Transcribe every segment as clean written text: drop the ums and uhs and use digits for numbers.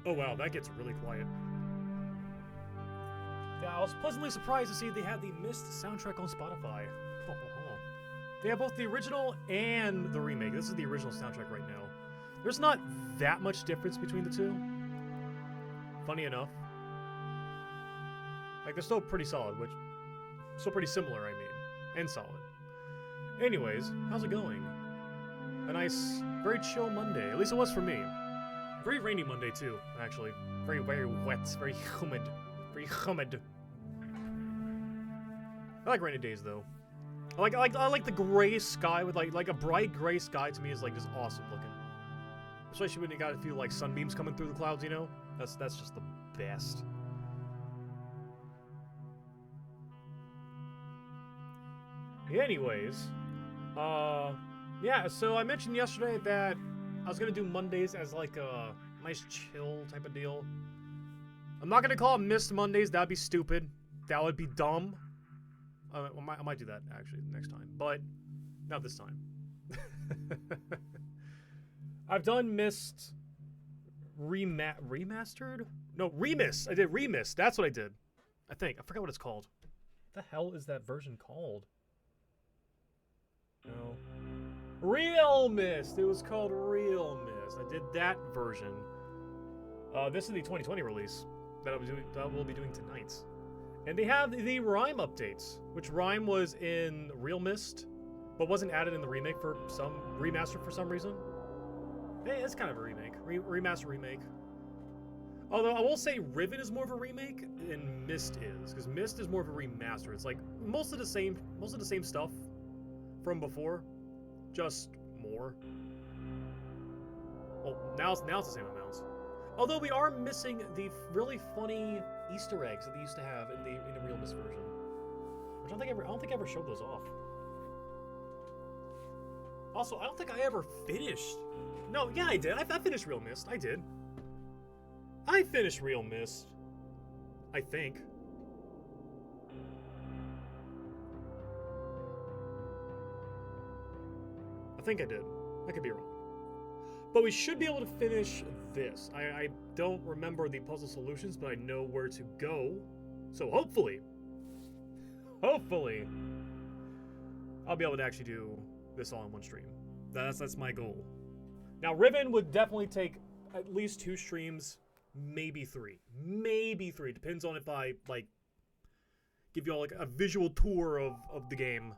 Oh wow, that gets really quiet. Yeah, I was pleasantly surprised to see they had the Myst soundtrack on Spotify. They have both the original and the remake. This is the original soundtrack right now. There's not that much difference between the two. Funny enough. Like, they're still pretty solid, which... Still pretty similar, I mean. And solid. Anyways, how's it going? A nice, very chill Monday. At least it was for me. Very rainy Monday, too, actually. Very, very wet. Very humid. Very humid. I like rainy days, though. I like the gray sky with, like a bright gray sky to me is, like, just awesome looking. Especially when you got a few, like, sunbeams coming through the clouds, you know? That's just the best. Anyways, yeah, so I mentioned yesterday that I was gonna do Mondays as like a nice chill type of deal. I'm not gonna call it Myst Mondays, that'd be stupid. That would be dumb. I might do that actually next time, but not this time. I've done Myst remastered? No, Remist. I did Remist. That's what I did. I think. I forgot what it's called. What the hell is that version called? No. Real Myst! It was called Real Myst. I did that version. This is the 2020 release that I will be doing tonight. And they have the Rhyme updates, which Rhyme was in Real Myst, but wasn't added in the remake for some remaster for some reason. Hey, it's kind of a remake. Remaster remake. Although I will say Riven is more of a remake than Myst is, because Myst is more of a remaster. It's like most of the same stuff from before, just more. Well, now it's the same amount. Although we are missing the really funny Easter eggs that they used to have in the Real Myst version, which I don't think I ever showed those off. Also, I don't think I ever finished. No, yeah, I did. I finished Real Myst. I did. I finished Real Myst. I think. I think I did. I could be wrong. But we should be able to finish this. I don't remember the puzzle solutions, but I know where to go. So hopefully, I'll be able to actually do this all in one stream. That's my goal. Now, Riven would definitely take at least 2 streams, maybe 3. Maybe 3. Depends on if I, like, give you all, like, a visual tour of the game.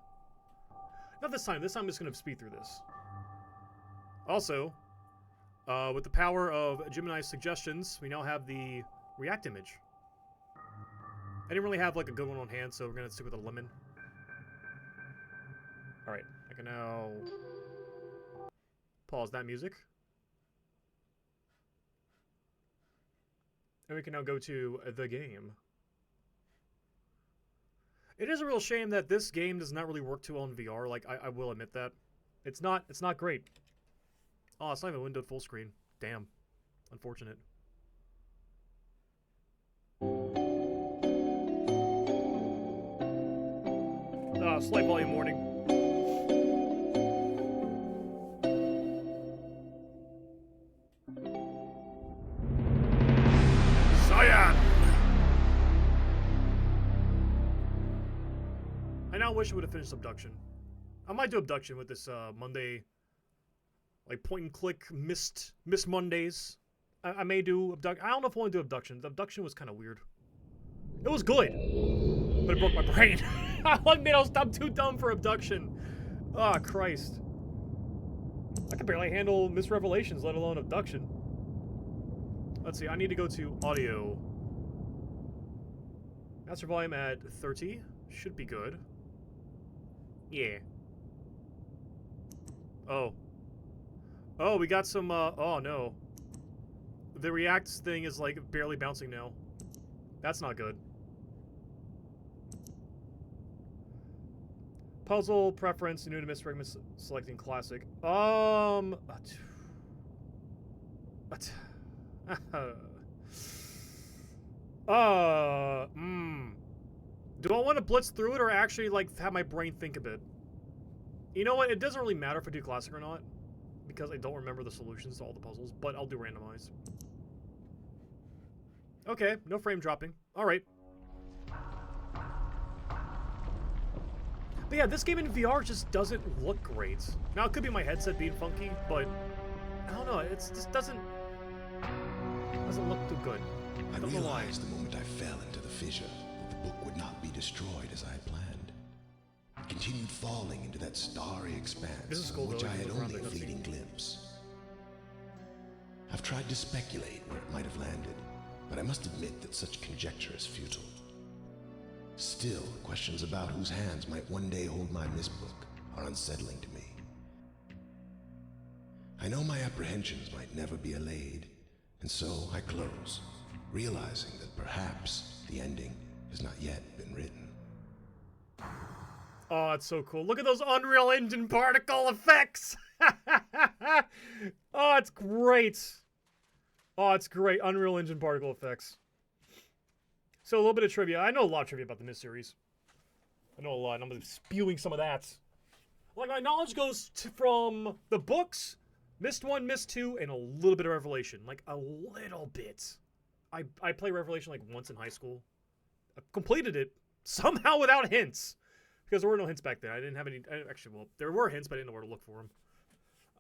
Not this time. This time I'm just going to speed through this. Also, with the power of Gemini's suggestions, we now have the React image. I didn't really have, like, a good one on hand, so we're going to stick with a lemon. Alright, I can now pause that music. And we can now go to the game. It is a real shame that this game does not really work too well in VR. Like, I will admit that. It's not great. Oh, it's not even windowed full screen. Damn. Unfortunate. Slight volume warning. I now wish I would have finished Abduction. I might do Abduction with this Monday, like point and click Myst Mondays. I may do Abduction. I don't know if I want to do Abduction. Abduction was kind of weird. It was good, but it broke my brain. I'm too dumb for Abduction. Oh, Christ. I can barely handle Myst Revelations, let alone Abduction. Let's see, I need to go to audio. Master volume at 30. Should be good. Yeah. Oh. Oh, we got some, oh no. The React thing is, like, barely bouncing now. That's not good. Puzzle, preference, new to Myst fragments, selecting classic. Do I want to blitz through it or actually, like, have my brain think a bit? You know what? It doesn't really matter if I do classic or not, because I don't remember the solutions to all the puzzles, but I'll do randomize. Okay, no frame dropping. Alright. But yeah, this game in VR just doesn't look great. Now, it could be my headset being funky, but I don't know. It just doesn't look too good. I realized the moment I fell into the fissure that the book would not be destroyed as I had planned. It continued falling into that starry expanse of which I had only a fleeting glimpse. I've tried to speculate where it might have landed, but I must admit that such conjecture is futile. Still, questions about whose hands might one day hold my Myst book are unsettling to me. I know my apprehensions might never be allayed, and so I close, realizing that perhaps the ending has not yet been written. Oh, it's so cool. Look at those Unreal Engine particle effects! Oh, it's great. Oh, it's great. Unreal Engine particle effects. So, a little bit of trivia. I know a lot of trivia about the Myst series. I know a lot, and I'm spewing some of that. Like, my knowledge goes from the books, Myst 1, Myst 2, and a little bit of Revelation. Like, a little bit. I played Revelation, like, once in high school. I completed it, somehow without hints. Because there were no hints back then. I didn't have any... Actually, well, there were hints, but I didn't know where to look for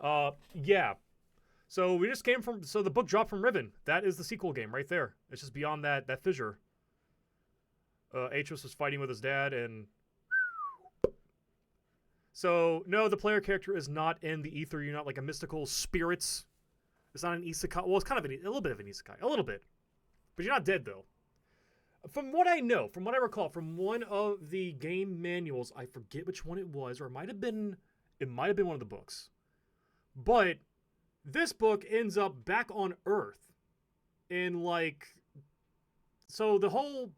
them. Yeah. So, we just came from... So, the book dropped from Riven. That is the sequel game right there. It's just beyond that fissure. Atros was fighting with his dad, and... So, no, the player character is not in the ether. You're not like a mystical spirits. It's not an isekai. Well, it's kind of a little bit of an isekai. A little bit. But you're not dead, though. From what I know, from what I recall, from one of the game manuals, I forget which one it was, or it might have been one of the books. But this book ends up back on Earth in, like... So, the whole...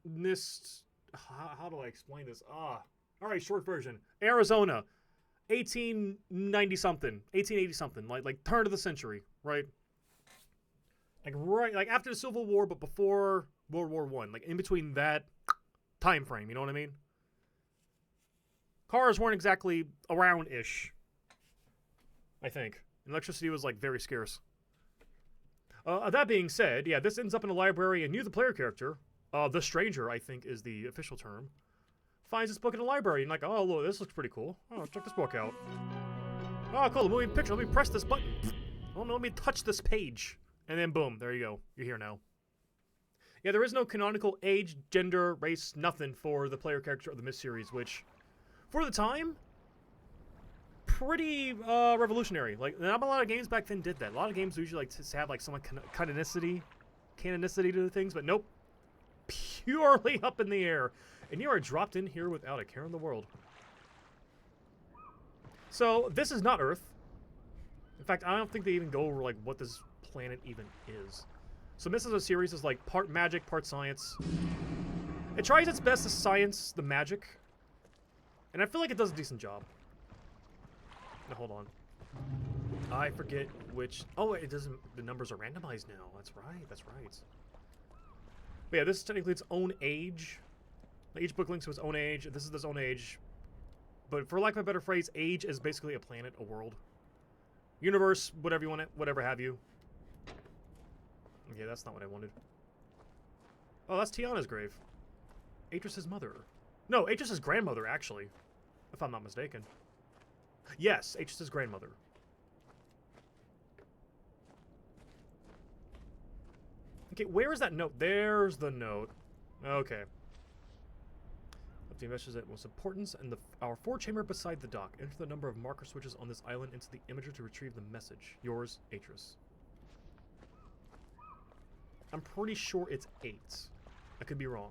Myst, how do I explain this? All right, short version. Arizona. 1890 something, 1880 something, like turn of the century, right? Like after the Civil War, but before World War One, like in between that time frame. You know what I mean? Cars weren't exactly around-ish, I think. Electricity was like very scarce. That being said, yeah, this ends up in a library, and you, the player character, the stranger, I think is the official term, finds this book in a library, and like, oh, look, this looks pretty cool. Oh, check this book out. Oh, cool, the moving picture. Let me press this button. Oh, no, let me touch this page. And then boom, there you go. You're here now. Yeah, there is no canonical age, gender, race, nothing for the player character of the Myst series, which, for the time, pretty revolutionary. Like, not a lot of games back then did that. A lot of games usually like to have like some canonicity to the things, but nope. Purely up in the air. And you are dropped in here without a care in the world. So, this is not Earth. In fact, I don't think they even go over like what this planet even is. So Myst as a series is like part magic, part science. It tries its best to science the magic. And I feel like it does a decent job. Now, hold on. I forget which... Oh, it doesn't... The numbers are randomized now. That's right, that's right. But yeah, this is technically its own age. Each book links to its own age. This is its own age. But for lack of a better phrase, age is basically a planet, a world. Universe, whatever you want it, whatever have you. Okay, that's not what I wanted. Oh, that's Tiana's grave. Atris's mother. No, Atris's grandmother, actually. If I'm not mistaken. Yes, Atris's grandmother. Okay, where is that note? There's the note. Okay. The message that most importance and our four-chamber beside the dock. Enter the number of marker switches on this island into the imager to retrieve the message. Yours, Atris. I'm pretty sure it's 8. I could be wrong.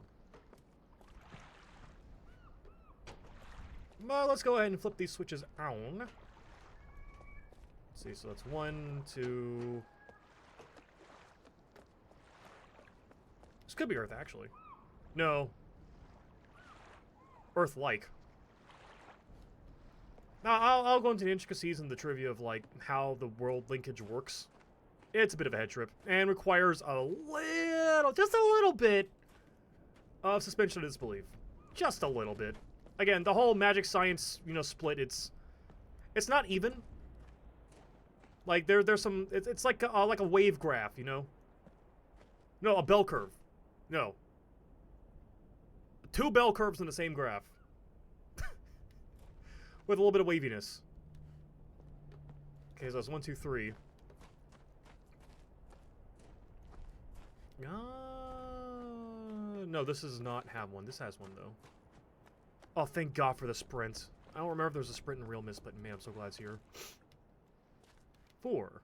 Well, let's go ahead and flip these switches on. Let's see, so that's 1, 2... This could be Earth, actually. No. Earth-like. Now, I'll go into the intricacies and the trivia of, like, how the world linkage works. It's a bit of a head trip, and requires a little, just a little bit, of suspension of disbelief. Just a little bit. Again, the whole magic science, you know, split, it's not even. Like, there's some, it's like a wave graph, you know? No, a bell curve. No. 2 bell curves in the same graph. With a little bit of waviness. Okay, so that's 1, 2, 3. No, this does not have one. This has one, though. Oh, thank God for the sprint. I don't remember if there's a sprint in Real Myst, but man, I'm so glad it's here. 4.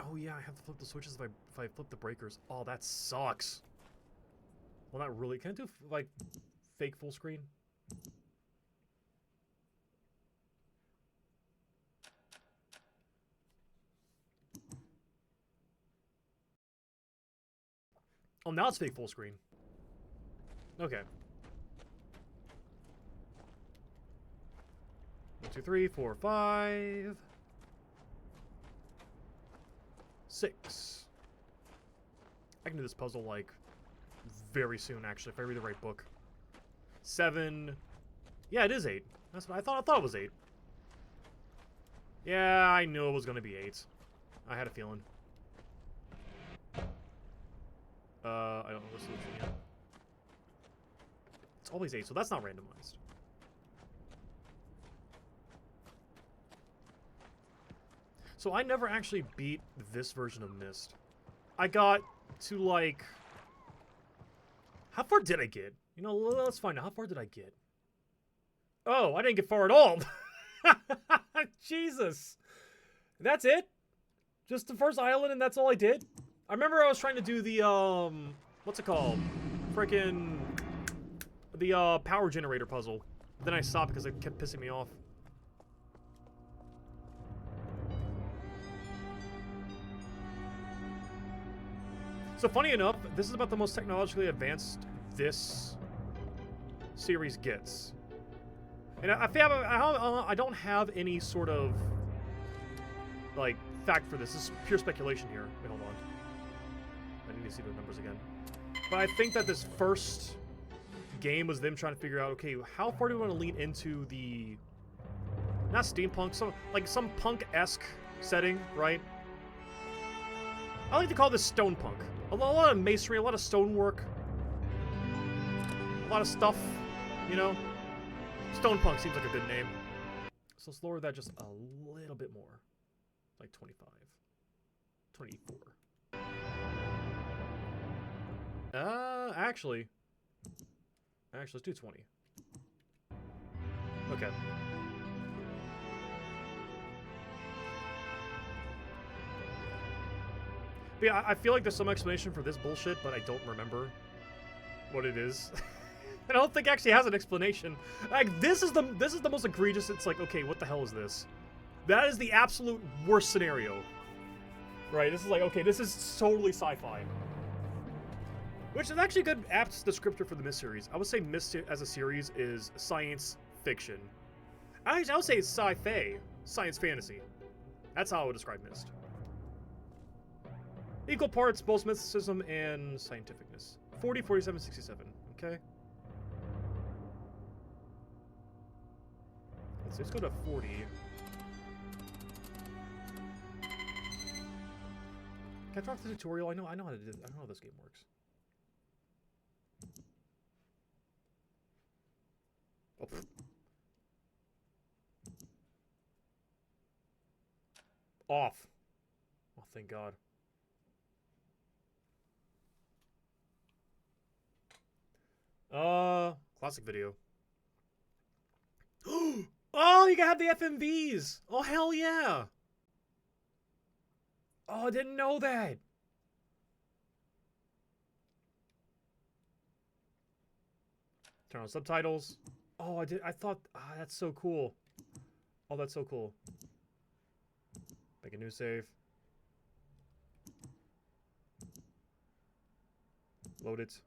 Oh yeah, I have to flip the switches if I flip the breakers. Oh, that sucks. Well, not really. Can I do, like, fake full screen? Oh, now it's fake full screen. Okay. 1, 2, 3, 4, 5... 6. I can do this puzzle, like, very soon, actually, if I read the right book. 7. Yeah, it is 8. That's what I thought. I thought it was 8. Yeah, I knew it was going to be 8. I had a feeling. I don't know the solution yet. It's always 8, so that's not randomized. So I never actually beat this version of Myst. I got to, like... How far did I get? You know, let's find out. How far did I get? Oh, I didn't get far at all. Jesus. That's it? Just the first island and that's all I did? I remember I was trying to do the, what's it called? Frickin' the, power generator puzzle. Then I stopped because it kept pissing me off. So funny enough, this is about the most technologically advanced this series gets. And I don't have any sort of, like, fact for this. This is pure speculation here. Wait, hold on. I need to see the numbers again. But I think that this first game was them trying to figure out, okay, how far do we want to lean into the, not steampunk, some punk-esque setting, right? I like to call this stone punk. A lot of masonry, a lot of stonework, a lot of stuff, you know? Stone punk seems like a good name. So let's lower that just a little bit more. Like 25. 24. Actually, let's do 20. Okay. But yeah, I feel like there's some explanation for this bullshit, but I don't remember what it is. I don't think it actually has an explanation. Like, this is the most egregious. It's like, okay, what the hell is this? That is the absolute worst scenario. Right, this is like, okay, this is totally sci-fi. Which is actually a good apt descriptor for the Myst series. I would say Myst as a series is science fiction. I would say it's sci-fi, science fantasy. That's how I would describe Myst. Equal parts, both mysticism and scientificness. 40, 47, 67. Okay. Let's go to 40. Can I drop the tutorial? I know how to do. I know how this game works. Oh. Off. Oh, thank God. Classic video. Oh, you can have the FMVs! Oh, hell yeah! Oh, I didn't know that! Turn on subtitles. Oh, I thought, that's so cool. Oh, that's so cool. Make a new save. Load it.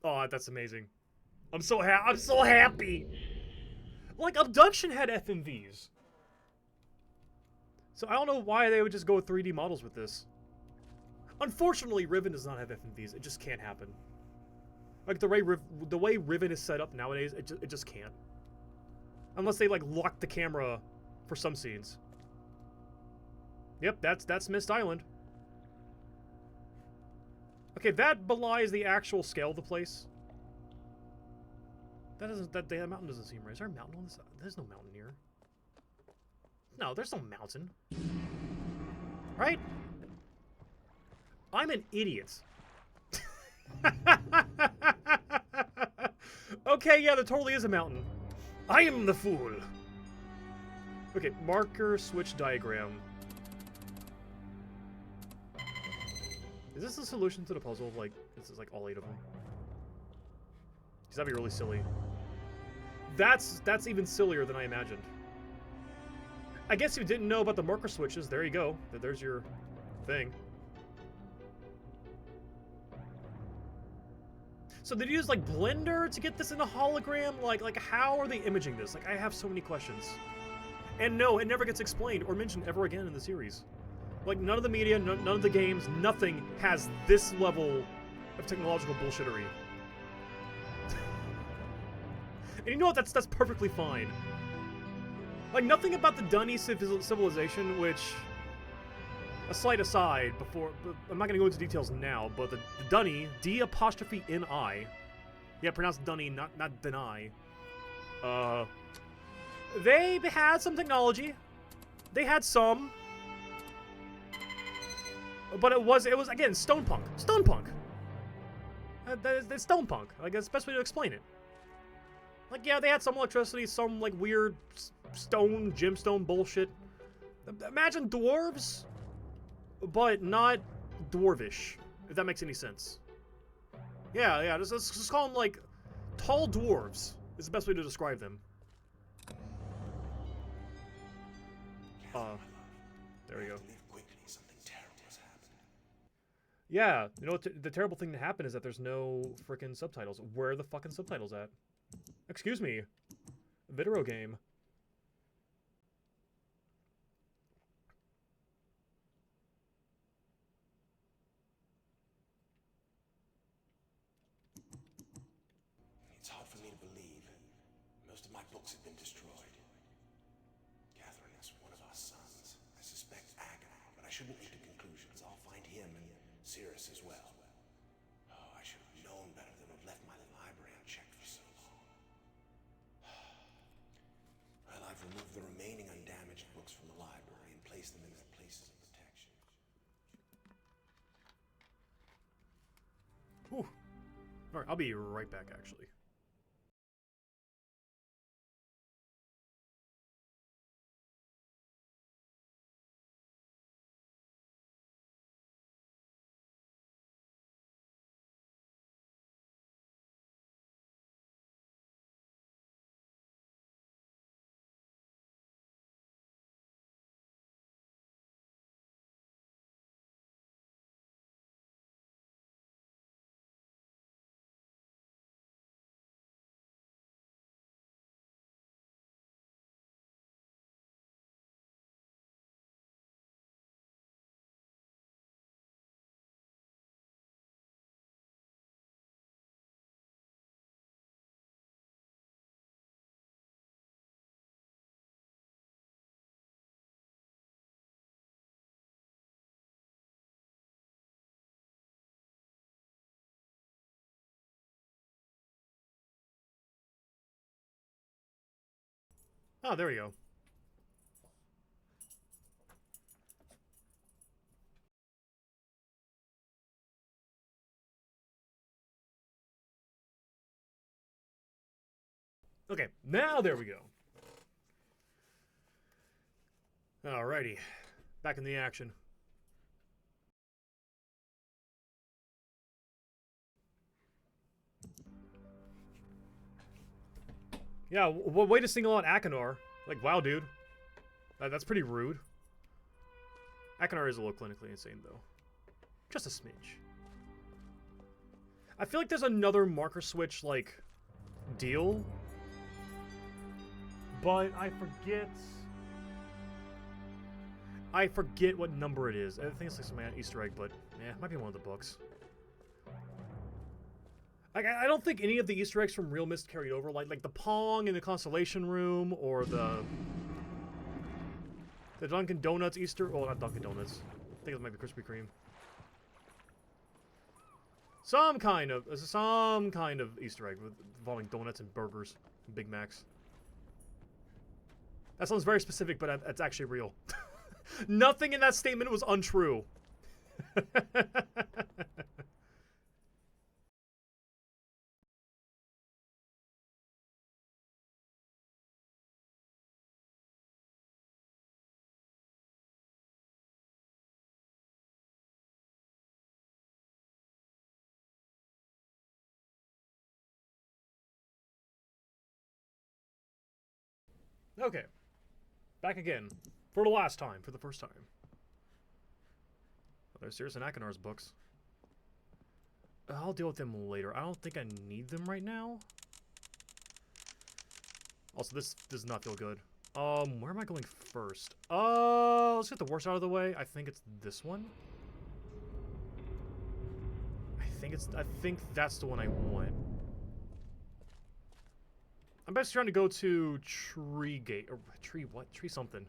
Oh, that's amazing. I'm so happy! Like, Abduction had FMVs. So I don't know why they would just go with 3D models with this. Unfortunately, Riven does not have FMVs. It just can't happen. Like, the way Riven is set up nowadays, it just can't. Unless they, like, lock the camera for some scenes. Yep, that's Myst Island. Okay, that belies the actual scale of the place. That mountain doesn't seem right. Is there a mountain on this? There's no mountain here. No, there's no mountain. Right? I'm an idiot. Okay, yeah, there totally is a mountain. I am the fool. Okay, marker switch diagram. Is this the solution to the puzzle? Like, this is like all 8 of them. Because that'd be really silly. That's even sillier than I imagined. I guess if you didn't know about the marker switches, there you go. There's your thing. So did you use, like, Blender to get this in a hologram? Like how are they imaging this? Like, I have so many questions. And no, it never gets explained or mentioned ever again in the series. Like, none of the media, none of the games, nothing has this level of technological bullshittery. And you know what? That's perfectly fine. Like, nothing about the Dunny civilization, which, a slight aside before, I'm not going to go into details now, but the Dunny, D''N', yeah, pronounced Dunny, not Deny. They had some technology. They had some. But it was again, Stonepunk. Stonepunk! That's Stonepunk. Like, that's the best way to explain it. Like, yeah, they had some electricity, some, like, weird gemstone bullshit. Imagine dwarves, but not dwarvish, if that makes any sense. Yeah, just call them, like, tall dwarves is the best way to describe them. There we go. Yeah, you know what? The terrible thing to happen is that there's no freaking subtitles. Where are the fucking subtitles at? Excuse me. Video game. It's hard for me to believe. Most of my books have been destroyed. Catherine is one of our sons. I suspect Agamemnon, but I shouldn't make the conclusions. I'll find him and Cirrus as well. Oh, I should have known better than to have left my library unchecked for so long. Well, I've removed the remaining undamaged books from the library and placed them in their places of protection. Whew. Alright, I'll be right back, actually. Oh, there we go. Okay, now there we go. Alrighty. Back in the action. Yeah, way to single out Achenar. Like, wow, dude. That's pretty rude. Achenar is a little clinically insane, though. Just a smidge. I feel like there's another marker switch, like, deal. But I forget... what number it is. I think it's like some Easter egg, but yeah, it might be one of the books. Like, I don't think any of the Easter eggs from Real Myst carried over. Like the Pong in the Constellation Room, or the Dunkin' Donuts Easter... Oh, not Dunkin' Donuts. I think it might be Krispy Kreme. Some kind of Easter egg involving donuts and burgers, and Big Macs. That sounds very specific, but it's actually real. Nothing in that statement was untrue. Okay. Back again. For the last time. For the first time. Oh, there's Cirrus and Achenar's books. I'll deal with them later. I don't think I need them right now. Also, this does not feel good. Where am I going first? Let's get the worst out of the way. I think it's this one. I think that's the one I want. I'm best trying to go to Tree Gate. Or Tree what? Tree something.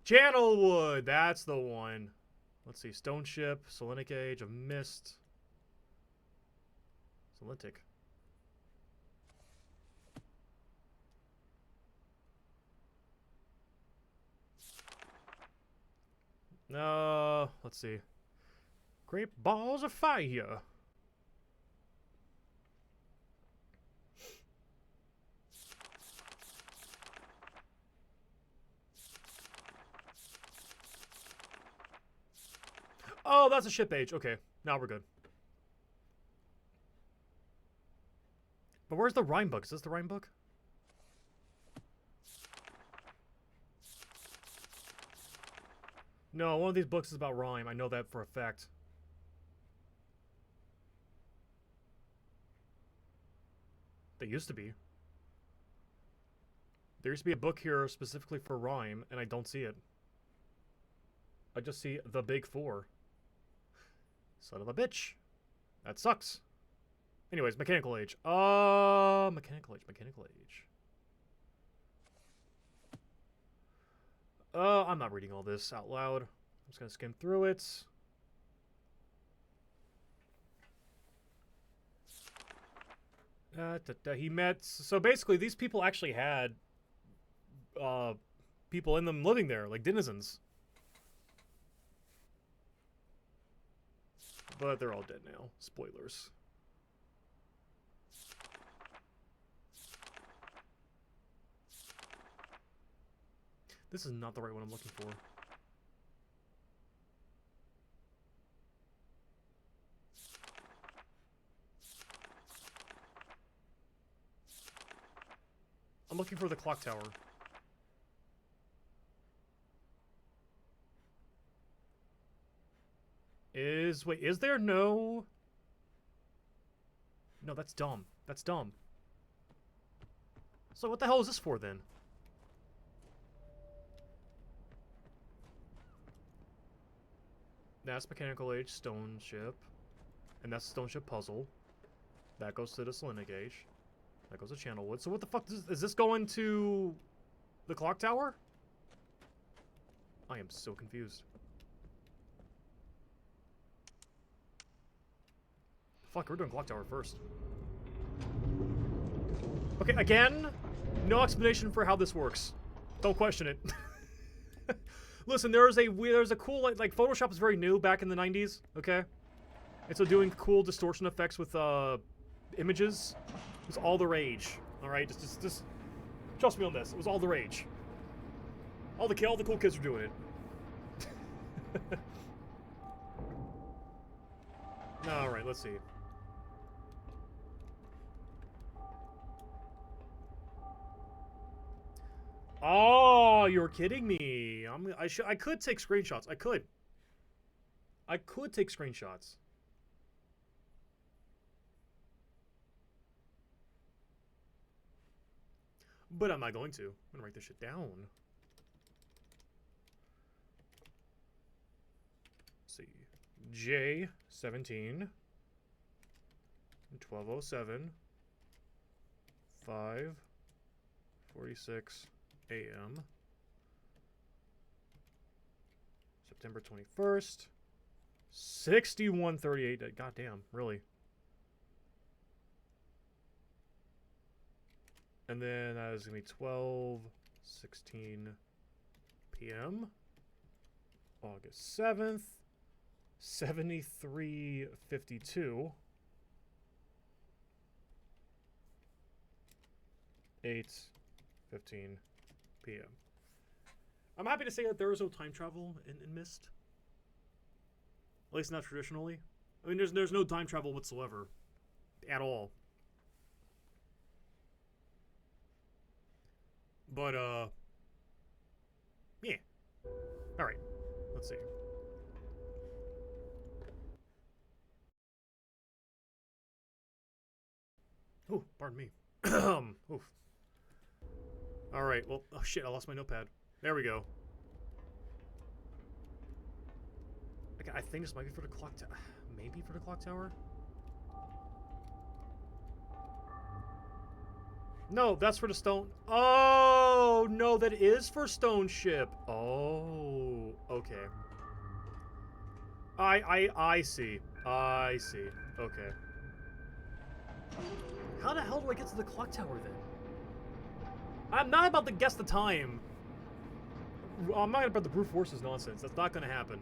Channelwood! That's the one. Let's see. Stone Ship, Selenic Age of Myst. Selenic. No, let's see. Great balls of fire. Oh, that's a ship age. Okay, now we're good. But where's the rhyme book? Is this the rhyme book? No, one of these books is about rhyme. I know that for a fact. They used to be. There used to be a book here specifically for rhyme, and I don't see it. I just see the Big Four. Son of a bitch. That sucks. Anyways, Mechanical Age. Mechanical Age. I'm not reading all this out loud. I'm just gonna skim through it. He met... So basically, these people actually had people in them living there, like denizens. But they're all dead now. Spoilers. This is not the right one I'm looking for. I'm looking for the clock tower. Wait, is there no... No, that's dumb. That's dumb. So what the hell is this for, then? That's Mechanical Age Stone Ship. And that's the Stone Ship puzzle. That goes to the Selena Gauge. That goes to Channelwood. So what the fuck is this going to the clock tower? I am so confused. Fuck, we're doing clock tower first. Okay, again, no explanation for how this works. Don't question it. Listen, there's a cool like Photoshop is very new back in the 90s, okay? And so doing cool distortion effects with images was all the rage. All right, just trust me on this. It was all the rage. All the cool kids were doing it. All right, let's see. Oh, you're kidding me. I could take screenshots. I could take screenshots. But I'm not going to. I'm gonna write this shit down. Let's see. J17 1207 5:46 a.m. September 21st 61:38. Goddamn, really. And then that is gonna be 12:16 p.m. August 7th 73:52 8:15 p.m. I'm happy to say that there is no time travel in Myst. At least not traditionally. I mean, there's no time travel whatsoever. At all. But, yeah. Alright. Let's see. Oh, pardon me. Oof. Alright, well, oh shit, I lost my notepad. There we go. Okay, I think this might be for the clock tower. Maybe for the clock tower? No, that's for the stone. Oh, no, that is for Stone Ship. Oh, okay. I see. I see. Okay. How the hell do I get to the clock tower then? I'm not about to guess the time. I'm not about the brute forces nonsense. That's not going to happen.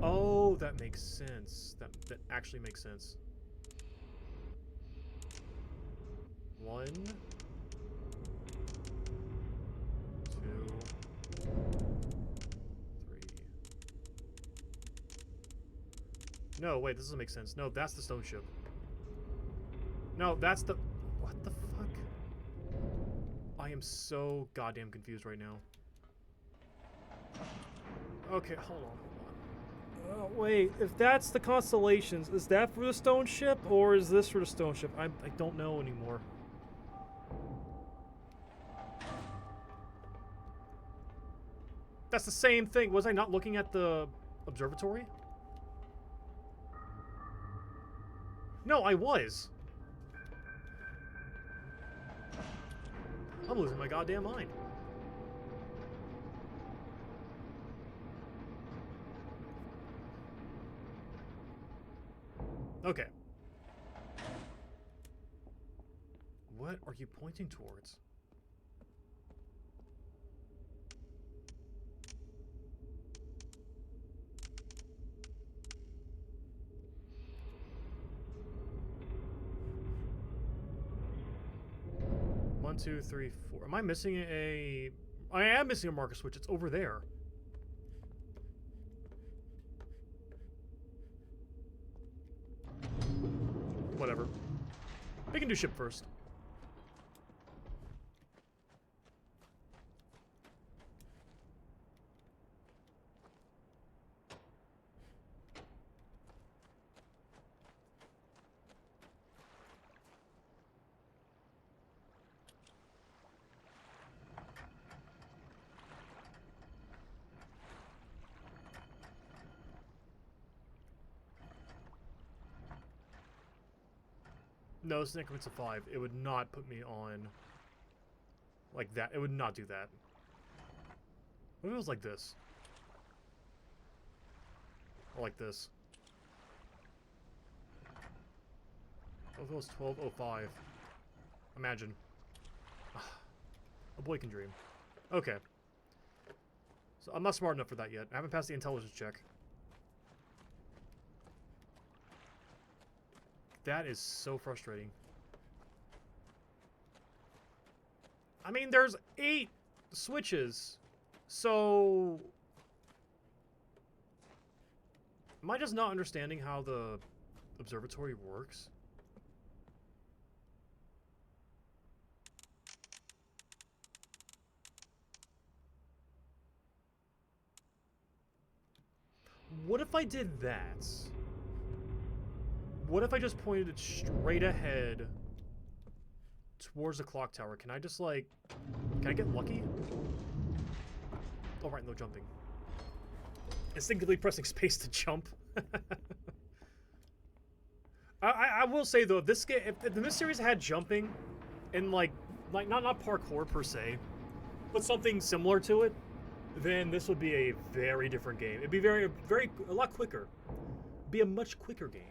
Oh, that makes sense. That actually makes sense. 1, No, wait, this doesn't make sense. No, that's the stone ship. No, that's the... What the fuck? I am so goddamn confused right now. Okay, hold on. Oh, wait, if that's the constellations, is that for the stone ship, or is this for the stone ship? I don't know anymore. That's the same thing. Was I not looking at the observatory? No, I was. I'm losing my goddamn mind. Okay. What are you pointing towards? One, two, three, four. Am I missing a... I am missing a marker switch. It's over there. Whatever. We can do ship first. No, this is increments of 5. It would not put me on like that. It would not do that. What if it was like this? Or like this? What if it was 12:05? Imagine. A boy can dream. Okay. So I'm not smart enough for that yet. I haven't passed the intelligence check. That is so frustrating. I mean, there's 8 switches. So... Am I just not understanding how the observatory works? What if I did that? What if I just pointed it straight ahead towards the clock tower? Can I just, like... Can I get lucky? Oh, right, no jumping. Instinctively pressing space to jump. I will say, though, if this game... If the Myst series had jumping and, like not parkour, per se, but something similar to it, then this would be a very different game. It'd be a lot quicker. Be a much quicker game.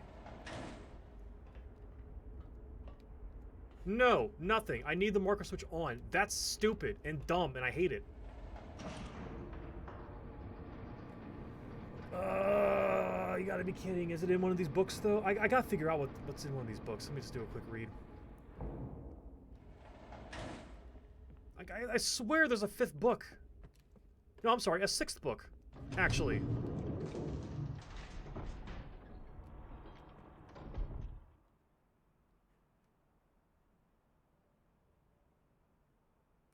No, nothing. I need the marker switch on. That's stupid and dumb, and I hate it. You gotta be kidding. Is it in one of these books, though? I gotta figure out what's in one of these books. Let me just do a quick read. I swear there's a 5th book. No, I'm sorry, a 6th book, actually.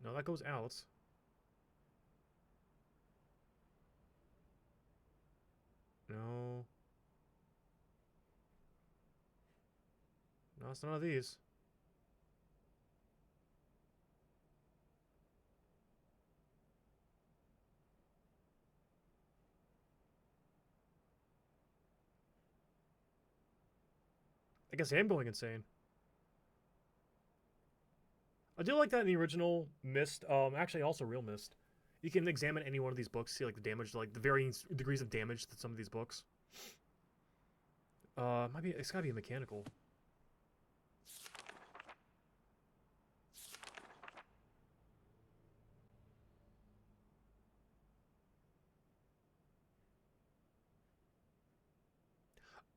No, that goes out. No. No, it's none of these. I guess I am going insane. I do like that in the original Myst. Actually, also real Myst. You can examine any one of these books, see like the damage, like the varying degrees of damage to some of these books. It's gotta be a mechanical.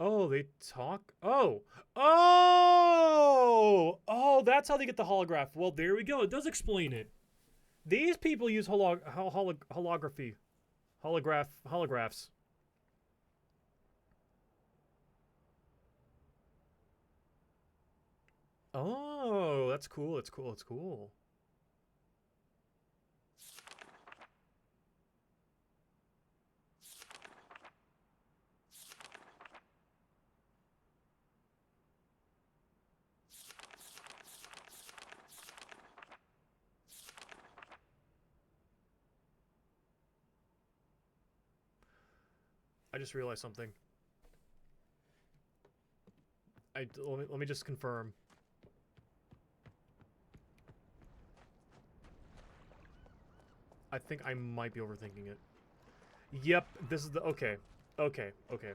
Oh, they talk? Oh! Oh! Oh, that's how they get the holograph. Well, there we go. It does explain it. These people use holography. Holographs. Oh, that's cool. That's cool. That's cool. I just realized something. Let me just confirm. I think I might be overthinking it. Yep, this is the... Okay. Okay, okay.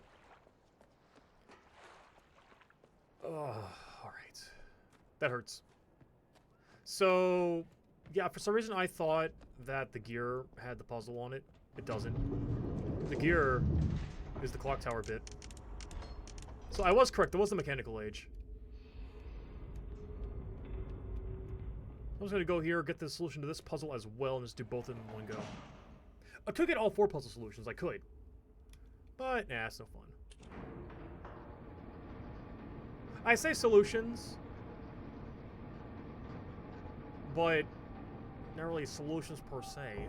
Oh, alright. That hurts. So, yeah, for some reason I thought that the gear had the puzzle on it. It doesn't. The gear is the clock tower bit. So I was correct, there was the mechanical age. I was going to go here, get the solution to this puzzle as well, and just do both in one go. I could get all 4 puzzle solutions, I could. But, nah, it's no fun. I say solutions, but not really solutions per se.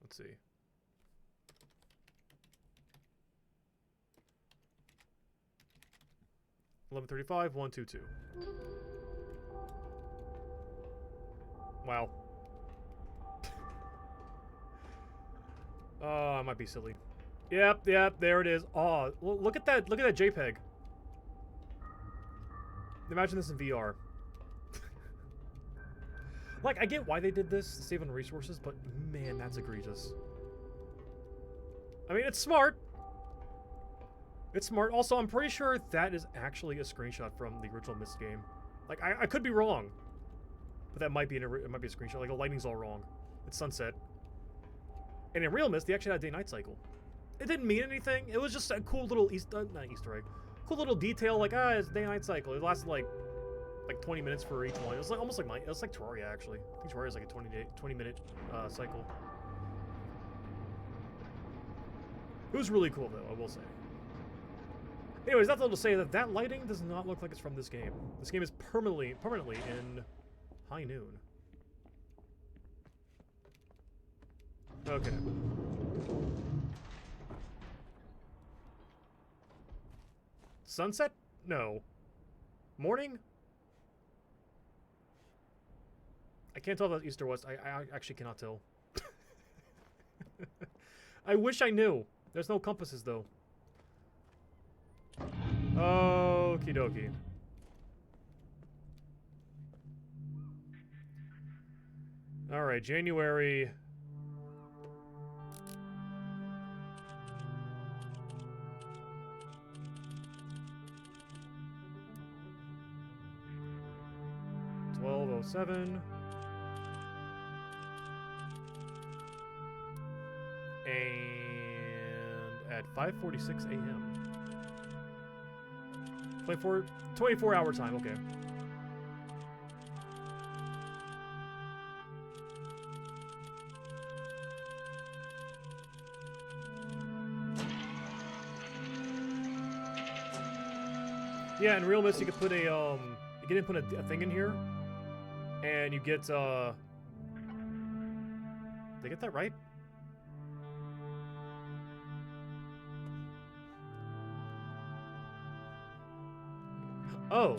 Let's see. $11.35, 122. Wow. Oh, I might be silly. Yep, there it is. Oh, look at that JPEG. Imagine this in VR. Like, I get why they did this, to save on resources, but man, that's egregious. I mean, it's smart. It's smart. Also, I'm pretty sure that is actually a screenshot from the original Myst game. Like, I could be wrong, but that might be it might be a screenshot. Like, the lighting's all wrong. It's sunset. And in real Myst, they actually had a day-night cycle. It didn't mean anything. It was just a cool little not Easter egg. Cool little detail, like, it's a day-night cycle. It lasted like 20 minutes for each one. It was like almost like it was like Terraria actually. I think Terraria is like a 20-minute cycle. It was really cool though, I will say. Anyways, that's all to say that lighting does not look like it's from this game. This game is permanently in high noon. Okay. Sunset? No. Morning? I can't tell if that's East or West. I actually cannot tell. I wish I knew. There's no compasses, though. Okie dokie. Alright, January... $12:07. And at 5:46 a.m. 24 hour time, okay. Yeah, in Real Myst you could put a you can input a thing in here and you get did I get that right? Oh.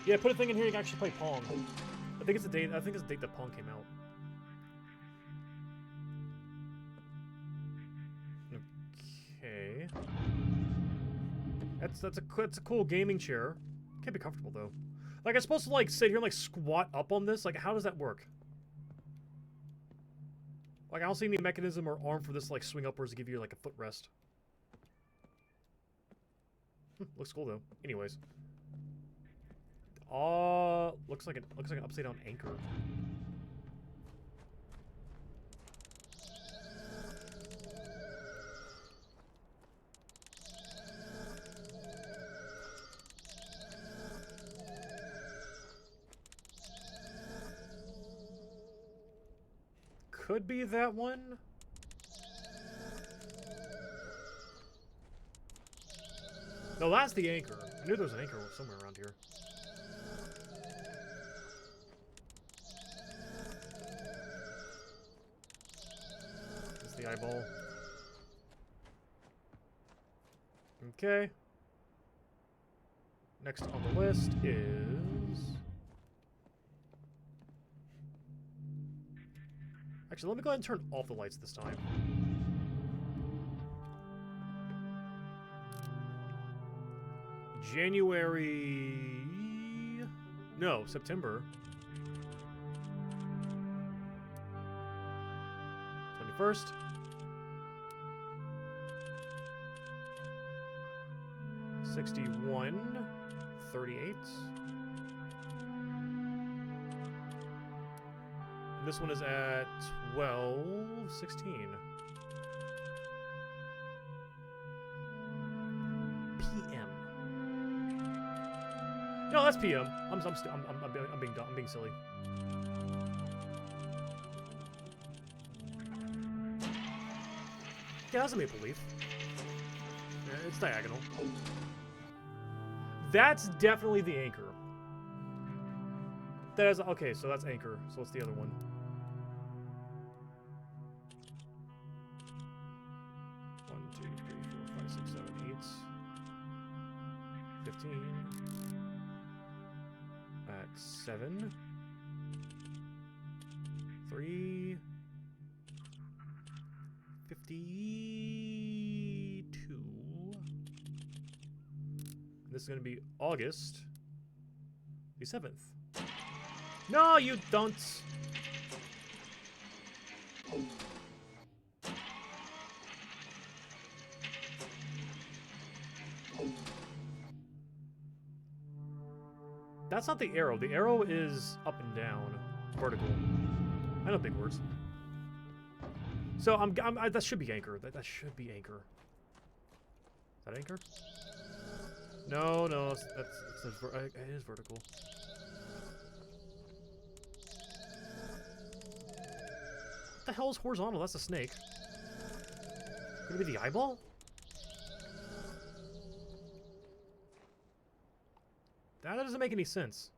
Yeah, put a thing in here you can actually play Pong. I think it's the date that Pong came out. Okay. That's a cool gaming chair. Can't be comfortable though. Like I'm supposed to like sit here and like squat up on this? Like how does that work? Like I don't see any mechanism or arm for this to like swing upwards to give you like a footrest. Looks cool though. Anyways. Looks like an upside down anchor. could be that one. No, that's the anchor. I knew there was an anchor somewhere around here. That's the eyeball. Okay. Next on the list is... Actually, let me go ahead and turn off the lights this time. January... No, September. 21st. $61, 38. And this one is at 12:16 p.m. No, that's p.m. I'm being dumb. I'm being silly. Yeah, that's a maple leaf. Yeah, it's diagonal. That's definitely the anchor. That is okay. So that's anchor. So what's the other one? One, two, three, four, 5, 6, 7, 8. 15. At 7. 3. 52. This is going to be August the 7th. No, you don't. That's not the arrow. The arrow is up and down, vertical. I know big words. So that should be anchor. That should be anchor. Is that anchor? No, it is vertical. What the hell is horizontal? That's a snake. Could it be the eyeball? That doesn't make any sense.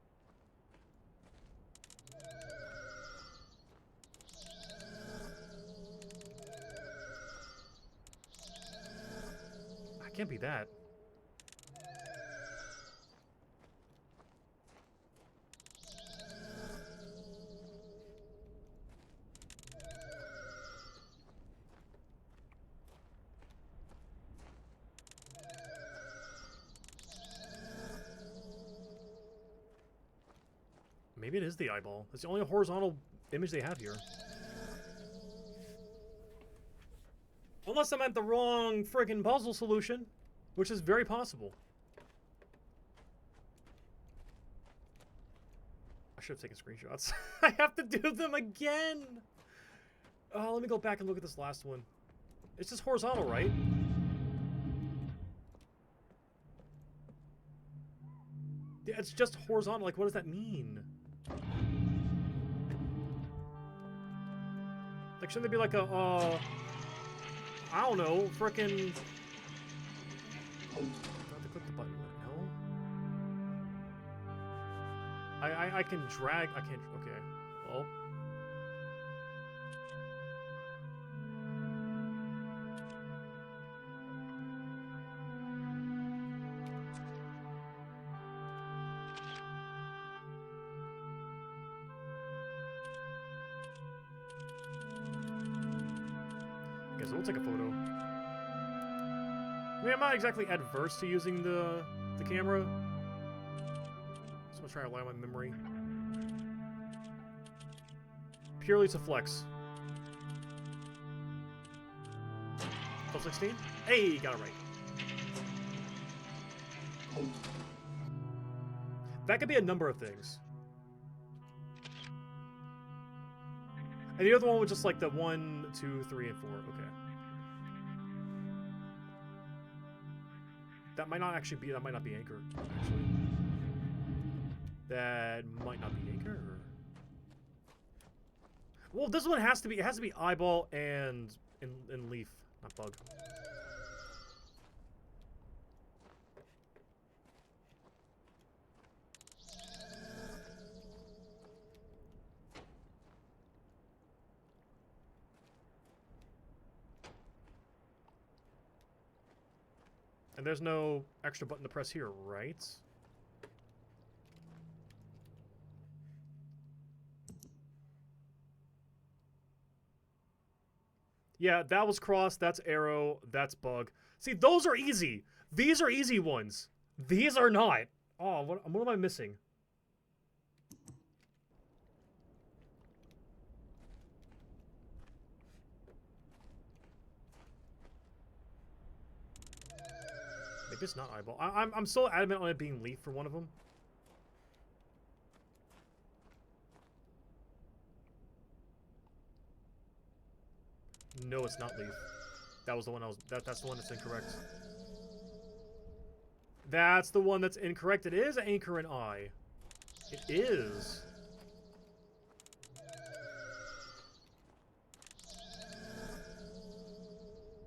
I can't be that. Maybe it is the eyeball. It's the only horizontal image they have here. Unless I'm at the wrong friggin' puzzle solution, which is very possible. I should have taken screenshots. I have to do them again! Oh, let me go back and look at this last one. It's just horizontal, right? Yeah, it's just horizontal. Like, what does that mean? Like, shouldn't there be like a, I don't know, frickin'... I have to click the button, no? I can drag, I can't, okay. Well. Okay, so we'll take a photo. I mean, I'm not exactly adverse to using the camera. Just want to try to rely on my memory. Purely to flex. 12:16? Hey, got it right. That could be a number of things. And the other one was just like the 1, 2, 3, and 4. Okay. That might not actually be. That might not be anchor. Actually, that might not be anchor. Well, this one has to be. It has to be eyeball and leaf, not bug. And there's no extra button to press here, right? Yeah, that was cross, that's arrow, that's bug. See, those are easy. These are easy ones. These are not. Oh, what am I missing? Maybe it's not eyeball. I'm so adamant on it being leaf for one of them. No, it's not leaf. That was the one I was. That's the one that's incorrect. That's the one that's incorrect. It is anchor and eye. It is.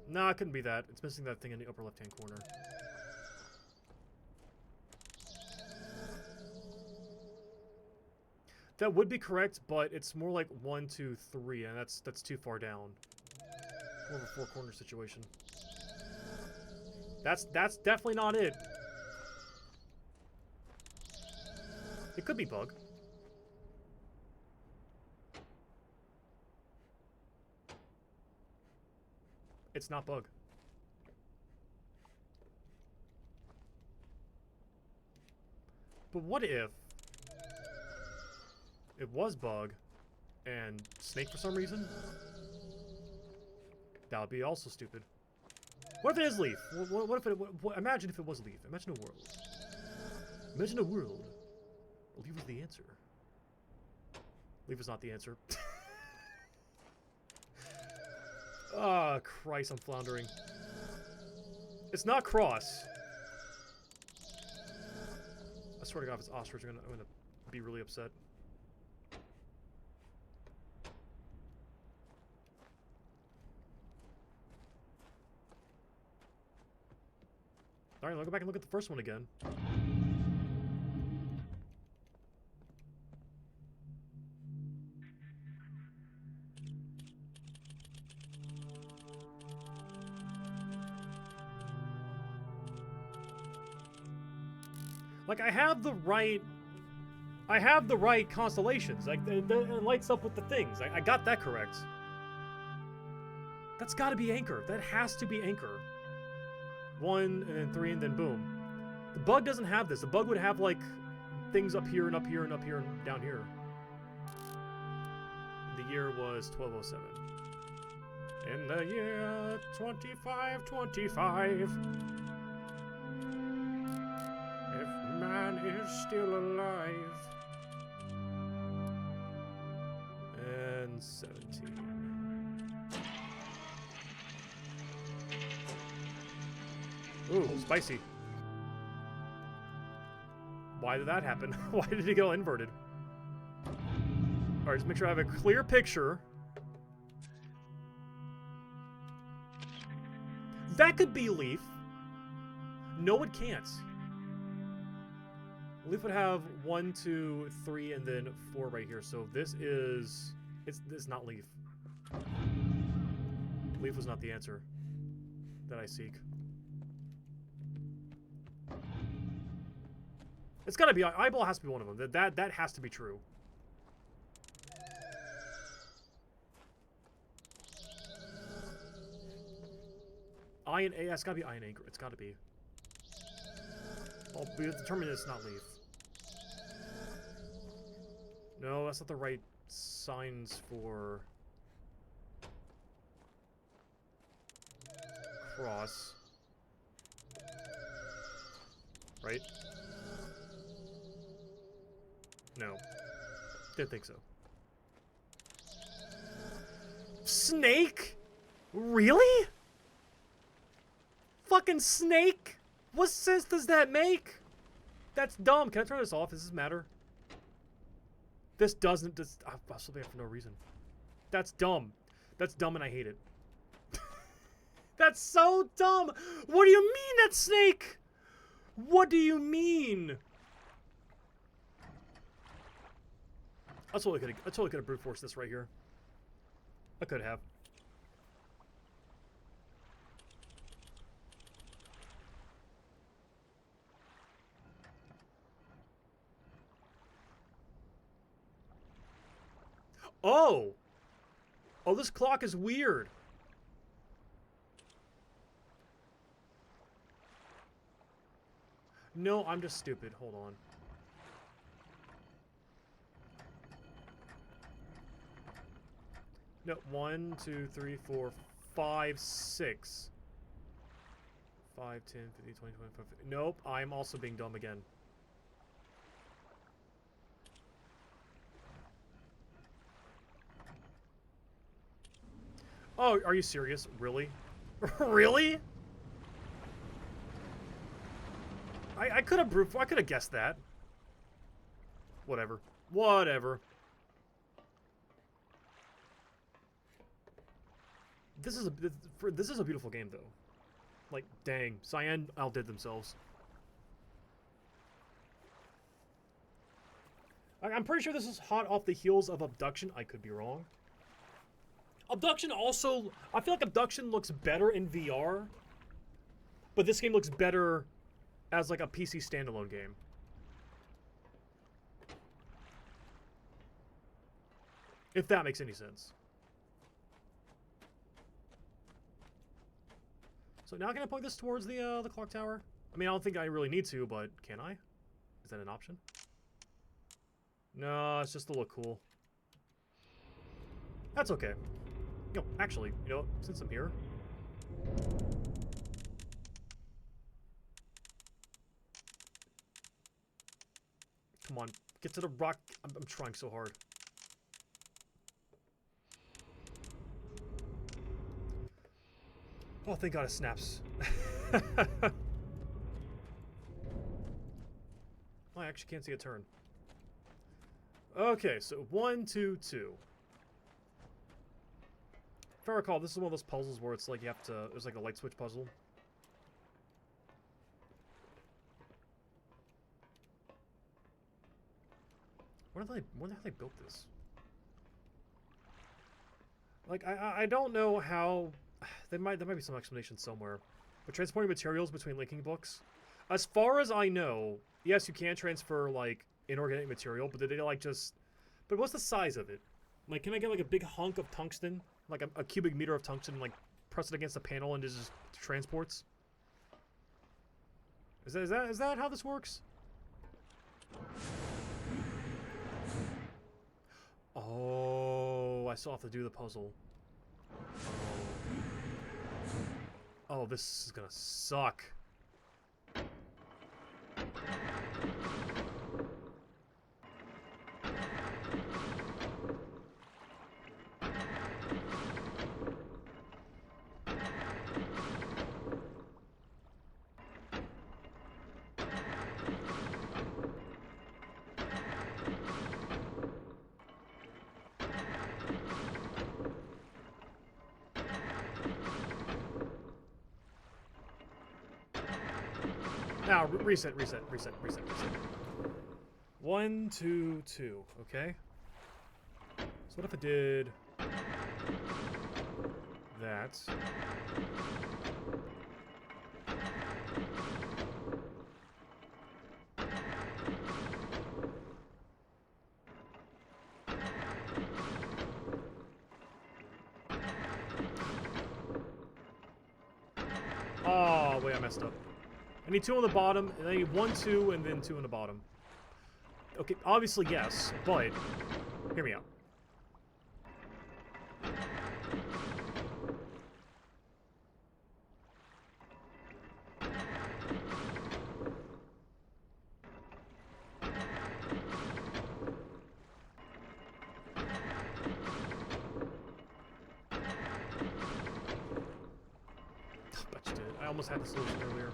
Nah, it couldn't be that. It's missing that thing in the upper left-hand corner. That would be correct, but it's more like 1, 2, 3, and that's too far down. More of a four-corner situation. That's definitely not it. It could be bug. It's not bug. But what if it was bug and snake for some reason? That would be also stupid. What if it is leaf? What if it? Imagine if it was leaf. Imagine a world. Imagine a world. Leaf was the answer. Leaf is not the answer. Ah, oh, Christ, I'm floundering. It's not cross. I swear to God, if it's ostrich, I'm gonna be really upset. Alright, I'll go back and look at the first one again. Like, I have the right constellations. Like, it lights up with the things. I got that correct. That's gotta be anchor. That has to be anchor. 1, and then 3, and then boom. The bug doesn't have this. The bug would have, like, things up here, and up here, and up here, and down here. The year was 1207. In the year 2525. If man is still alive. And 17. Ooh, spicy. Why did that happen? Why did it go inverted? Alright, just make sure I have a clear picture. That could be leaf. No, it can't. Leaf would have 1, 2, 3, and then 4 right here. So this is... It's not leaf. Leaf was not the answer that I seek. It's gotta be... Eyeball has to be one of them. That has to be true. I and A, it's gotta be I and anchor. It's gotta be. I'll be determined it's not leaf. No, that's not the right signs for cross. Right? No. Didn't think so. Snake? Really? Fucking snake? What sense does that make? That's dumb. Can I turn this off? Does this matter? This doesn't. I'll still be here for no reason. That's dumb. That's dumb and I hate it. That's so dumb! What do you mean that's Snake? What do you mean? I totally could have brute forced this right here. I could have. Oh! Oh, this clock is weird. No, I'm just stupid. Hold on. No, 1, 2, 3, 4, 5, 6. 5, 10, 15, 20, 25. Nope, I'm also being dumb again. Oh, are you serious? Really? Really? I could have guessed that. Whatever. Whatever. This is a beautiful game though. Like, dang, Cyan outdid themselves. I'm pretty sure this is hot off the heels of Abduction. I could be wrong. Abduction also, I feel like Abduction looks better in VR, but this game looks better as like a PC standalone game. If that makes any sense. So now can I point this towards the clock tower? I mean, I don't think I really need to, but can I? Is that an option? No, it's just to look cool. That's okay. No, actually, you know, since I'm here. Come on, get to the rock. I'm trying so hard. Oh, thank God it snaps. Oh, I actually can't see a turn. Okay, so 1, 2, 2. If I recall, this is one of those puzzles where it's like you have to... There's like a light switch puzzle. When have they built this? Like, I don't know how... There might be some explanation somewhere. But transporting materials between linking books... As far as I know, yes, you can transfer, like, inorganic material, but did they, like, just... But what's the size of it? Like, can I get, like, a big hunk of tungsten? Like, a cubic meter of tungsten, and, like, press it against a panel and it just transports? Is that how this works? Oh, I still have to do the puzzle. Oh, this is gonna suck. Now, reset. 1, 2, 2, okay? So what if I did... that? Oh, wait, I messed up. I need 2 on the bottom, and I need 1, 2, and then 2 on the bottom. Okay, obviously yes, but hear me out. I bet you did. I almost had the solution earlier.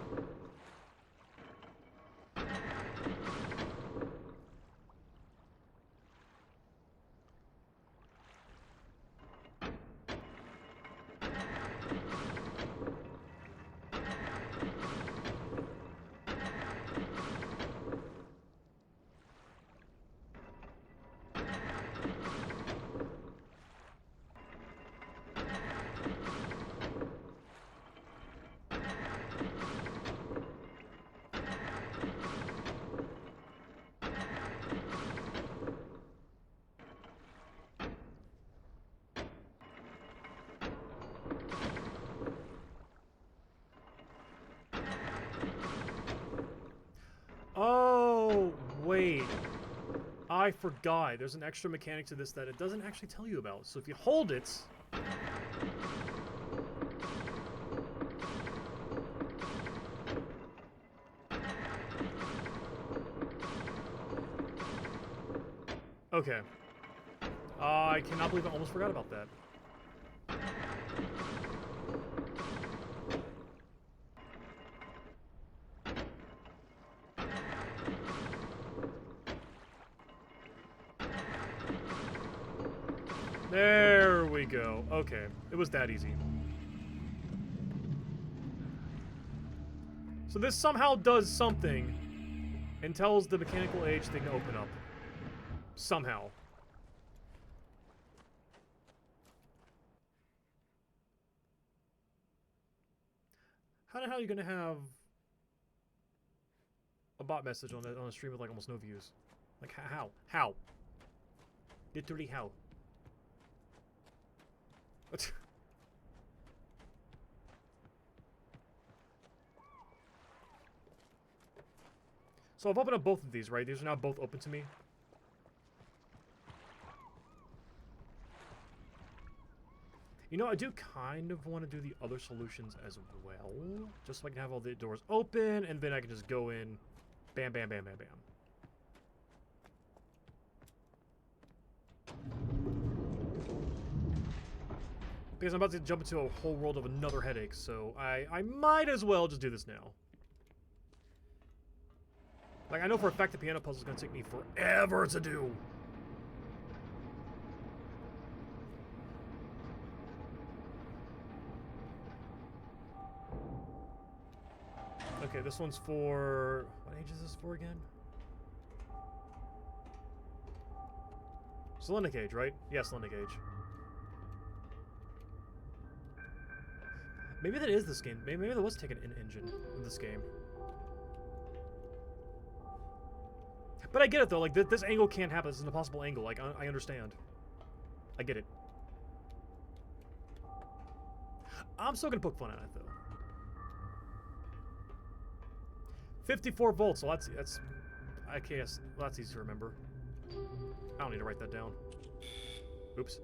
Oh, wait. I forgot. There's an extra mechanic to this that it doesn't actually tell you about. So if you hold it... Okay. I cannot believe I almost forgot about that. There we go. Okay. It was that easy. So this somehow does something and tells the mechanical age thing to open up. Somehow. How the hell are you gonna have a bot message on a stream with like almost no views? Like how? How? Literally how? What? So I've opened up both of these, right? These are now both open to me. You know, I do kind of want to do the other solutions as well. Just so I can have all the doors open, and then I can just go in. Bam, bam, bam, bam, bam. Because I'm about to jump into a whole world of another headache, so I might as well just do this now. Like, I know for a fact the piano puzzle is going to take me forever to do. Okay, this one's for... What age is this for again? Selenic age, right? Yeah, Selenic age. Maybe that is this game. Maybe there was taken in engine in this game. But I get it, though. Like, this angle can't happen. This is an impossible angle. Like, I understand. I get it. I'm still gonna poke fun at it, though. 54 volts. So that's I guess that's easy to remember. I don't need to write that down. Oops.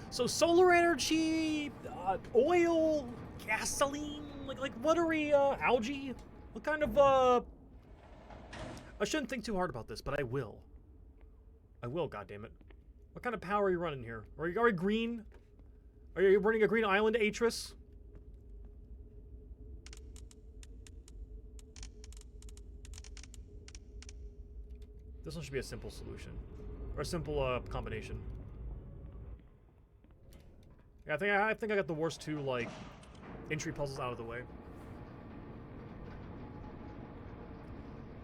So solar energy, oil, gasoline, like what are we? Algae? What kind of I shouldn't think too hard about this, but I will. I will. God damn it! What kind of power are you running here? Are we green? Are you running a green island, Atris? This one should be a simple solution. Or a simple combination. Yeah, I think I got the worst two, like, entry puzzles out of the way.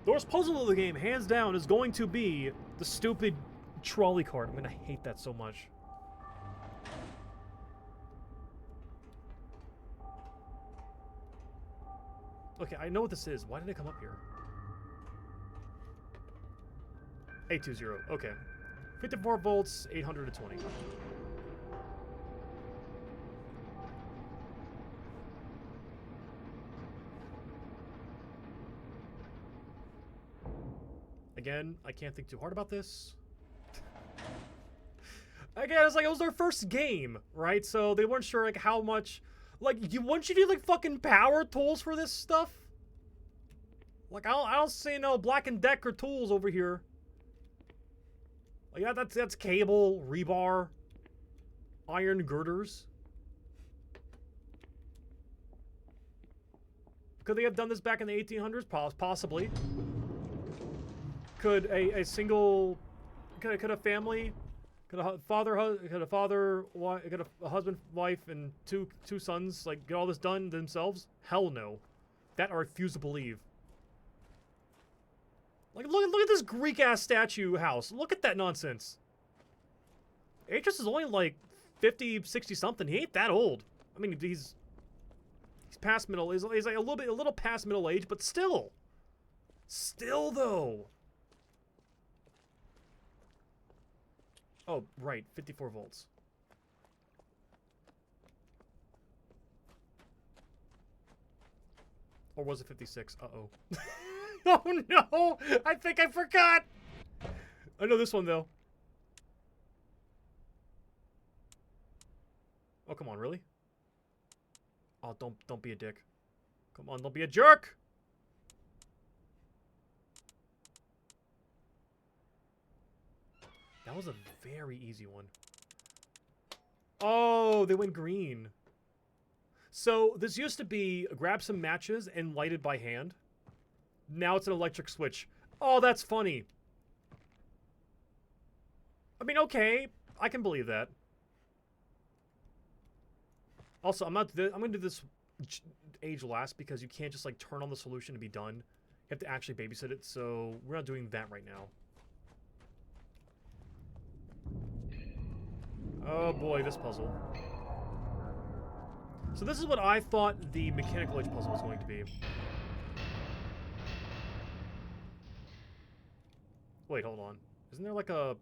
The worst puzzle of the game, hands down, is going to be the stupid trolley cart. I'm gonna hate that so much. Okay, I know what this is. Why did it come up here? 820. Okay. 54 volts, 820. Again, I can't think too hard about this. Again, it's like it was their first game, right? So they weren't sure like how much. Like, wouldn't you need like fucking power tools for this stuff? Like, I don't see no Black & Decker tools over here. Like, yeah, that's cable, rebar, iron girders. Could they have done this back in the 1800s? Possibly. Could a single, could a family, could a husband, wife, and two sons like get all this done themselves? Hell no. That I refuse to believe. Like, look at this Greek-ass statue house. Look at that nonsense. Atris is only like 50, 60 something. He ain't that old. I mean, he's past middle. He's like a little past middle age, but still. Still though. Oh, right, 54 volts. Or was it 56? Uh-oh. Oh no! I think I forgot! I know this one though. Oh, come on, really? Oh, don't be a dick. Come on, don't be a jerk! That was a very easy one. Oh, they went green. So, this used to be grab some matches and light it by hand. Now it's an electric switch. Oh, that's funny. I mean, okay. I can believe that. Also, I'm gonna do this age last because you can't just, like, turn on the solution to be done. You have to actually babysit it, so we're not doing that right now. Oh boy, this puzzle. So this is what I thought the mechanical age puzzle was going to be. Wait, hold on. Isn't there like a...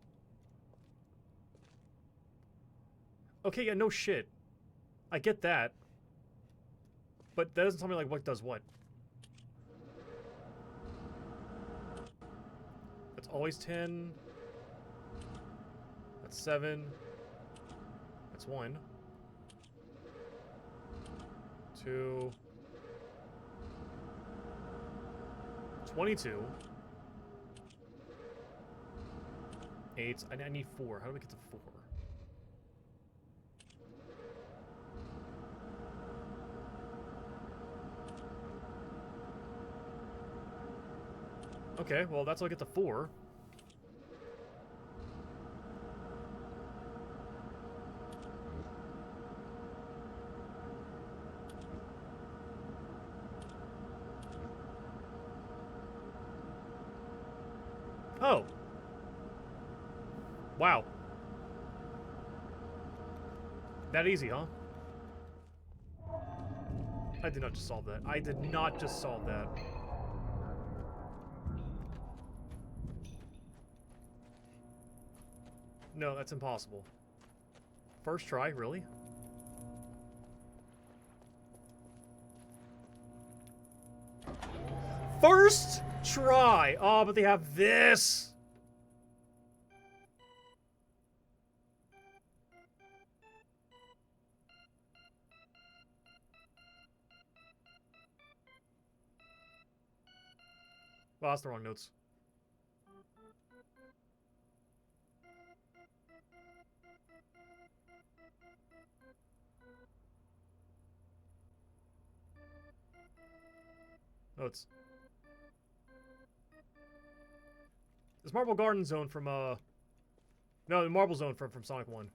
Okay, yeah, no shit. I get that. But that doesn't tell me, like, what does what. That's always 10. That's 7. That's 1. 2. 22. 8. I need 4. How do we get to 4? Okay, well, that's how I get to 4. Oh. Wow. That easy, huh? I did not just solve that. I did not just solve that. No, that's impossible. First try, really? First try! Oh, but they have this! Well, that's the wrong notes. Notes. This Marble Garden Zone from, No, the Marble Zone from Sonic 1.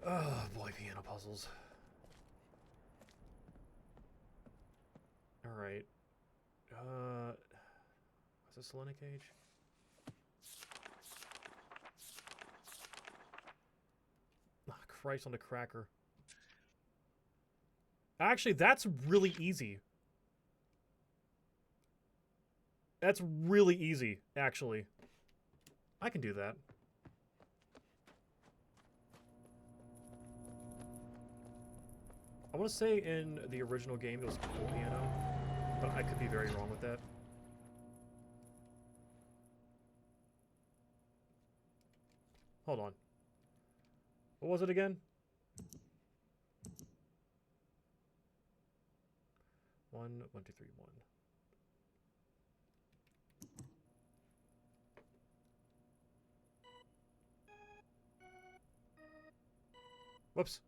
Oh, boy, piano puzzles. Alright. Is this Selenic Age? Ah, Christ on the cracker. Actually, that's really easy. That's really easy, actually. I can do that. I want to say in the original game it was full piano, but I could be very wrong with that. Hold on. What was it again? 1, 1, 2, 3, 1. Whoops.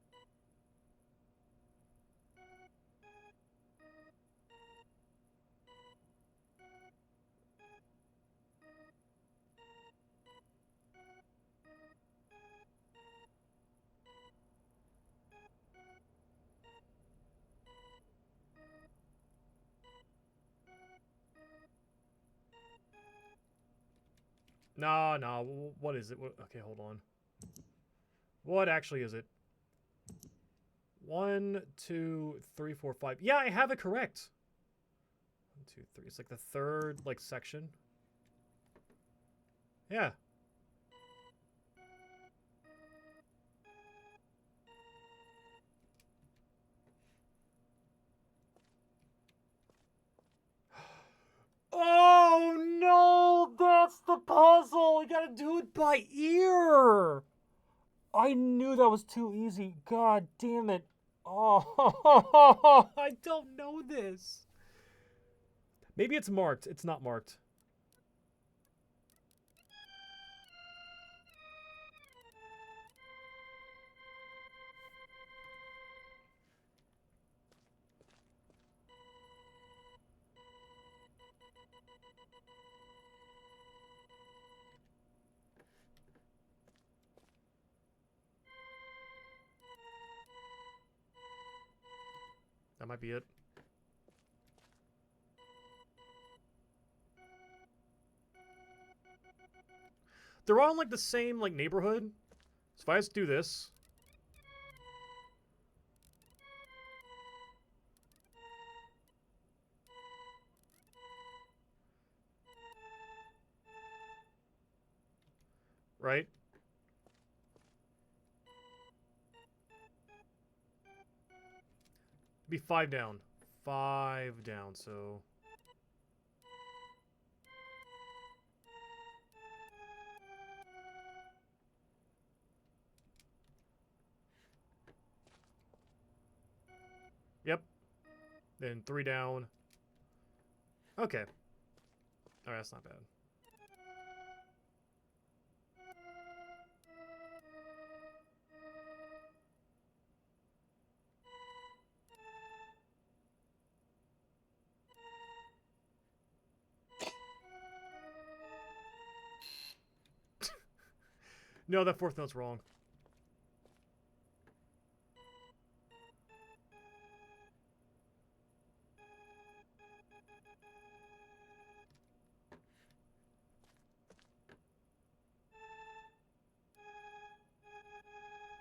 No. What is it? Okay, hold on. What actually is it? 1, 2, 3, 4, 5. Yeah, I have it correct. 1, 2, 3. It's like the third, like, section. Yeah. by ear! I knew that was too easy. God damn it. Oh, I don't know this. Maybe it's marked. It's not marked. That might be it. They're all in like the same like neighborhood. So if I just do this. Right? Be 5 down. 5 down, so... Yep. Then 3 down. Okay. Alright, that's not bad. No, that 4th note's wrong.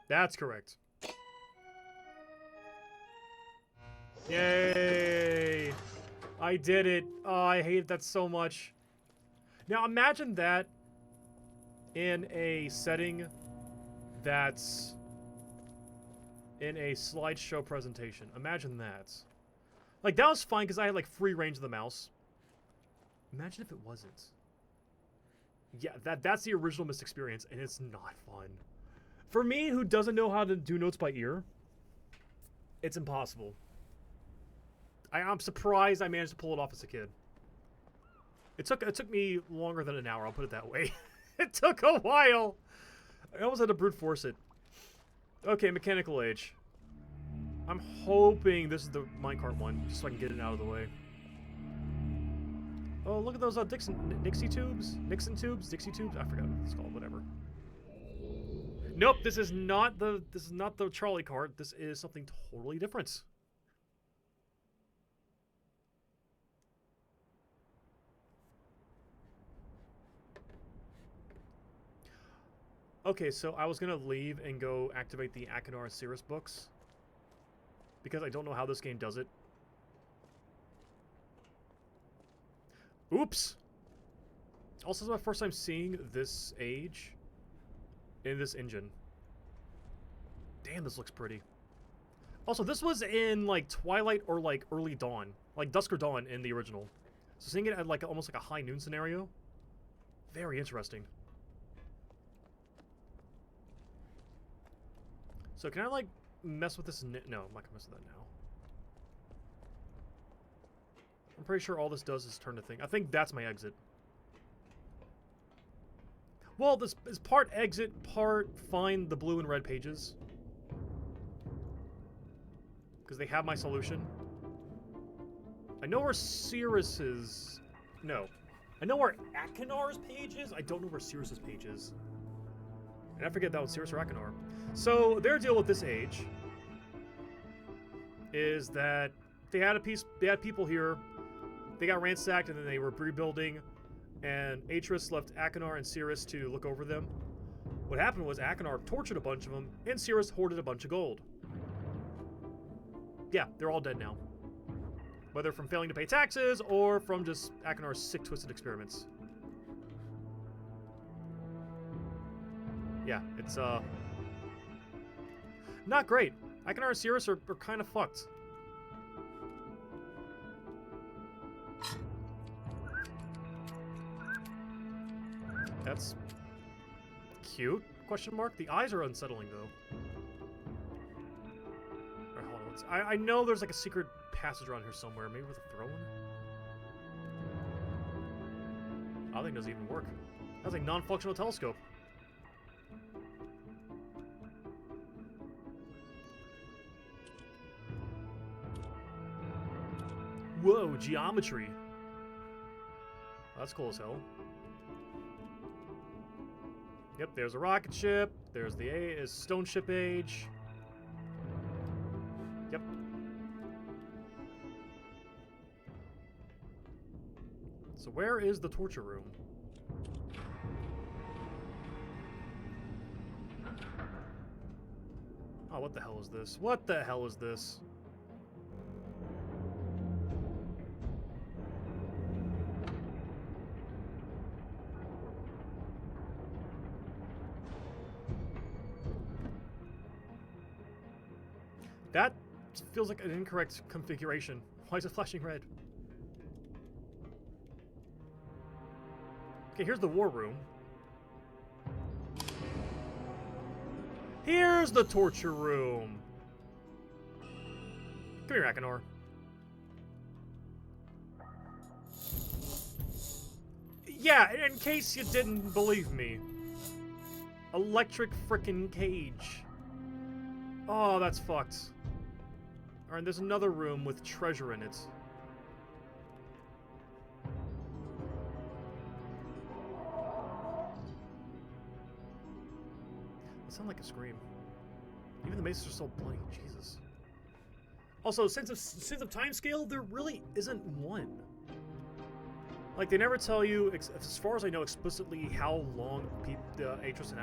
That's correct. Yay! I did it. Oh, I hate that so much. Now imagine that in a setting that's in a slideshow presentation. Imagine that. Like, that was fine because I had, like, free range of the mouse. Imagine if it wasn't. Yeah, that's the original Myst experience, and it's not fun. For me, who doesn't know how to do notes by ear, it's impossible. I'm surprised I managed to pull it off as a kid. It took me longer than an hour, I'll put it that way. It took a while! I almost had to brute force it. Okay, mechanical age. I'm hoping this is the minecart one, just so I can get it out of the way. Oh, look at those Nixie tubes? Nixon tubes? Dixie tubes? I forgot what it's called, whatever. Nope, this is not the Charlie cart. This is something totally different. Okay, so I was gonna leave and go activate the Akinar and Cirrus books. Because I don't know how this game does it. Oops! Also, this is my first time seeing this age in this engine. Damn, this looks pretty. Also, this was in, like, Twilight or, like, early dawn. Like, dusk or dawn in the original. So seeing it at, like, almost like a high noon scenario. Very interesting. So can I, like, mess with this? No, I'm not gonna mess with that now. I'm pretty sure all this does is turn the thing. I think that's my exit. Well, this is part exit, part find the blue and red pages. Because they have my solution. I know where Cirrus is. No. I know where Akinar's page is. I don't know where Cirrus's page is. And I forget that was Cirrus or Akinar. So their deal with this age is that they had people here. They got ransacked and then they were rebuilding, and Atris left Akinar and Cirrus to look over them. What happened was Akinar tortured a bunch of them, and Cirrus hoarded a bunch of gold. Yeah, they're all dead now. Whether from failing to pay taxes or from just Akinar's sick, twisted experiments. Yeah, it's not great. Akinar and Cirrus are kind of fucked. cute? Question mark? The eyes are unsettling, though. Alright, hold on. I know there's like a secret passage around here somewhere. Maybe with a throne? I think it doesn't even work. That's a non-functional telescope. Whoa, geometry. That's cool as hell. Yep, there's a rocket ship. There's the stone ship age. Yep. So where is the torture room? Oh, what the hell is this? What the hell is this? That feels like an incorrect configuration. Why is it flashing red? Okay, here's the war room. Here's the torture room. Come here, Akinor. Yeah, in case you didn't believe me. Electric frickin' cage. Oh, that's fucked. Alright, there's another room with treasure in it. That sounds like a scream. Even the maces are so bloody. Jesus. Also, sense of time scale, there really isn't one. Like, they never tell you, as far as I know, explicitly how long Atris and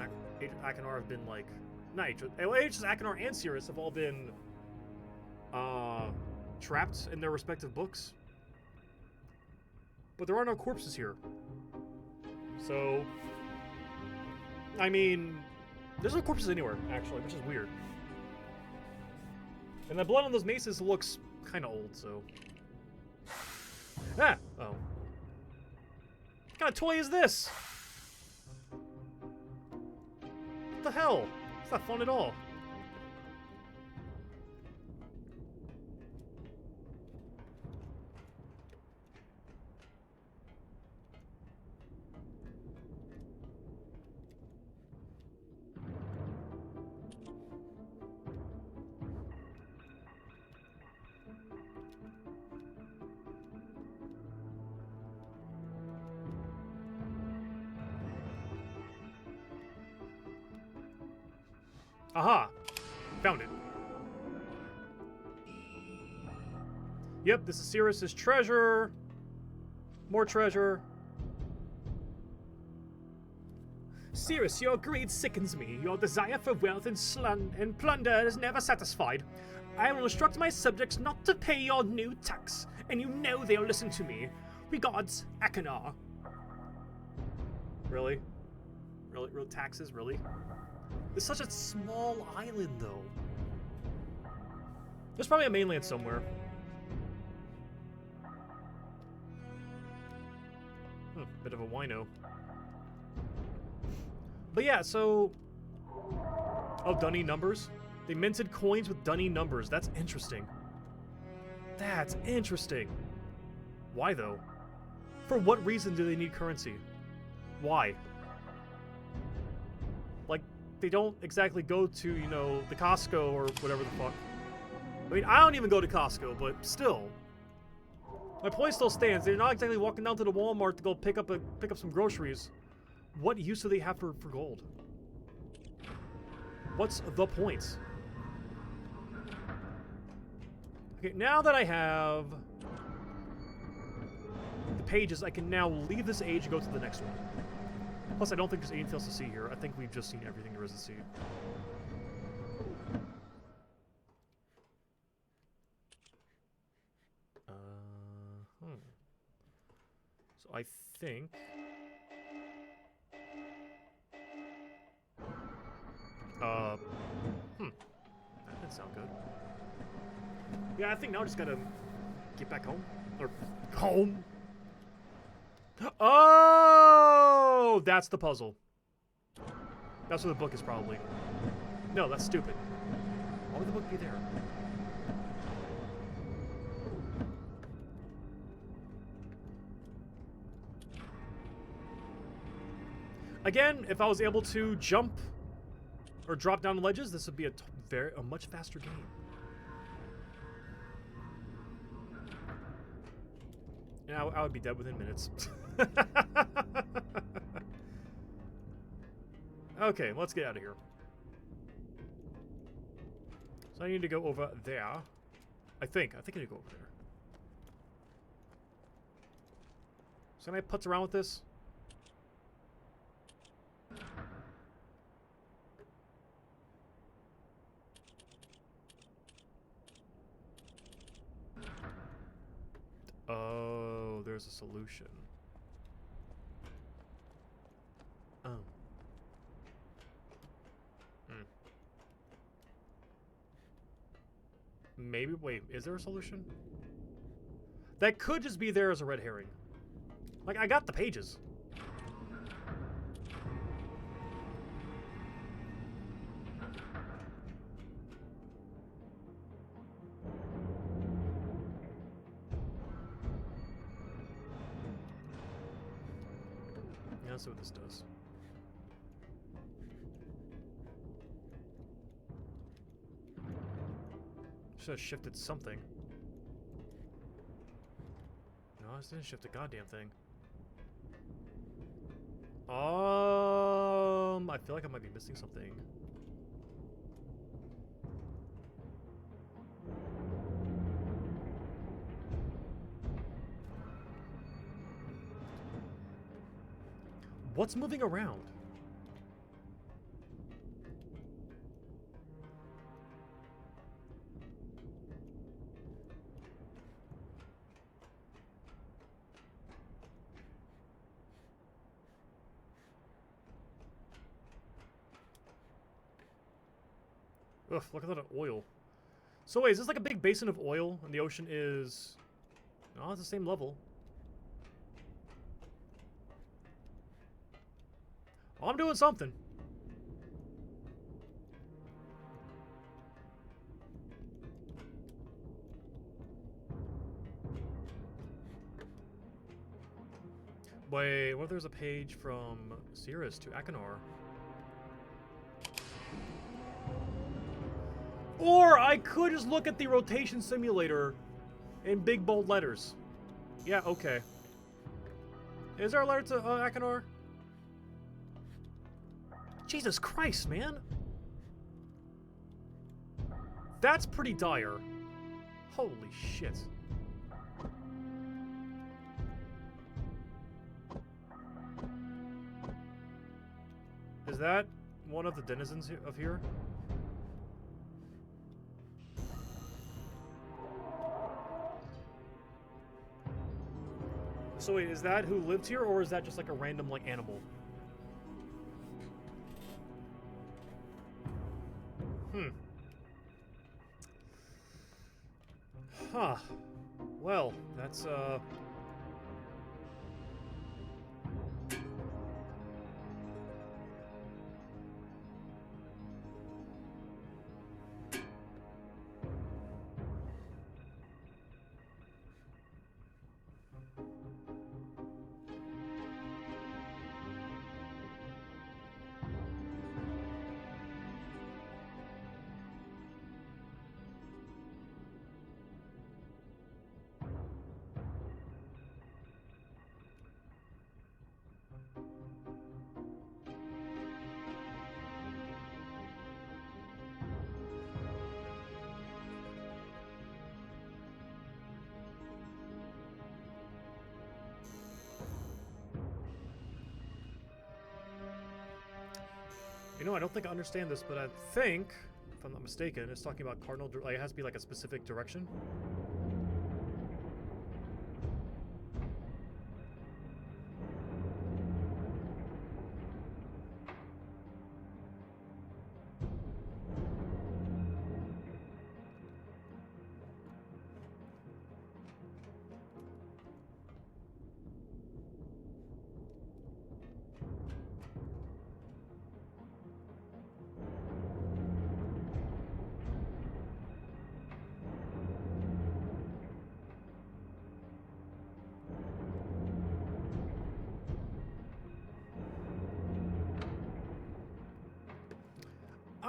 Akinor have been, like... Not Atris. Atris, Akinor, and Sirius have all been... trapped in their respective books. But there are no corpses here. So... I mean... There's no corpses anywhere, actually, which is weird. And the blood on those maces looks kind of old, so... Ah! Oh. What kind of toy is this? What the hell? It's not fun at all. Aha! Found it. Yep, this is Sirius's treasure. More treasure. Sirius, your greed sickens me. Your desire for wealth and plunder is never satisfied. I will instruct my subjects not to pay your new tax, and you know they'll listen to me. Regards, Akinor. Really? Really? Real taxes? Really? It's such a small island, though. There's probably a mainland somewhere. Bit of a wino. But yeah, so... Oh, Dunny numbers? They minted coins with Dunny numbers. That's interesting. That's interesting. Why, though? For what reason do they need currency? Why? Like, they don't exactly go to, you know, the Costco or whatever the fuck. I mean, I don't even go to Costco, but still. My point still stands. They're not exactly walking down to the Walmart to go pick up some groceries. What use do they have for gold? What's the point? Okay, now that I have the pages, I can now leave this age and go to the next one. Plus, I don't think there's anything else to see here. I think we've just seen everything there is to see. So I think... That didn't sound good. Yeah, I think now I just gotta get back home. Or home. Oh, that's the puzzle. That's where the book is probably. No, that's stupid. Why would the book be there? Again, if I was able to jump or drop down ledges, this would be a much faster game. And I would be dead within minutes. Okay, let's get out of here. So I need to go over there. I think I need to go over there. So can I putz around with this? Oh, there's a solution. Oh. Maybe, wait, is there a solution? That could just be there as a red herring. Like, I got the pages. Yeah, let's see what this does. Should have shifted something. No, I didn't shift a goddamn thing. I feel like I might be missing something. What's moving around? Ugh, look at that oil. So wait, is this like a big basin of oil and the ocean is... No, it's the same level. Well, I'm doing something. Wait, what if there's a page from Cirrus to Achenar? Or I could just look at the rotation simulator in big bold letters. Yeah, okay. Is there a letter to Achenar? Jesus Christ, man. That's pretty dire. Holy shit. Is that one of the denizens of here? So wait, is that who lived here, or is that just like a random, like, animal? Huh. Well, that's, You know, I don't think I understand this, but I think, if I'm not mistaken, it's talking about cardinal, like, it has to be like a specific direction.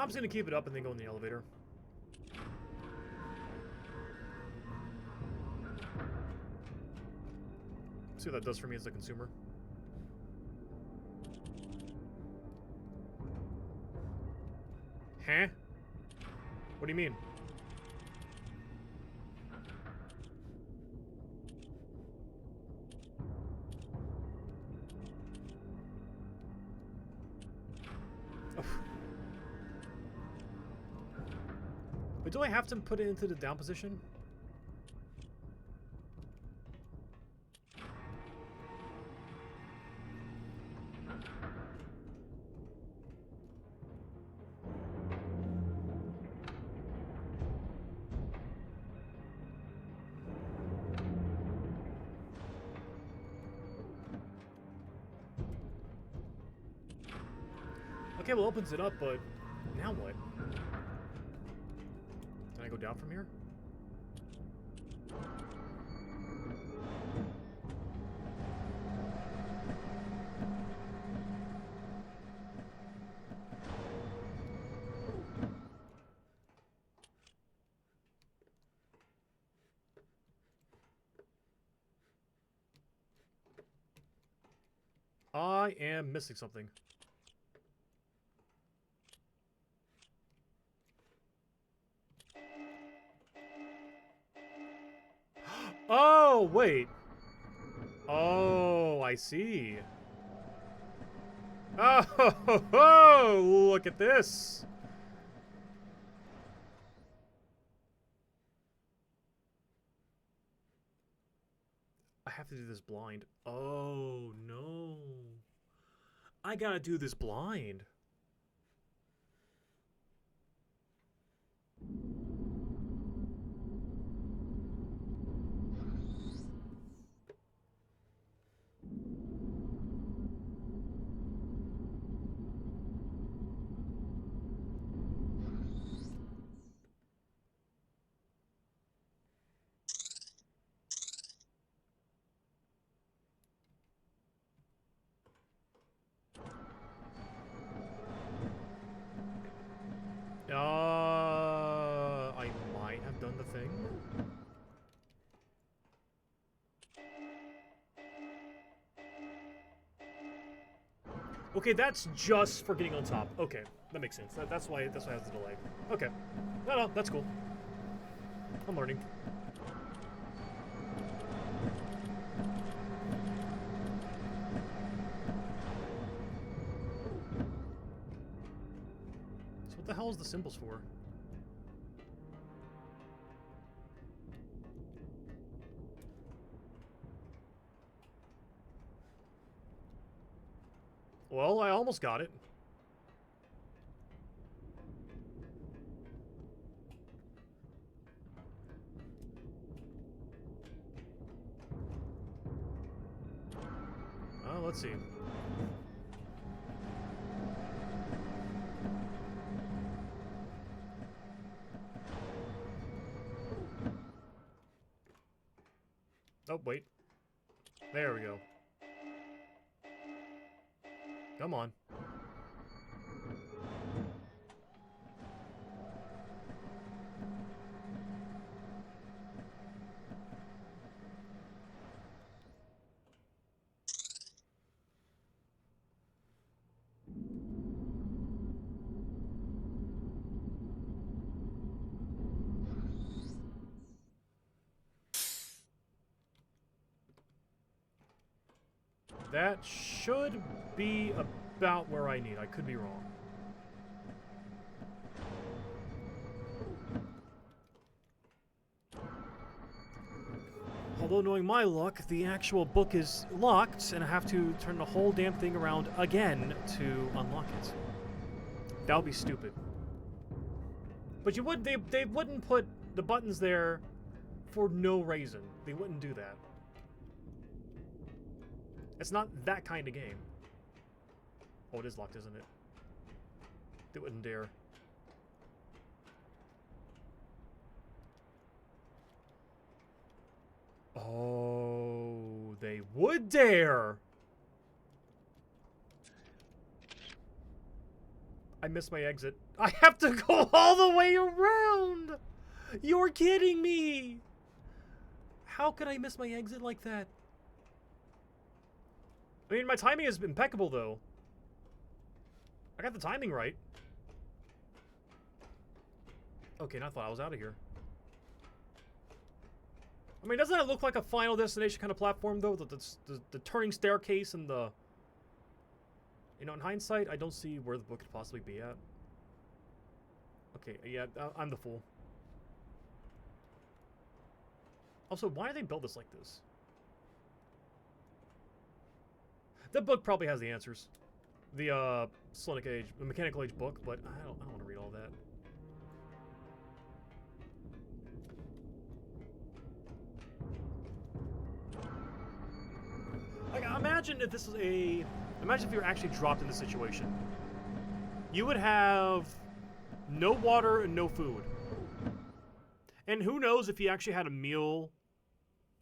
I'm just gonna keep it up and then go in the elevator. See what that does for me as a consumer. Huh? What do you mean? Oh. But do I have to put it into the down position? Okay, well, opens it up, but now what? Can I go down from here? I am missing something. Oh, wait. Oh, I see. Oh, look at this. I have to do this blind. Oh, no. I gotta do this blind. I might have done the thing. Okay, that's just for getting on top. Okay, that makes sense. That's why it has the delay. Okay. No, that's cool. I'm learning. So what the hell is the symbols for? Well, I almost got it. Let's see. Oh, wait. There we go. Come on. That should be about where I need. I could be wrong. Although knowing my luck, the actual book is locked, and I have to turn the whole damn thing around again to unlock it. That would be stupid. But you would they wouldn't put the buttons there for no reason. They wouldn't do that. It's not that kind of game. Oh, it is locked, isn't it? They wouldn't dare. Oh, they would dare! I missed my exit. I have to go all the way around! You're kidding me! How could I miss my exit like that? I mean, my timing is impeccable, though. I got the timing right. Okay, and I thought I was out of here. I mean, doesn't that look like a Final Destination kind of platform, though? The turning staircase and the... You know, in hindsight, I don't see where the book could possibly be at. Okay, yeah, I'm the fool. Also, why do they build this like this? The book probably has the answers. The Sonic Age, the Mechanical Age book, but I don't want to read all that. Like, imagine if this is a... Imagine if you were actually dropped in this situation. You would have no water and no food. And who knows if you actually had a meal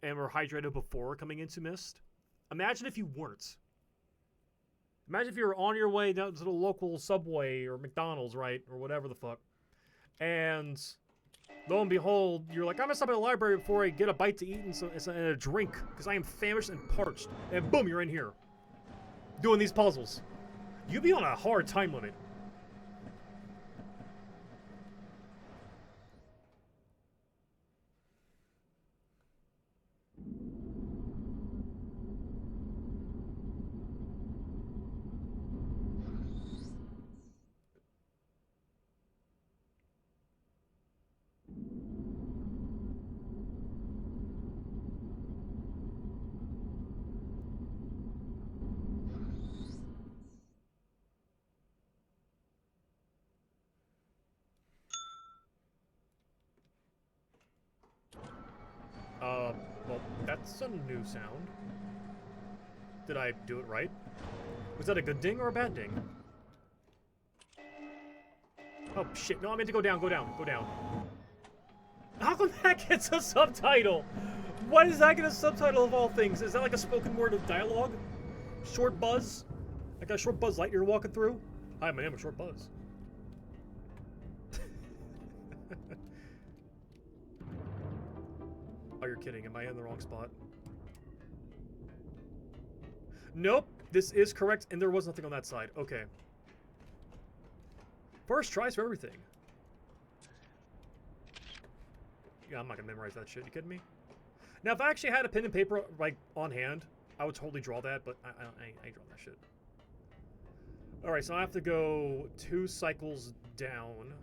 and were hydrated before coming into Myst. Imagine if you weren't. Imagine if you were on your way down to the local Subway or McDonald's, right? Or whatever the fuck. And lo and behold, you're like, I'm gonna stop at the library before I get a bite to eat and a drink, because I am famished and parched. And boom, you're in here. Doing these puzzles. You'd be on a hard time limit. Well, that's a new sound. Did I do it right? Was that a good ding or a bad ding? Oh, shit. No, I meant to go down, go down, go down. How come that gets a subtitle? What is that get a subtitle of all things? Is that like a spoken word of dialogue? Short Buzz? Like a Short Buzz Lightyear walking through? Hi, my name is Short Buzz. Oh, you're kidding. Am I in the wrong spot? Nope. This is correct, and there was nothing on that side. Okay. First tries for everything. Yeah, I'm not gonna memorize that shit. You kidding me? Now, if I actually had a pen and paper, like, on hand, I would totally draw that, but I ain't drawing that shit. Alright, so I have to go 2 cycles down,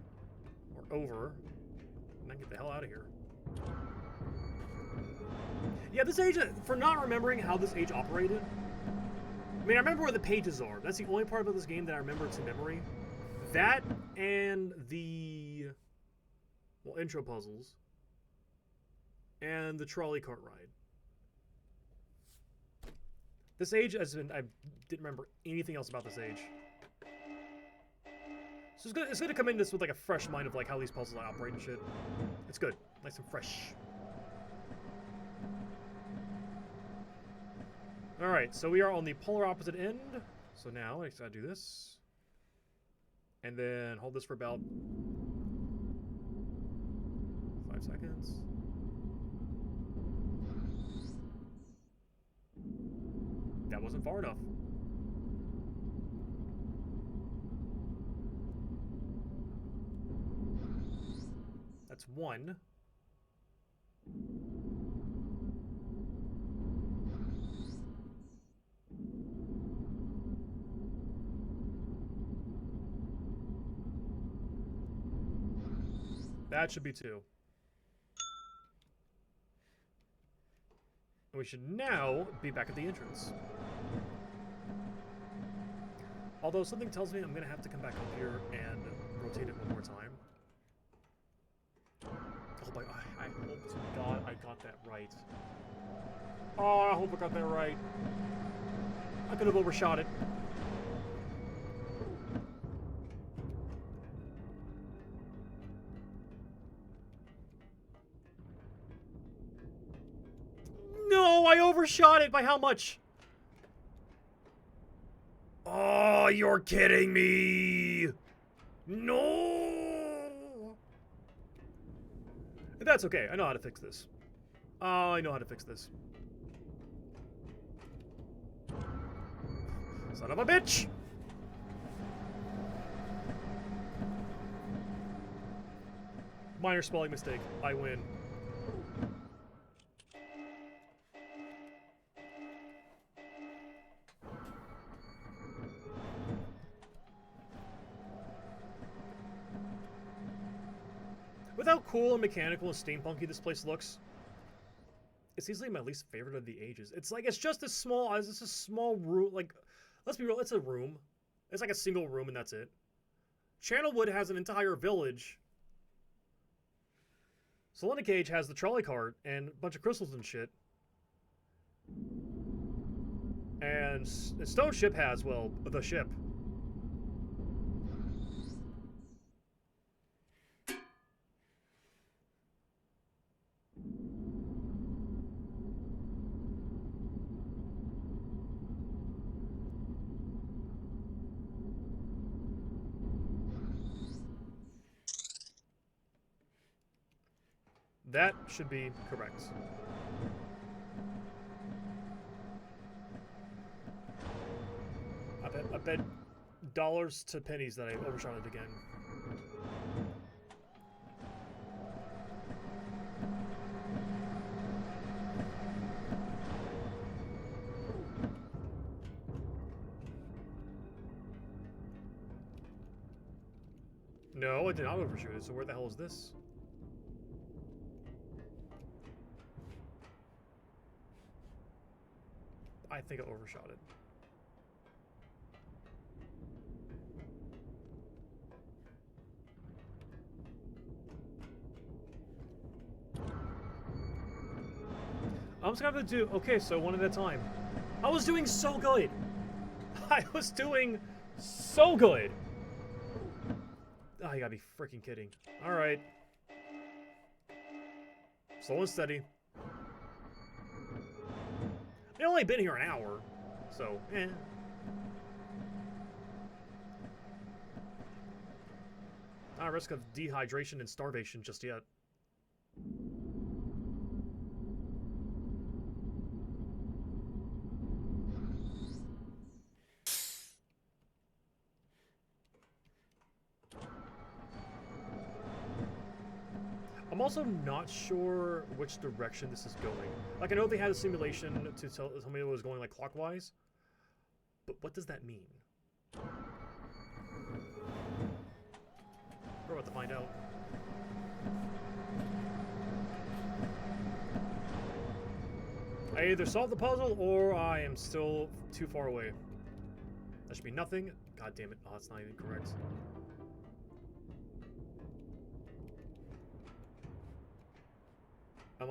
or over, and then get the hell out of here. Yeah, this age, for not remembering how this age operated, I mean, I remember where the pages are. That's the only part about this game that I remember to memory. That and the, well, intro puzzles, and the trolley cart ride. This age, I didn't remember anything else about this age. So it's good to come in this with like a fresh mind of like how these puzzles operate and shit. It's good, nice and fresh. Alright, so we are on the polar opposite end. So now I just gotta do this. And then hold this for about 5 seconds. That wasn't far enough. That's 1. That should be 2. And we should now be back at the entrance. Although something tells me I'm going to have to come back up here and rotate it one more time. Oh, I hope to God I got that right. Oh, I hope I got that right. I could have overshot it. No, I overshot it by how much? Oh, you're kidding me. No! That's okay. I know how to fix this. Oh, I know how to fix this. Son of a bitch! Minor spelling mistake. I win. With how cool and mechanical and steampunky this place looks, it's easily my least favorite of the ages. It's like, it's just a small room. Like, let's be real, it's a room. It's like a single room and that's it. Channelwood has an entire village. Selena Cage has the trolley cart and a bunch of crystals and shit. And Stone Ship has, well, the ship. That should be correct. I bet dollars to pennies that I overshot it again. No, I did not overshoot it, so where the hell is this? I think I overshot it. I'm just gonna have to do, okay, so one at a time. I was doing so good. I was doing so good. Oh, you gotta be freaking kidding. All right. Slow and steady. I've only been here an hour, so, eh. Not at risk of dehydration and starvation just yet. I'm also not sure which direction this is going. Like, I know they had a simulation to tell me it was going, like, clockwise. But what does that mean? We're about to find out. I either solved the puzzle, or I am still too far away. That should be nothing. God damn it. Oh, that's not even correct. I'm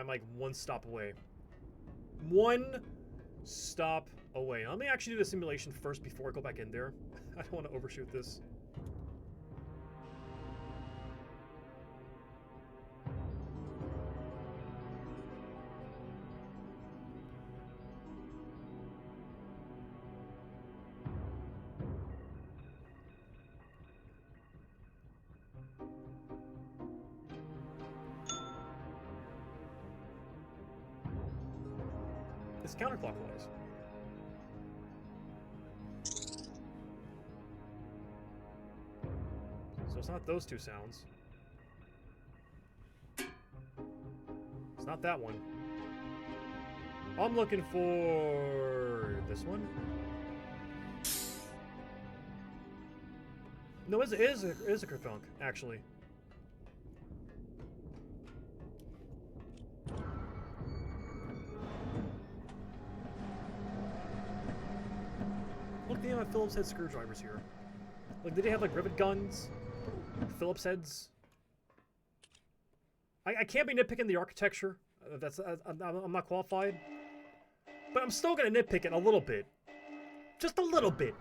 like one stop away. One stop away. Let me actually do the simulation first before I go back in there. I don't want to overshoot this. It's counterclockwise. So it's not those two sounds. It's not that one. I'm looking for this one. No, it is a kerthunk, actually. Look, they have Phillips head screwdrivers here. Like, did they have like rivet guns? Phillips heads? I can't be nitpicking the architecture. I'm not qualified. But I'm still gonna nitpick it a little bit. Just a little bit.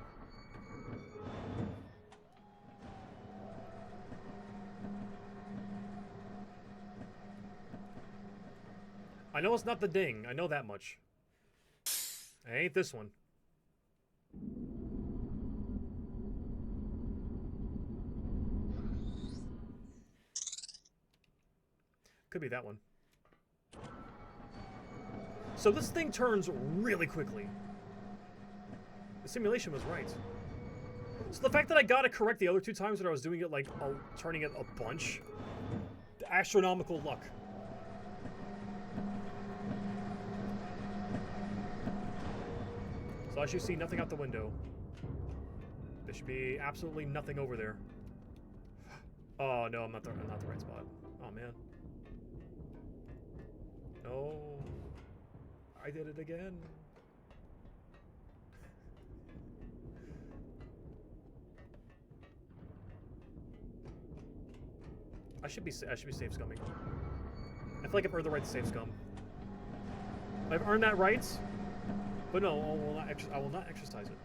I know it's not the ding. I know that much. It ain't this one. Could be that one. So this thing turns really quickly. The simulation was right. So the fact that I got it correct the other 2 times that I was doing it like turning it a bunch, astronomical luck. So I should see nothing out the window. There should be absolutely nothing over there. Oh no, I'm not the right spot. Oh man. No. I did it again. I should be safe scumming. I feel like I've earned the right to safe scum. I've earned that right, but no, I will not exercise it.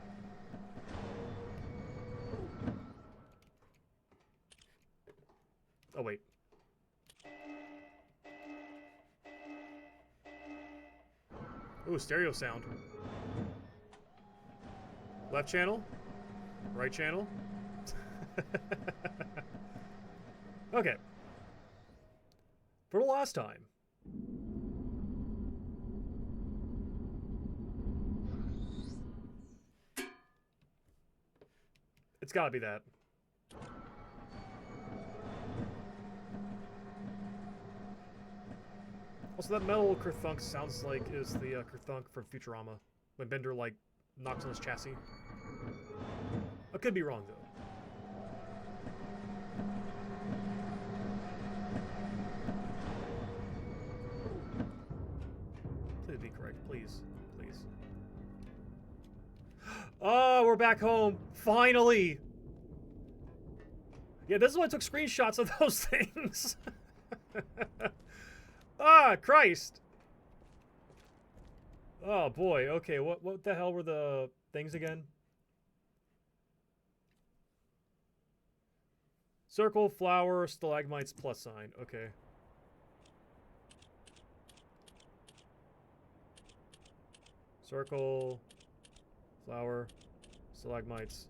Oh wait. Ooh, stereo sound. Left channel, right channel. Okay. For the last time. It's gotta be that. Also, that metal kerthunk sounds like is the kerthunk from Futurama. When Bender, like, knocks on his chassis. I could be wrong, though. Please be correct. Please. Please. Oh, we're back home. Finally! Yeah, this is why I took screenshots of those things. Ah, Christ! Oh, boy. Okay, what the hell were the things again? Circle, flower, stalagmites, plus sign. Okay. Circle, flower, stalagmites,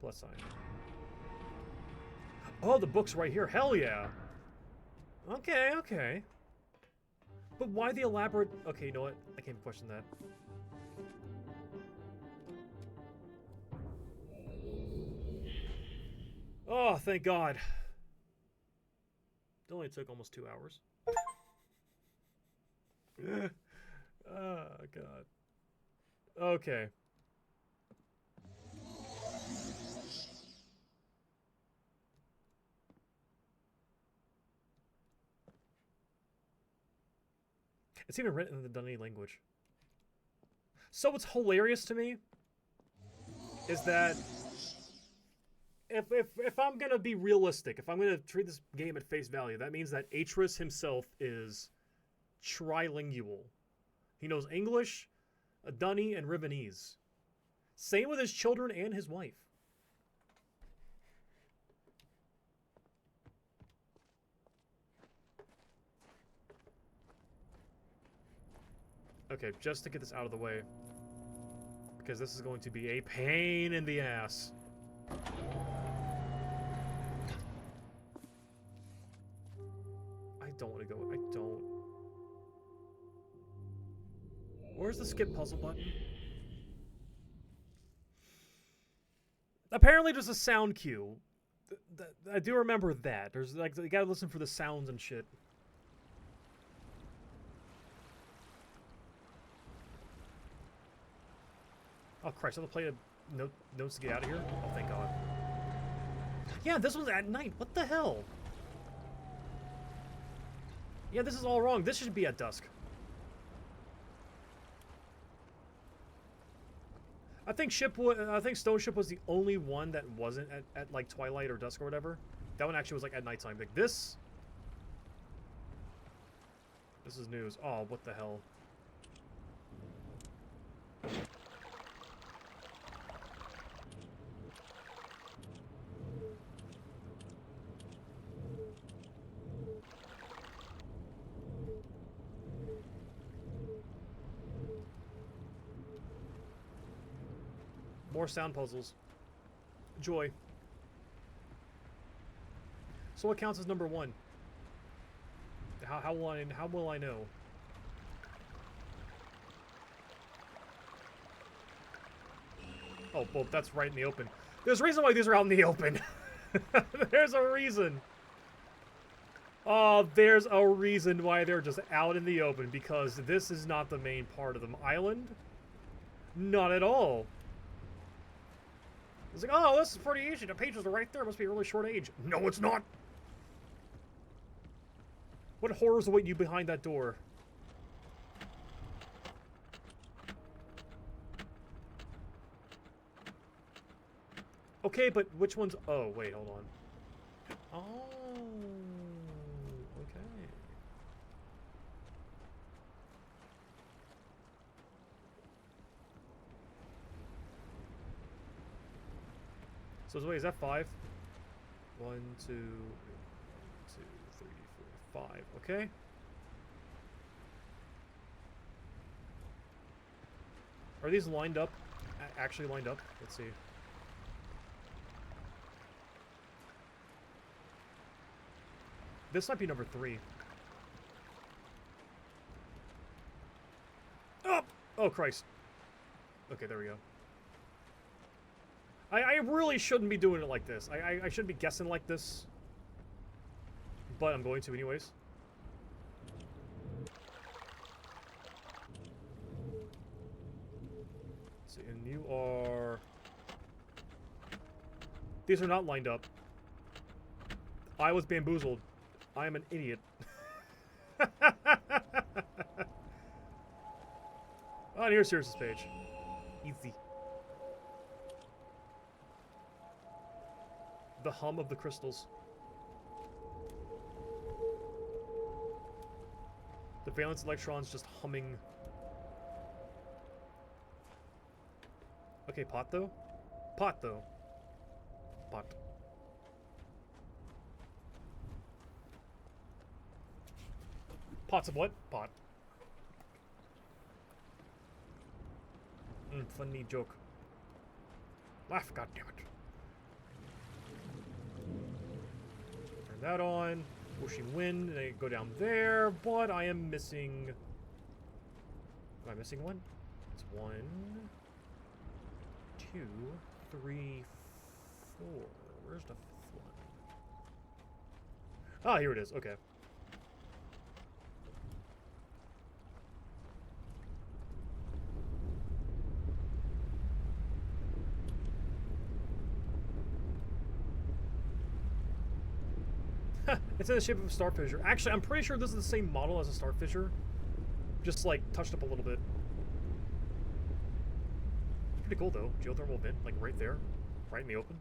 plus sign. Oh, the book's right here. Hell yeah. Okay, okay. But why the elaborate... Okay, you know what? I can't question that. Oh, thank God. It only took almost 2 hours. Oh, God. Okay. It's even written in the Dunny language. So what's hilarious to me is that if I'm gonna be realistic, if I'm gonna treat this game at face value, that means that Atris himself is trilingual. He knows English, Dunny, and Ribbonese. Same with his children and his wife. Okay, just to get this out of the way, because this is going to be a pain in the ass. I don't want to go. I don't. Where's the skip puzzle button? Apparently there's a sound cue. I do remember that. There's like, you gotta listen for the sounds and shit. Oh Christ, I have to play notes to get out of here? Oh, thank God. Yeah, this one's at night. What the hell? Yeah, this is all wrong. This should be at dusk. I think Stone Ship was the only one that wasn't at like twilight or dusk or whatever. That one actually was like at nighttime. Like this is news. Oh, what the hell? More sound puzzles. Joy. So what counts as number 1? How will I know? Oh, well, that's right in the open. There's a reason why these are out in the open. There's a reason. Oh, there's a reason why they're just out in the open, because this is not the main part of the island. Not at all. It's like, oh, this is pretty easy. The pages are right there. Must be a really short age. No, it's not. What horrors await you behind that door? Okay, but which one's... Oh, wait, hold on. Oh, okay. So wait, is that 5? 1, 2, 3, 4, 5. Okay. Are these lined up? Actually lined up? Let's see. This might be number 3. Oh! Oh, Christ. Okay, there we go. I really shouldn't be doing it like this. I shouldn't be guessing like this. But I'm going to anyways. Let's see, and you are... These are not lined up. I was bamboozled. I am an idiot. Oh, and here's Sirius's page. Easy. The hum of the crystals. The valence electrons just humming. Okay, pot though? Pot though. Pot. Pots of what? Pot. Funny joke. Laugh, goddammit. Turn that on. Whooshing wind, and I go down there, but I am missing... Am I missing one? It's 1, 2, 3, 4. Where's the 5th one? Ah, here it is. Okay. It's in the shape of a star fissure. Actually, I'm pretty sure this is the same model as a star fissure. Just, like, touched up a little bit. It's pretty cool, though. Geothermal vent, like, right there. Right in the open.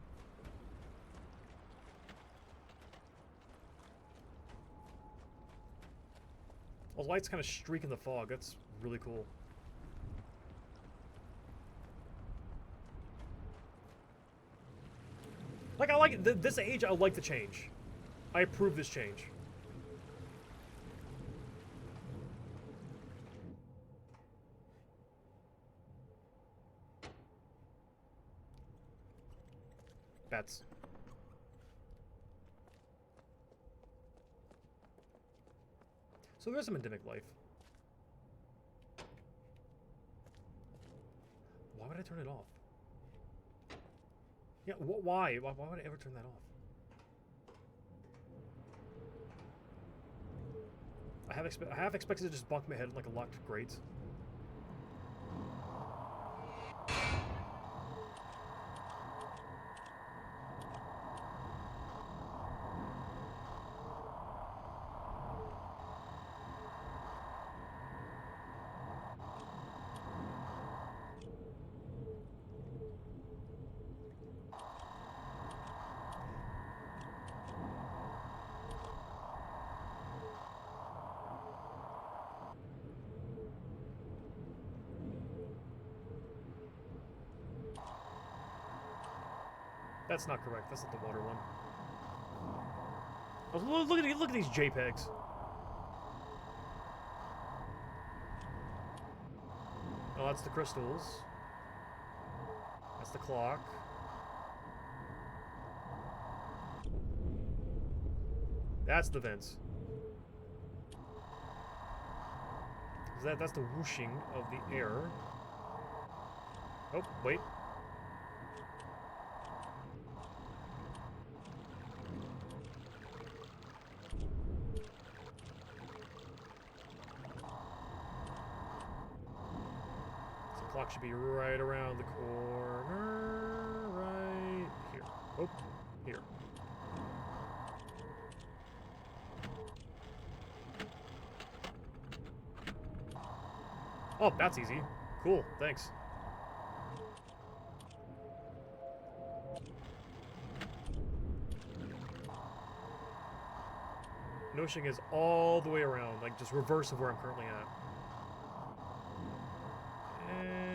Well, the lights kind of streak in the fog. That's really cool. Like, I like it. This age, I like the change. I approve this change. Bats. So there's some endemic life. Why would I turn it off? Yeah, why? Why would I ever turn that off? I have expected to just bonk my head in like a locked grate. That's not correct. That's not the water one. Oh, look at these JPEGs. Oh, that's the crystals. That's the clock. That's the vents. That's the whooshing of the air. Oh, wait. So the clock should be right around the corner. Right here. Oh, here. Oh, that's easy. Cool, thanks. Noshing is all the way around, like just reverse of where I'm currently at. And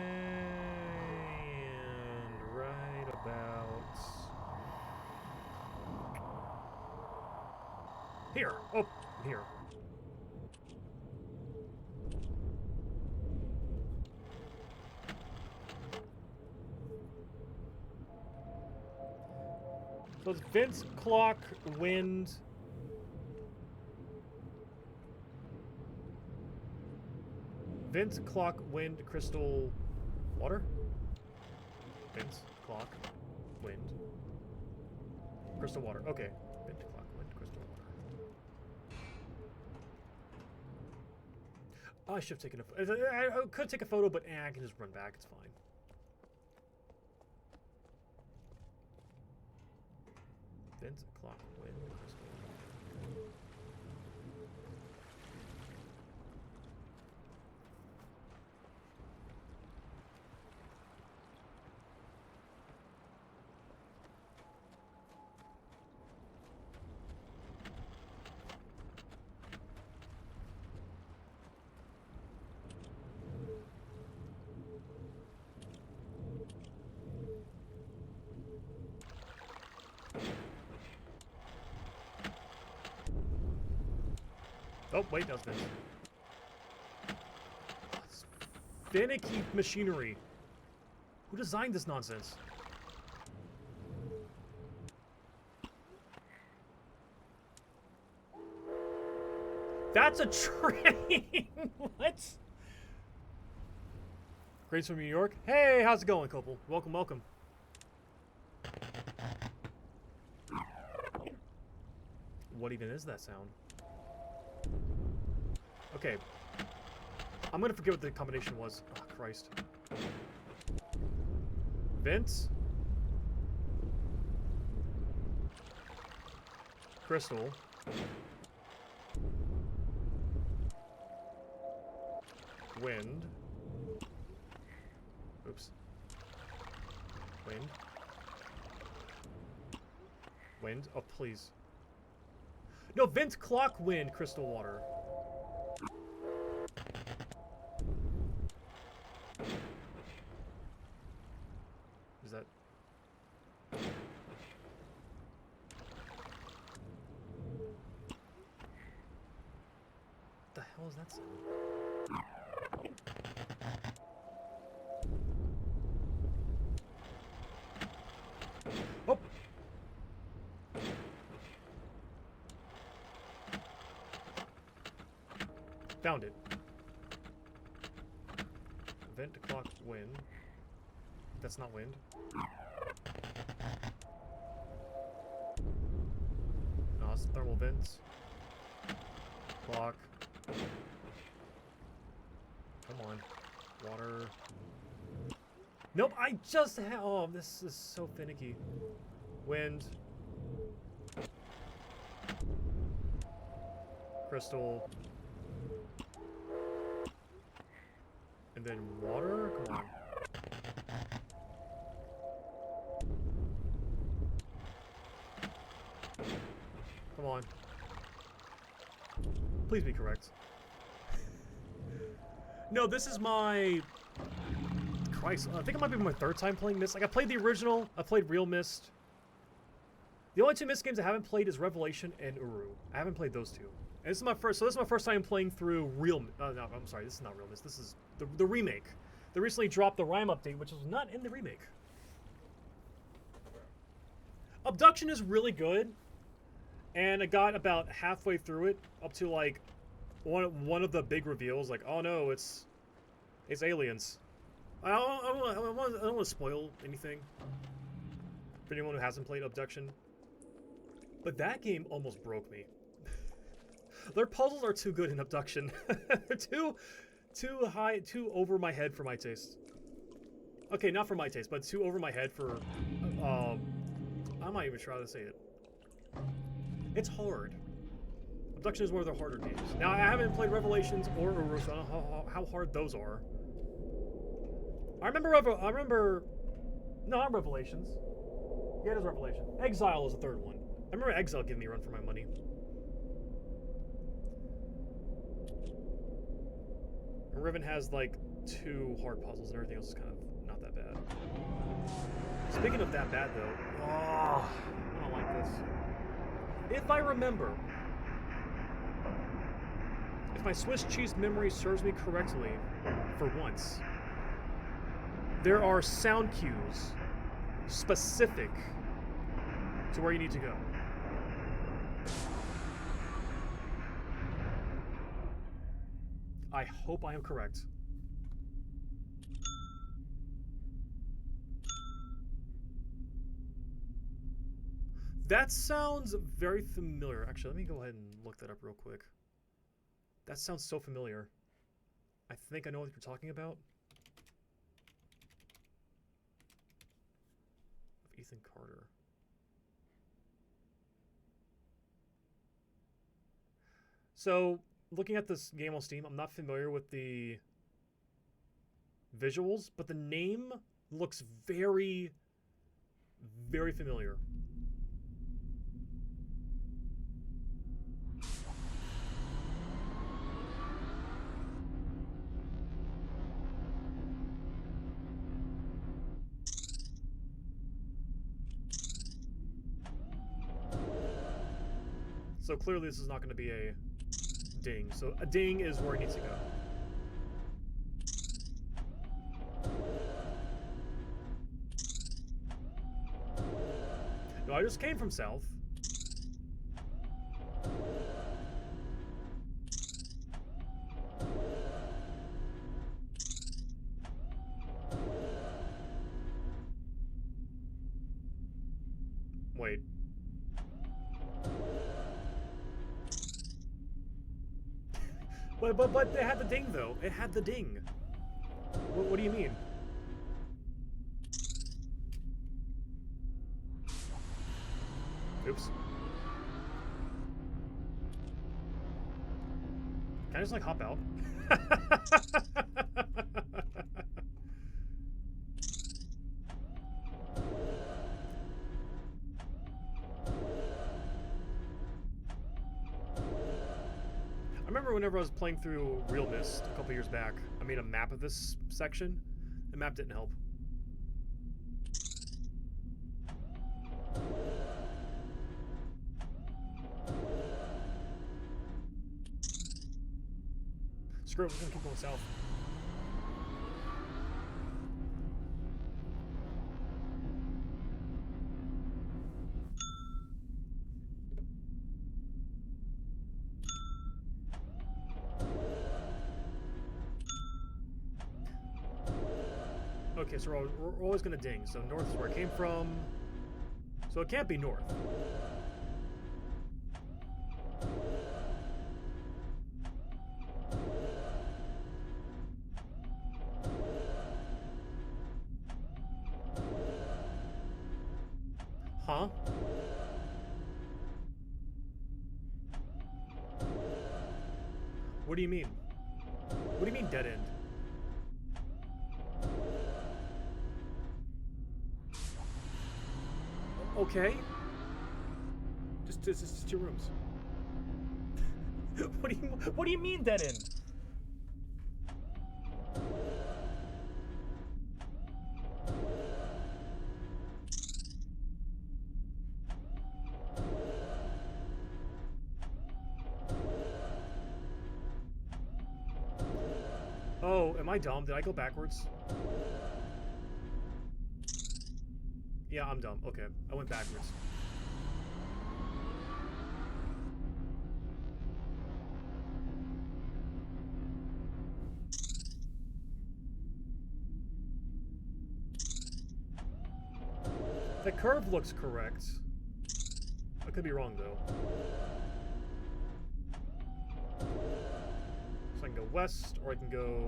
right about here. Oh, here. So it's vents, clock, wind. Vents, clock, wind, crystal, water? Vents, clock, wind, crystal, water. Okay. Vent, clock, wind, crystal, water. Oh, I should have taken a photo. I could take a photo, but I can just run back. It's fine. Vents, clock, wind, crystal. Oh, wait, that was this. Finicky machinery. Who designed this nonsense? That's a train! What? Grace from New York. Hey, how's it going, Copel? Welcome, welcome. What even is that sound? Okay. I'm gonna forget what the combination was. Oh, Christ. Vents. Crystal. Wind. Oops. Wind. Wind. Oh, please. No, vent, clock, wind, crystal, water. Is that... What the hell is that sound? Oh! Found it. Vent to clock wind. That's not wind. No, it's thermal vents. Clock. Come on. Water. Nope, I just had... Oh, this is so finicky. Wind. Crystal. And then water? Come on. Come on. Please be correct. No, this is my... Christ, I think it might be my third time playing Myst. Like, I played the original, I played Real Myst. The only two Myst games I haven't played is Revelation and Uru. I haven't played those two. And this is my first, so this is my first time playing through Real... no, I'm sorry, this is not Real Myst. This is the remake. They recently dropped the Rime update, which was not in the remake. Abduction is really good. And I got about halfway through it, up to like one of the big reveals. Like, oh no, it's aliens. I don't want to spoil anything for anyone who hasn't played Abduction. But that game almost broke me. Their puzzles are too good in Abduction. They're too high, too over my head for my taste. Okay, not for my taste, but too over my head for, I'm not even sure how to say it. It's hard. Abduction is one of their harder games. Now, I haven't played Revelations or Uru, so I don't know how hard those are. I remember, no, not Revelations. Yeah, it is Revelation. Exile is the third one. I remember Exile giving me a run for my money. And Riven has like 2 hard puzzles and everything else is kind of not that bad. Speaking of that bad though, oh, I don't like this. If I remember, if my Swiss cheese memory serves me correctly, for once, there are sound cues specific to where you need to go. I hope I am correct. That sounds very familiar. Actually, let me go ahead and look that up real quick. That sounds so familiar. I think I know what you're talking about. Ethan Carter. So, looking at this game on Steam, I'm not familiar with the visuals, but the name looks very, very familiar. So clearly this is not going to be a ding. So a ding is where it needs to go. No, I just came from south. Wait. But it had the ding though. It had the ding. What do you mean? Oops. Can I just like hop out? I remember whenever I was playing through Real Myst a couple years back, I made a map of this section. The map didn't help. Screw it, we're gonna keep going south. Okay, so we're always gonna ding. So north is where I came from. So it can't be north. Huh? What do you mean? What do you mean dead end? Okay. Just 2 rooms. What do you mean dead end? Oh, am I dumb? Did I go backwards? Yeah, I'm dumb. Okay, I went backwards. The curve looks correct. I could be wrong, though. So I can go west, or I can go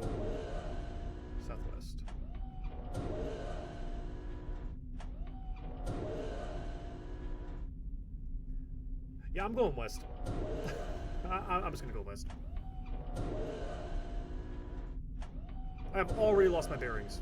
southwest. Yeah, I'm going west. I'm just gonna go west. I have already lost my bearings.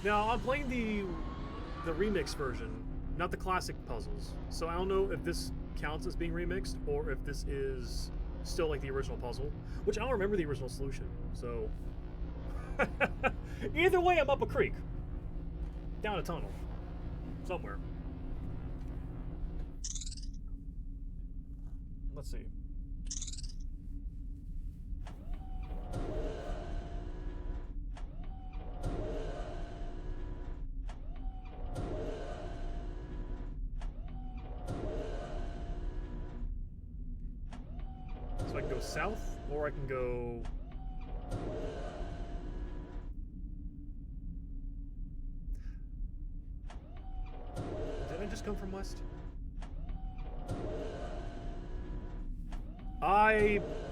Now, I'm playing the remix version, not the classic puzzles. So I don't know if this counts as being remixed or if this is still like the original puzzle, which I don't remember the original solution. So either way, I'm up a creek, down a tunnel, somewhere. Let's see. So I can go south, or I can go... Did I just come from west?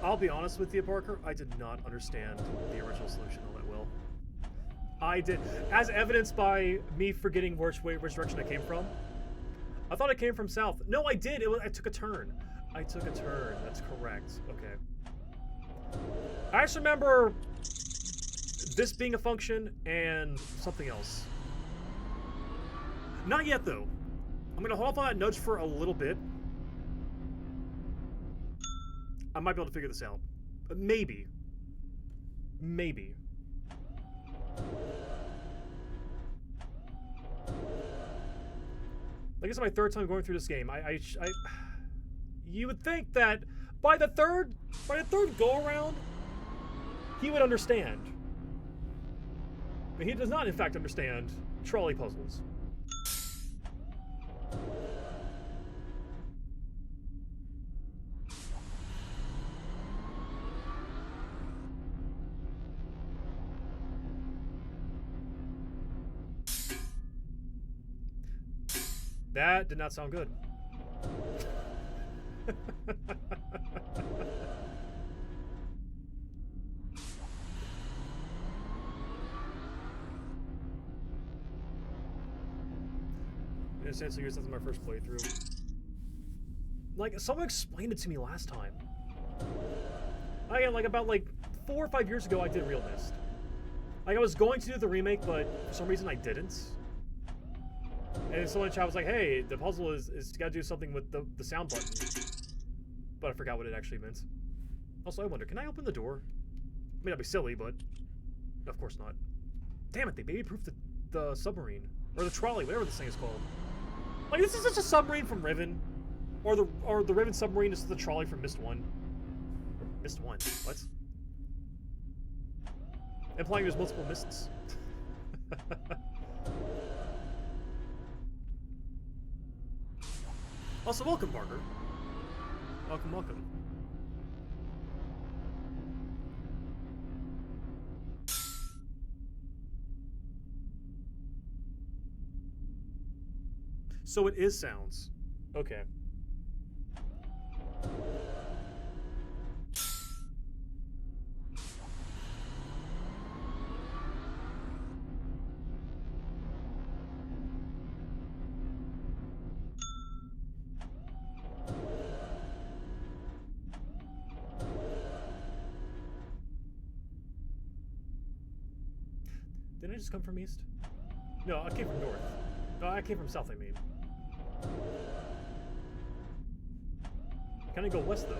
I'll be honest with you, Parker, I did not understand the original solution all that well. I did, as evidenced by me forgetting which direction I came from. I thought I came from south. No, I did. I took a turn. I took a turn. That's correct. Okay. I just remember this being a function and something else. Not yet, though. I'm going to hold off on that nudge for a little bit. I might be able to figure this out. Maybe. Maybe. Like, this is my third time going through this game. You would think that by the third go around, he would understand. But he does not, in fact, understand trolley puzzles. That did not sound good. In a sense, this is my first playthrough. Like, someone explained it to me last time. Again, like about 4 or 5 years ago, I did Real Myst. Like, I was going to do the remake, but for some reason I didn't. And someone in chat was like, hey, the puzzle is you gotta do something with the sound button. But I forgot what it actually meant. Also, I wonder, can I open the door? I mean, that'd be silly, but of course not. Damn it, they baby-proofed the submarine. Or the trolley, whatever this thing is called. Like, this is just a submarine from Riven. Or the Riven submarine is the trolley from Myst 1. Myst 1? What? Implying there's multiple Mysts. Also, welcome, Parker. Welcome, welcome. So it is sounds. Okay. Didn't I just come from east? No, I came from north. No, I came from south, I mean. Can I go west, though?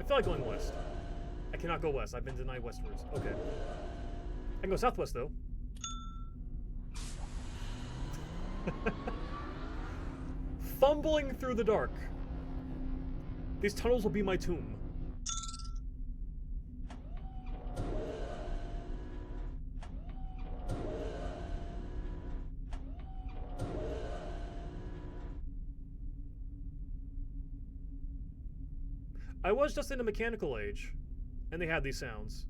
I feel like going west. I cannot go west. I've been denied westwards. Okay. I can go southwest, though. Fumbling through the dark. These tunnels will be my tomb. I was just in a mechanical age, and they had these sounds.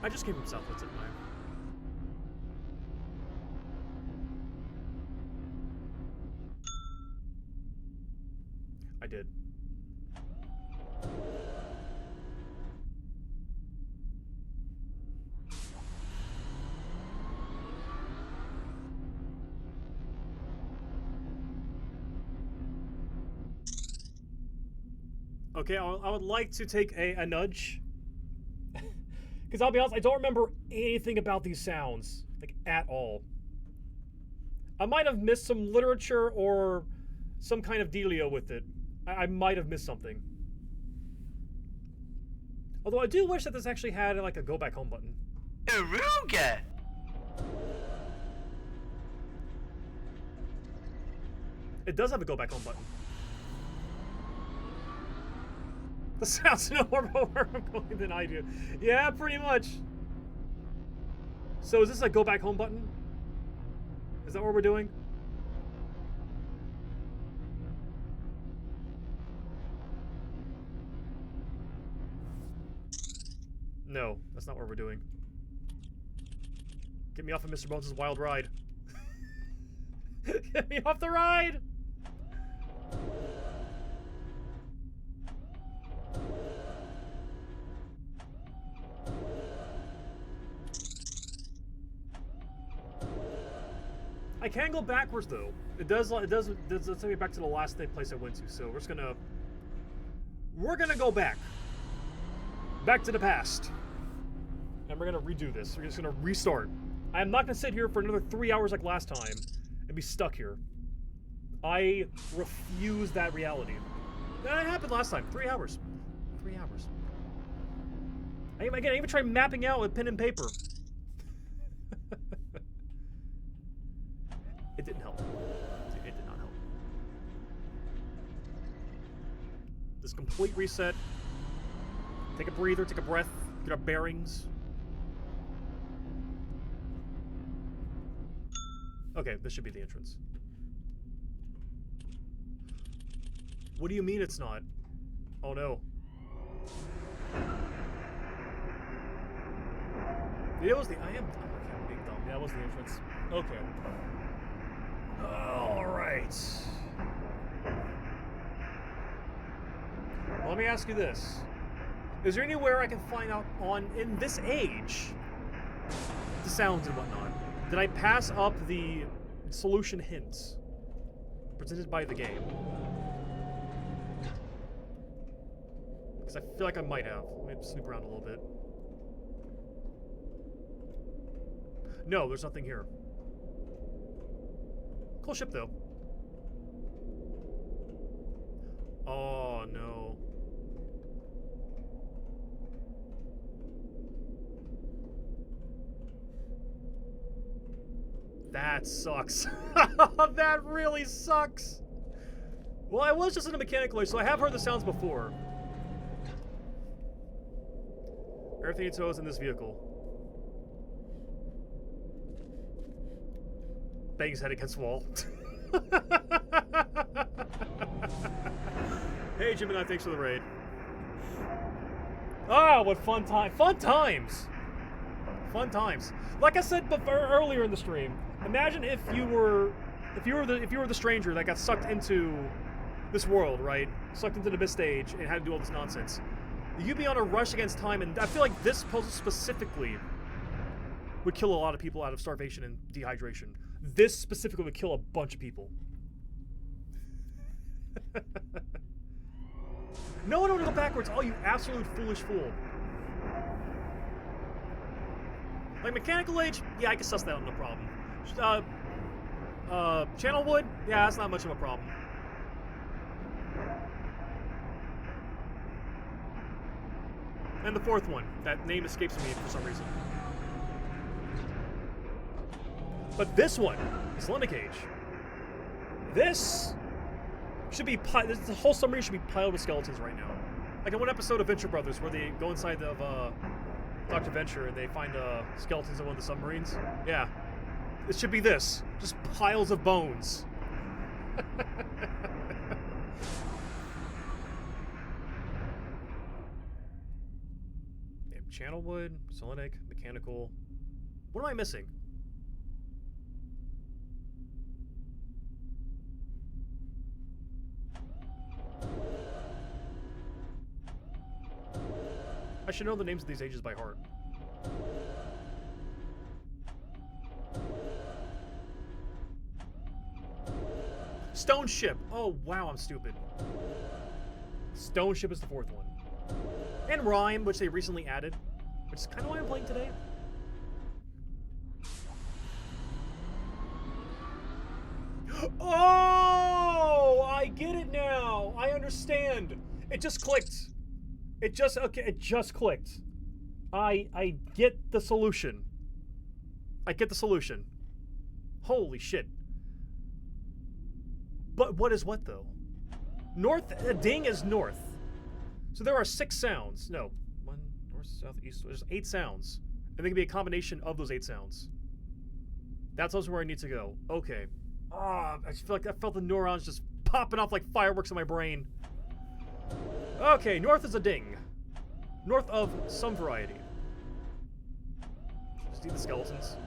I just came from Southwoods, didn't I? I did. Okay, I would like to take a nudge. Because I'll be honest, I don't remember anything about these sounds. Like, at all. I might have missed some literature or some kind of dealio with it. I might have missed something. Although I do wish that this actually had, like, a go back home button. Aruga! It does have a go back home button. The sounds know more about where I'm going than I do. Yeah, pretty much. So is this a go back home button? Is that what we're doing? No, that's not what we're doing. Get me off of Mr. Bones' wild ride. Get me off the ride! I can go backwards though. It does take me back to the last place I went to. So we're gonna go back to the past, and we're gonna redo this. We're just gonna restart. I am not gonna sit here for another 3 hours like last time and be stuck here. I refuse that reality. That happened last time. 3 hours. 3 hours. I even tried mapping out with pen and paper. It didn't help. It did not help. This complete reset. Take a breather, take a breath, get our bearings. Okay, this should be the entrance. What do you mean it's not? Oh no. Yeah, it was the I am being dumb. Yeah, it was the entrance. Okay. Alright. Well, let me ask you this. Is there anywhere I can find out in this age, the sounds and whatnot? Did I pass up the solution hints presented by the game? Because I feel like I might have. Let me snoop around a little bit. No, there's nothing here. Cool ship, though. Oh, no. That sucks. That really sucks. Well, I was just in a mechanical age, so I have heard the sounds before. Everything it tows in this vehicle. Bang his head against the wall. Hey, Gemini, thanks for the raid. Ah, what fun time! Fun times! Fun times. Like I said earlier in the stream, imagine if you were the stranger that got sucked into this world, right? Sucked into the Myst stage and had to do all this nonsense. You'd be on a rush against time, and I feel like this puzzle specifically would kill a lot of people out of starvation and dehydration. This specifically would kill a bunch of people. No, go backwards. Oh, you absolute foolish fool. Like, mechanical age, yeah, I can suss that out, no problem. Channel wood, yeah, that's not much of a problem. And the fourth one, that name escapes me for some reason. But this one is Limit Age. This should be the whole summary should be piled with skeletons right now. Like in one episode of Venture Brothers where they go inside of Dr. Venture and they find skeletons in one of the submarines. Yeah. It should be this. Just piles of bones. Damn Channelwood, Selenic, Mechanical. What am I missing? I should know the names of these ages by heart. Stone Ship. Oh, wow, I'm stupid. Stone Ship is the fourth one. And Rhyme, which they recently added, which is kind of why I'm playing today. Oh, I get it now. I understand. It just clicked. It just clicked. I get the solution. I get the solution. Holy shit. But what is what, though? North, ding is north. So there are 6 sounds. No, 1, north, south, east. There's 8 sounds. And they can be a combination of those 8 sounds. That's also where I need to go. Okay. Ah, I feel like I felt the neurons just popping off like fireworks in my brain. Okay, north is a ding. North of some variety. Just need the skeletons.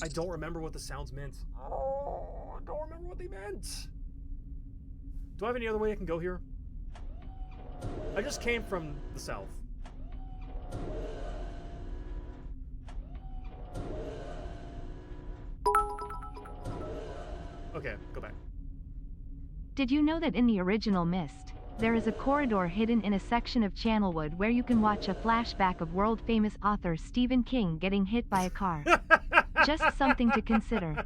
I don't remember what the sounds meant. Oh, I don't remember what they meant. Do I have any other way I can go here? I just came from the south. Okay, go back. Did you know that in the original Myst, there is a corridor hidden in a section of Channelwood where you can watch a flashback of world-famous author Stephen King getting hit by a car? Just something to consider.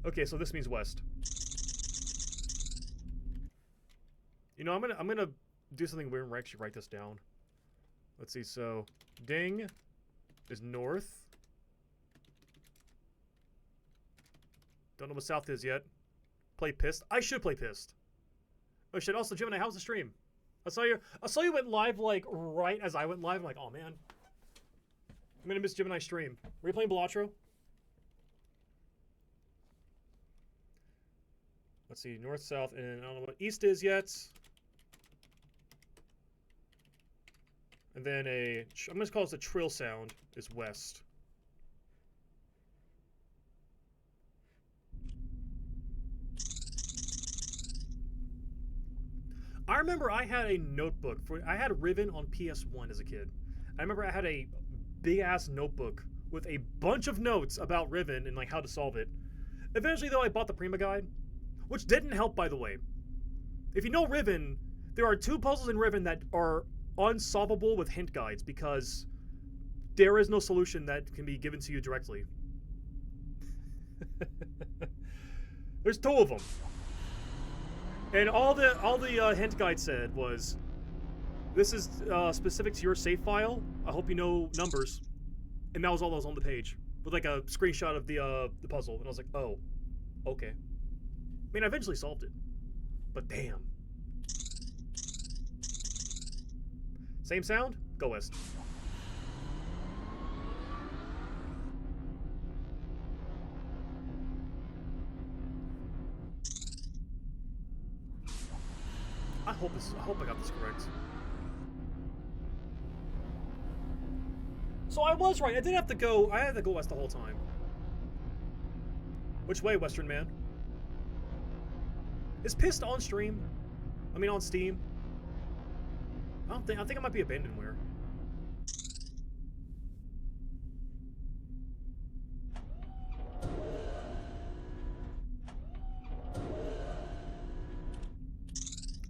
Okay, so this means west. You know, I'm gonna do something weird and actually write this down. Let's see. So, ding is north. Don't know what south is yet. Play pissed. I should play pissed. Oh shit. Also, Gemini, how's the stream? I saw you went live like right as I went live. I'm like, oh man, I'm gonna miss Gemini's stream. Were you playing Balatro? Let's see, north, south, and I don't know what east is yet. And then I'm gonna call this a trill sound, is west. I remember I had a notebook I had Riven on PS1 as a kid. I remember I had a big ass notebook with a bunch of notes about Riven and like how to solve it. Eventually though, I bought the Prima guide, which didn't help, by the way. If you know Riven, there are 2 puzzles in Riven that are unsolvable with hint guides because there is no solution that can be given to you directly. There's 2 of them. And all the hint guide said was, this is specific to your save file. I hope you know numbers. And that was all that was on the page, with like a screenshot of the puzzle. And I was like, oh, okay. I mean, I eventually solved it, but damn. Same sound? Go west. I hope I got this correct. So I was right. I had to go west the whole time. Which way, Western man? Is Pissed on stream? I mean on Steam? I think it might be Abandonware.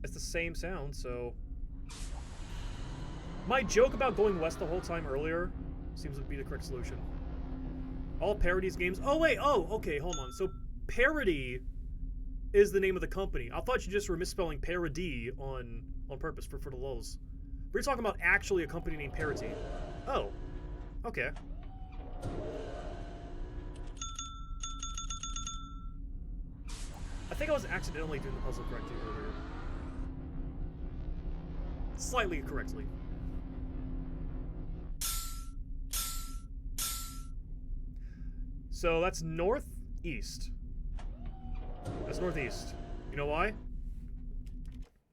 It's the same sound, so my joke about going west the whole time earlier seems to be the correct solution. All Parodies games. Oh wait, okay, hold on. So Parody is the name of the company. I thought you just were misspelling parody on purpose for the lulz. We're talking about actually a company named Parody. Oh, okay. I think I was accidentally doing the puzzle correctly earlier. Slightly correctly. So that's northeast. That's northeast. You know why?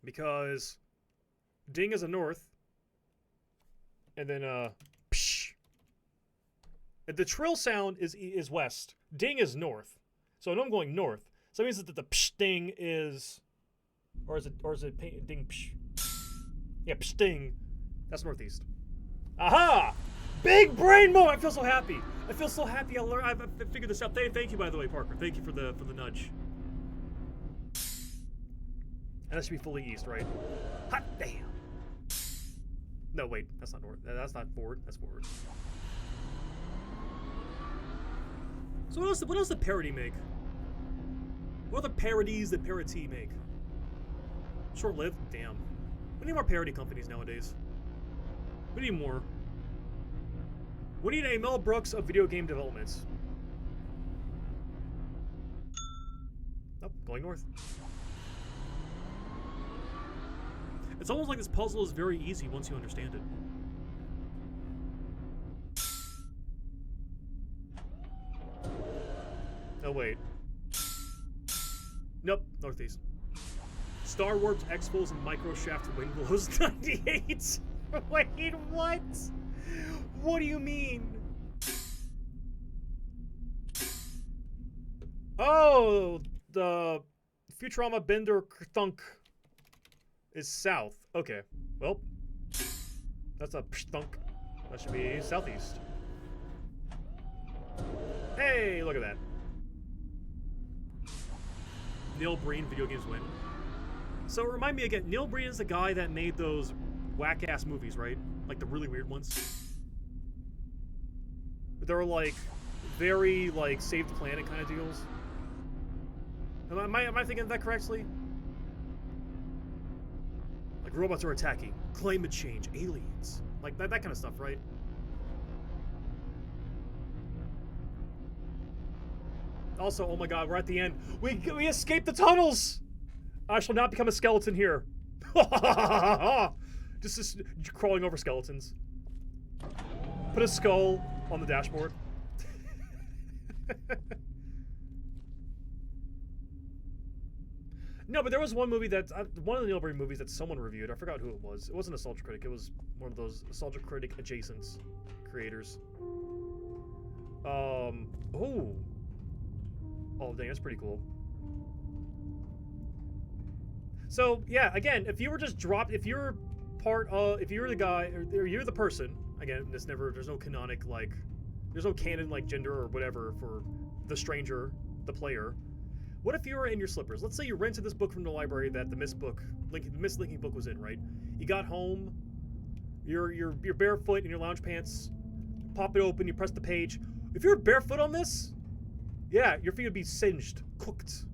Because ding is a north. And then, psh. And the trill sound is west. Ding is north. So I know I'm going north. So that means that the psh ding is... Or is it ding psh? Yeah, psh ding. That's northeast. Aha! Big brain moment! I feel so happy. I feel so happy I've figured this out. Thank you, by the way, Parker. Thank you for the nudge. And that should be fully east, right? Hot damn! No, wait. That's not north. That's not forward. That's forward. So what else did Parody make? What other parodies did Parody make? Short-lived? Damn. We need more parody companies nowadays. We need more. We need a Mel Brooks of video game developments. Nope, going north. It's almost like this puzzle is very easy once you understand it. Oh, wait. Nope, northeast. Star Warps, X-Foes, and Microshaft Wind Blows 98. Wait, what? What do you mean? Oh, the Futurama Bender Thunk is south. Okay, well, that's a thunk. That should be southeast. Hey, look at that. Neil Breen, video games win. So remind me again, Neil Breen is the guy that made those whack-ass movies, right? Like the really weird ones. They were like very like Save the Planet kind of deals. Am I thinking of that correctly? Like robots are attacking, climate change, aliens, like that kind of stuff, right? Also, oh my god, we're at the end. We escaped the tunnels! I shall not become a skeleton here. just crawling over skeletons. Put a skull on the dashboard. No, but there was one movie that one of the Neil Breen movies that someone reviewed. I forgot who it was. It wasn't Nostalgia Critic. It was one of those Nostalgia Critic adjacent creators. Oh, dang, that's pretty cool. So yeah, again, if you were just dropped, if you're part of, if you're the guy, or you're the person, again, there's no canonic like, there's no canon like gender or whatever for the stranger, the player. What if you were in your slippers? Let's say you rented this book from the library that the Myst linking book was in, right? You got home, you're barefoot in your lounge pants, pop it open, you press the page. If you're barefoot on this, yeah, your feet would be singed, cooked.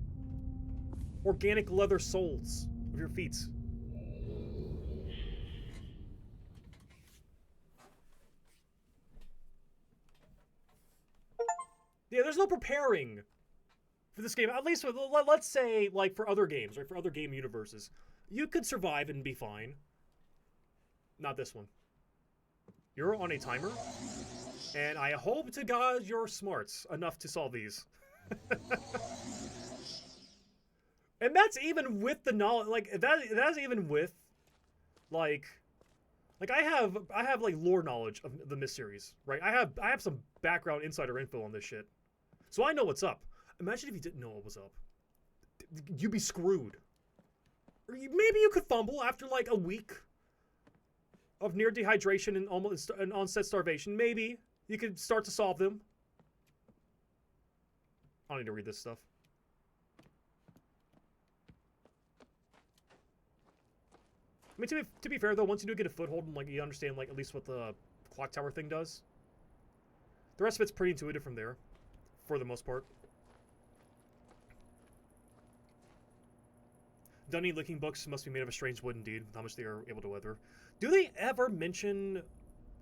Organic leather soles of your feet. Yeah, there's no preparing for this game. At least, let's say, like, for other games, right? For other game universes. You could survive and be fine. Not this one. You're on a timer. And I hope to God you're smart enough to solve these. And that's even with the knowledge, like, that's even with, like I have like lore knowledge of the Myst series, right? I have some background insider info on this shit. So I know what's up. Imagine if you didn't know what was up. You'd be screwed. Or maybe you could fumble after like a week of near dehydration and almost an onset starvation. Maybe you could start to solve them. I don't need to read this stuff. I mean, to be fair though, once you do get a foothold and like you understand like at least what the clock tower thing does, the rest of it's pretty intuitive from there, for the most part. Dunny licking books must be made of a strange wood indeed, with how much they are able to weather. Do they ever mention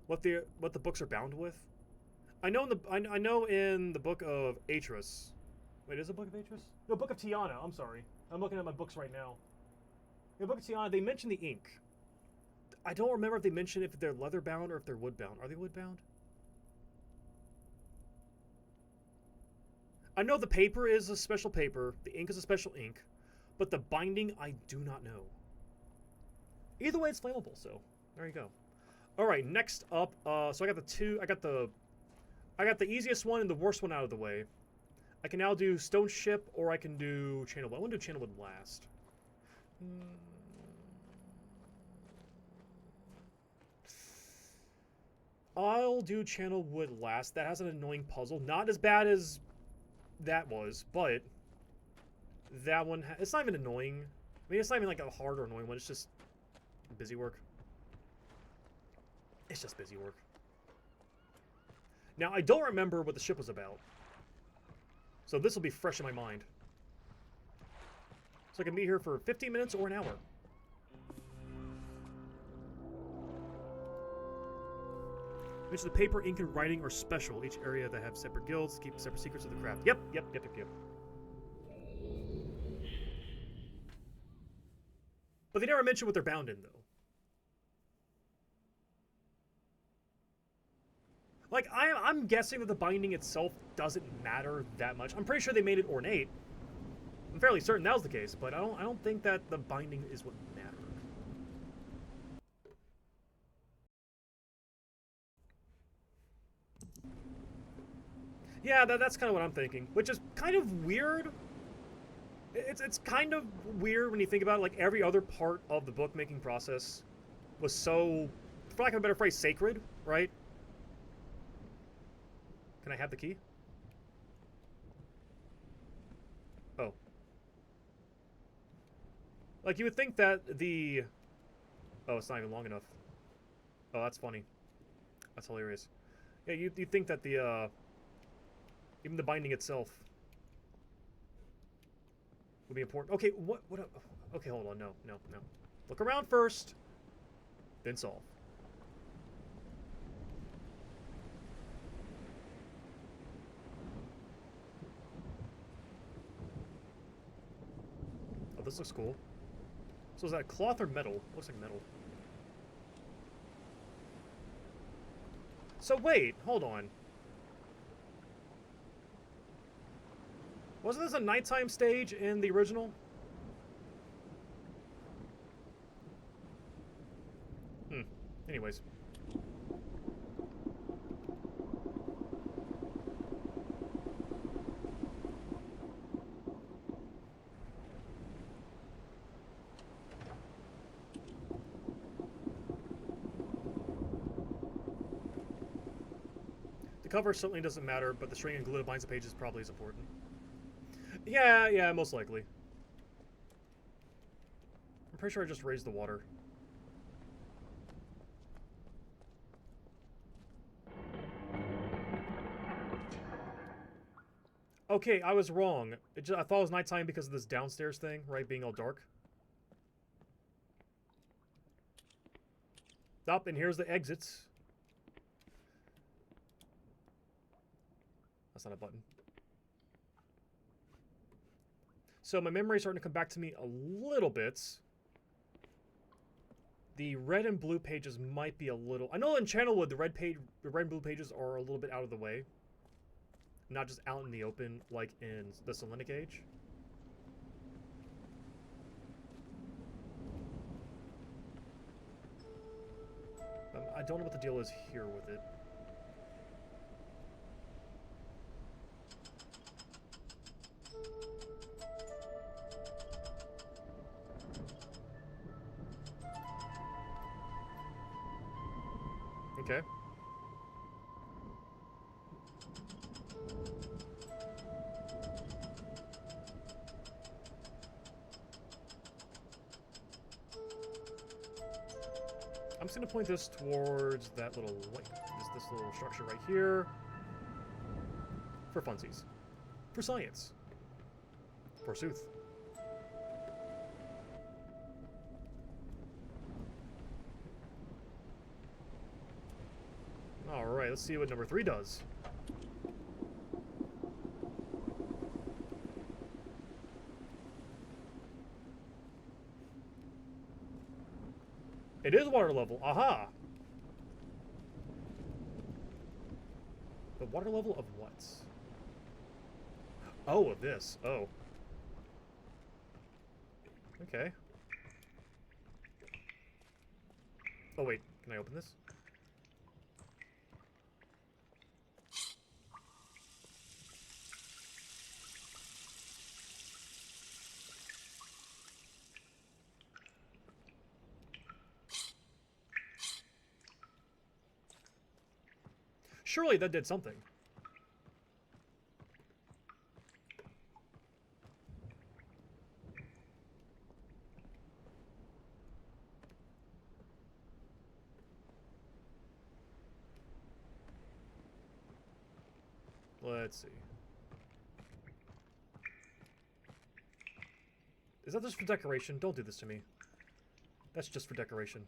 what the books are bound with? I know in the book of Atris. Wait, is it Book of Atris? No, Book of Tiana. I'm sorry. I'm looking at my books right now. In the Book of Tiana, they mention the ink. I don't remember if they mention if they're leather bound or if they're wood bound. Are they wood bound? I know the paper is a special paper, the ink is a special ink, but the binding I do not know. Either way, it's flammable, so there you go. All right, next up, so I got the easiest one and the worst one out of the way. I can now do Stone Ship, or I can do Channel Wood. I want to do Channel Wood last. I'll do Channel Wood last. That has an annoying puzzle. Not as bad as that was, but that one, it's not even annoying. I mean, it's not even like a hard or annoying one. It's just busy work. It's just busy work. Now, I don't remember what the ship was about. So this will be fresh in my mind. So I can be here for 15 minutes or an hour. Which the paper, ink, and writing are special. Each area that have separate guilds keep separate secrets of the craft. Yep. But they never mention what they're bound in, though. Like, I'm guessing that the binding itself doesn't matter that much. I'm pretty sure they made it ornate. I'm fairly certain that was the case, but I don't think that the binding is what mattered. Yeah, that's kind of what I'm thinking, which is kind of weird. It's kind of weird when you think about it. Like, every other part of the bookmaking process was so, for lack of a better phrase, sacred, right? Can I have the key? Oh. Like, you would think that the... Oh, it's not even long enough. Oh, that's funny. That's hilarious. Yeah, you'd think that the, even the binding itself would be important. Okay, what, okay, hold on, no. Look around first, then solve. Oh, this looks cool. So is that cloth or metal? Looks like metal. So wait, hold on. Wasn't this a nighttime stage in the original? Anyways. The cover certainly doesn't matter, but the string and glue that binds the pages probably is important. Yeah, most likely. I'm pretty sure I just raised the water. Okay, I was wrong. I thought it was nighttime because of this downstairs thing, right? Being all dark. Up, and here's the exits. That's not a button. So my memory's starting to come back to me a little bit. The red and blue pages might be a little... I know in Channelwood, the red and blue pages are a little bit out of the way. Not just out in the open like in the Selenic Age. I don't know what the deal is here with it. Okay. I'm just gonna point this towards that little, like, this little structure right here. For funsies. For science. Forsooth. Alright, let's see what number 3 does. It is water level. Aha! The water level of what? Oh, of this. Oh. Okay. Oh, wait. Can I open this? Surely that did something. Let's see. Is that just for decoration? Don't do this to me. That's just for decoration.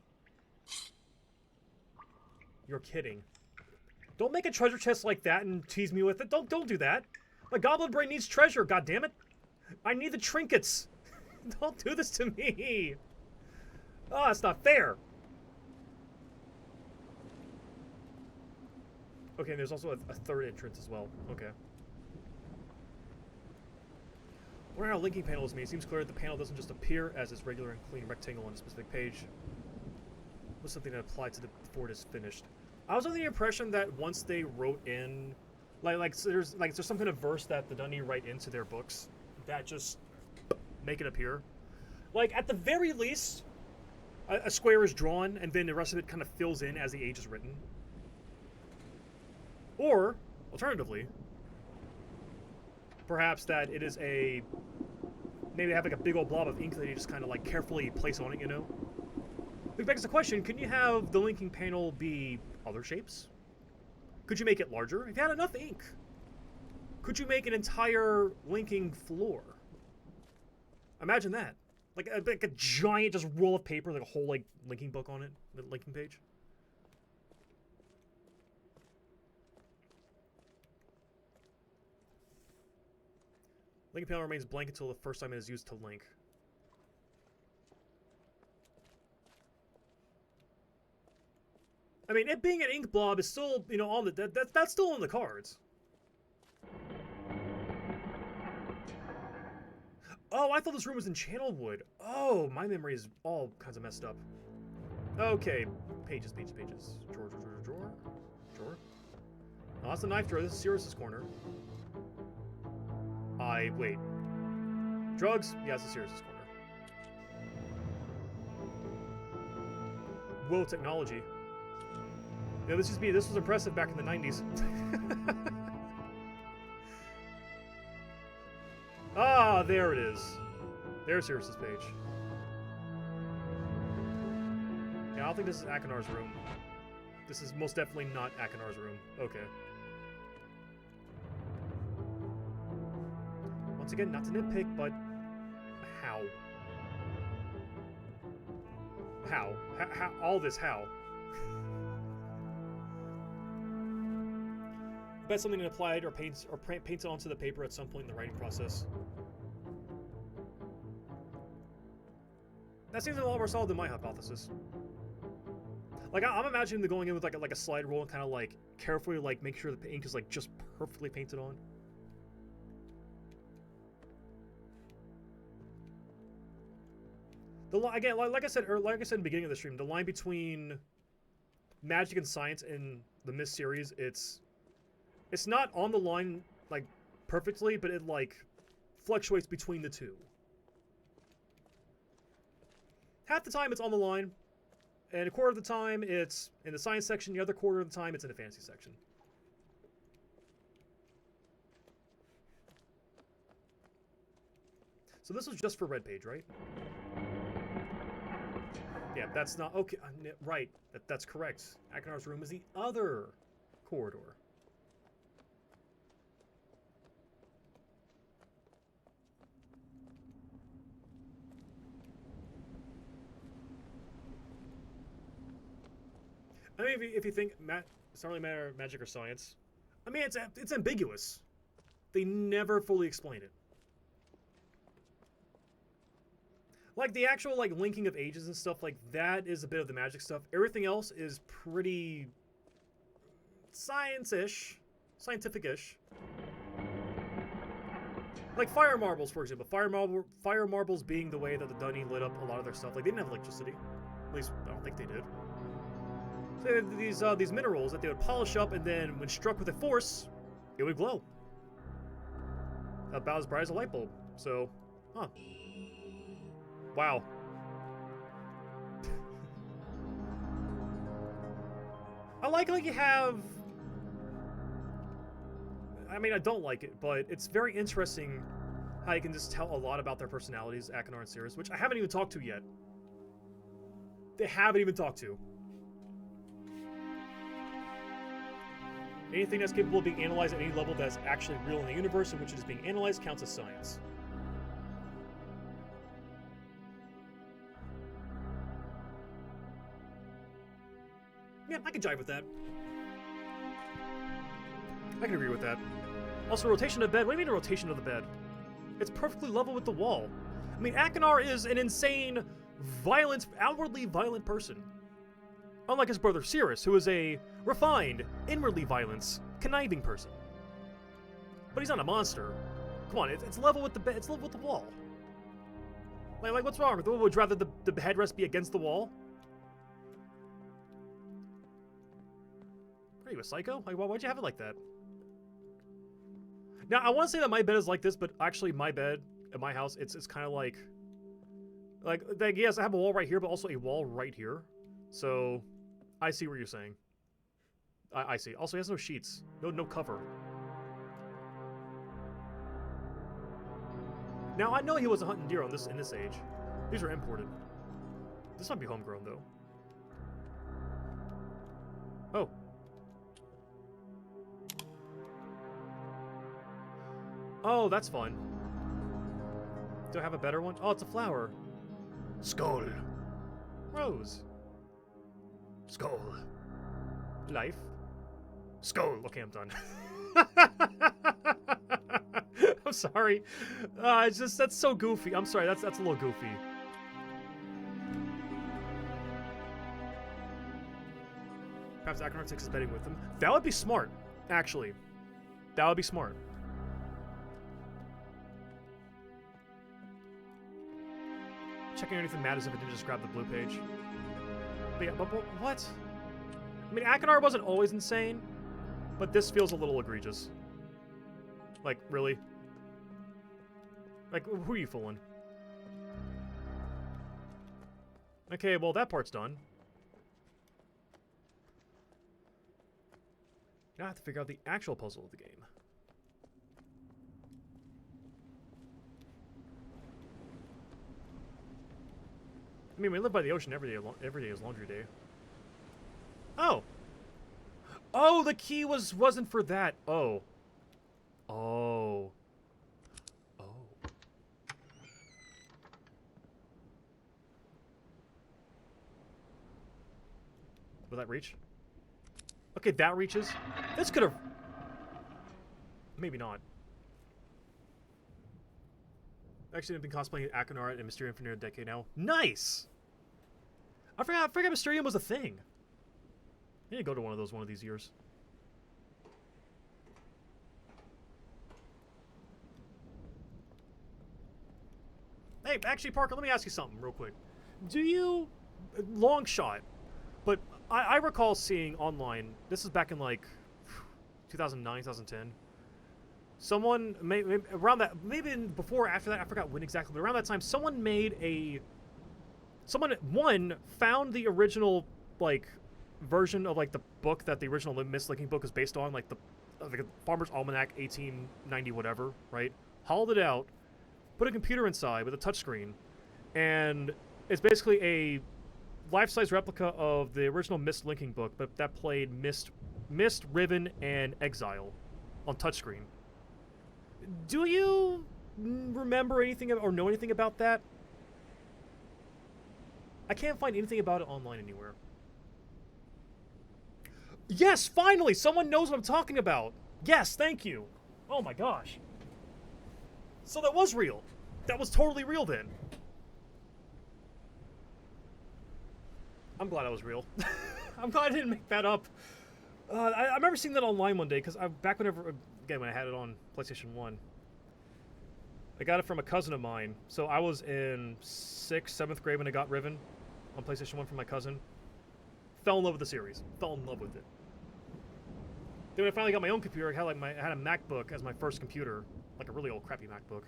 You're kidding. Don't make a treasure chest like that and tease me with it. Don't do that. My goblin brain needs treasure, goddammit. I need the trinkets. Don't do this to me. Oh, that's not fair. Okay, and there's also a third entrance as well. Okay. Where our linking panel is made, it seems clear that the panel doesn't just appear as its regular and clean rectangle on a specific page. Was something that applied to the before it is finished. I was under the impression that once they wrote in, so there's some kind of verse that the Dundee write into their books that just make it appear. Like at the very least, a square is drawn and then the rest of it kind of fills in as the age is written. Or, alternatively, perhaps that it is maybe they have like a big old blob of ink that you just kind of like carefully place on it, you know? Which begs the question, can you have the linking panel be other shapes? Could you make it larger? If you had enough ink, could you make an entire linking floor? Imagine that. Like a giant just roll of paper, like a whole like linking book on it, the linking page. Linking panel remains blank until the first time it is used to link. I mean, it being an ink blob is still, you know, on the that's still on the cards. Oh, I thought this room was in Channelwood. Oh, my memory is all kinds of messed up. Okay, pages. Drawer. Oh, that's the knife drawer. This is Sirius's corner. Wait. Drugs? Yeah, it's the Sirius's corner. Whoa, technology. Yeah, this was impressive back in the 90s. Ah, there it is. There's Sirius's page. Yeah, I don't think this is Akinar's room. This is most definitely not Akinar's room. Okay. Once again, not to nitpick, but how? How? How? All this how? Bet something applied or paints onto the paper at some point in the writing process. That seems a lot more solid than my hypothesis. Like I'm imagining them going in with like a slide rule and kind of like carefully like make sure the ink is like just perfectly painted on. Again, like I said in the beginning of the stream, the line between magic and science in the Myst series, it's not on the line like perfectly, but it like fluctuates between the two. Half the time it's on the line, and a quarter of the time it's in the science section, the other quarter of the time it's in the fantasy section. So this was just for red page, right? Yeah, that's not... Okay, right. That's correct. Akinar's room is the other corridor. I mean, if you think it's not really a matter of magic or science. I mean, it's ambiguous. They never fully explain it. Like the actual like linking of ages and stuff like that is a bit of the magic stuff. Everything else is pretty science-ish, scientific-ish. Like fire marbles, for example. Fire marbles being the way that the Dunny lit up a lot of their stuff. Like, they didn't have electricity. At least, I don't think they did. So they had these minerals that they would polish up, and then when struck with a force, it would glow. About as bright as a light bulb. So, huh. Wow. I like you have... I mean, I don't like it, but it's very interesting how you can just tell a lot about their personalities, Akinar and Cirrus, which I haven't even talked to yet. They haven't even talked to. Anything that's capable of being analyzed at any level that's actually real in the universe in which it is being analyzed counts as science. Yeah, I can jive with that. I can agree with that. Also, rotation of the bed. What do you mean a rotation of the bed? It's perfectly level with the wall. I mean, Akinar is an insane, violent, outwardly violent person. Unlike his brother Cirrus, who is a refined, inwardly violent, conniving person. But he's not a monster. Come on, it's level with the bed. It's level with the wall. Like what's wrong? Would you rather the headrest be against the wall? Are you a psycho? Like, why'd you have it like that? Now, I want to say that my bed is like this, but actually my bed at my house, it's kind of like, yes, I have a wall right here, but also a wall right here. So, I see what you're saying. I see. Also, he has no sheets. No cover. Now, I know he wasn't hunting deer in this age. These are imported. This might be homegrown, though. Oh. Oh, that's fun. Do I have a better one? Oh, it's a flower. Skull. Rose. Skull. Life. Skull. Okay, I'm done. I'm sorry. It's just, that's so goofy. I'm sorry, that's a little goofy. Perhaps Akinar takes his bedding with him. That would be smart, actually. That would be smart. Checking anything matters if it didn't just grab the blue page. But yeah, but what? I mean, Akinar wasn't always insane, but this feels a little egregious. Like, really? Like, who are you fooling? Okay, well, that part's done. Now I have to figure out the actual puzzle of the game. I mean, we live by the ocean every day is laundry day. Oh! Oh, the key wasn't for that. Oh. Oh. Oh. Will that reach? Okay, that reaches. This could have... Maybe not. Actually, I've been cosplaying Akinar and Mysterium for near a decade now. Nice! I forgot Mysterium was a thing. I need to go to one of these years. Hey, actually, Parker, let me ask you something real quick. Do you... Long shot, but I recall seeing online, this is back in like 2009, 2010, someone, around that, maybe before or after that, I forgot when exactly, but around that time, someone found the original, like, version of, like, the book that the original Myst linking book is based on, like, the Farmer's Almanac 1890 whatever, right? Hollowed it out, put a computer inside with a touchscreen, and it's basically a life-size replica of the original Myst linking book, but that played Myst, Riven, and Exile on touchscreen. Do you remember anything or know anything about that? I can't find anything about it online anywhere. Yes, finally! Someone knows what I'm talking about! Yes, thank you! Oh my gosh. So that was real. That was totally real then. I'm glad I was real. I'm glad I didn't make that up. I remember seeing that online one day, because back whenever, again, when I had it on PlayStation 1. I got it from a cousin of mine. So I was in 6th, 7th grade when it got Riven on PlayStation 1 from my cousin. Fell in love with the series. Fell in love with it. Then when I finally got my own computer, I had a MacBook as my first computer, like a really old crappy MacBook.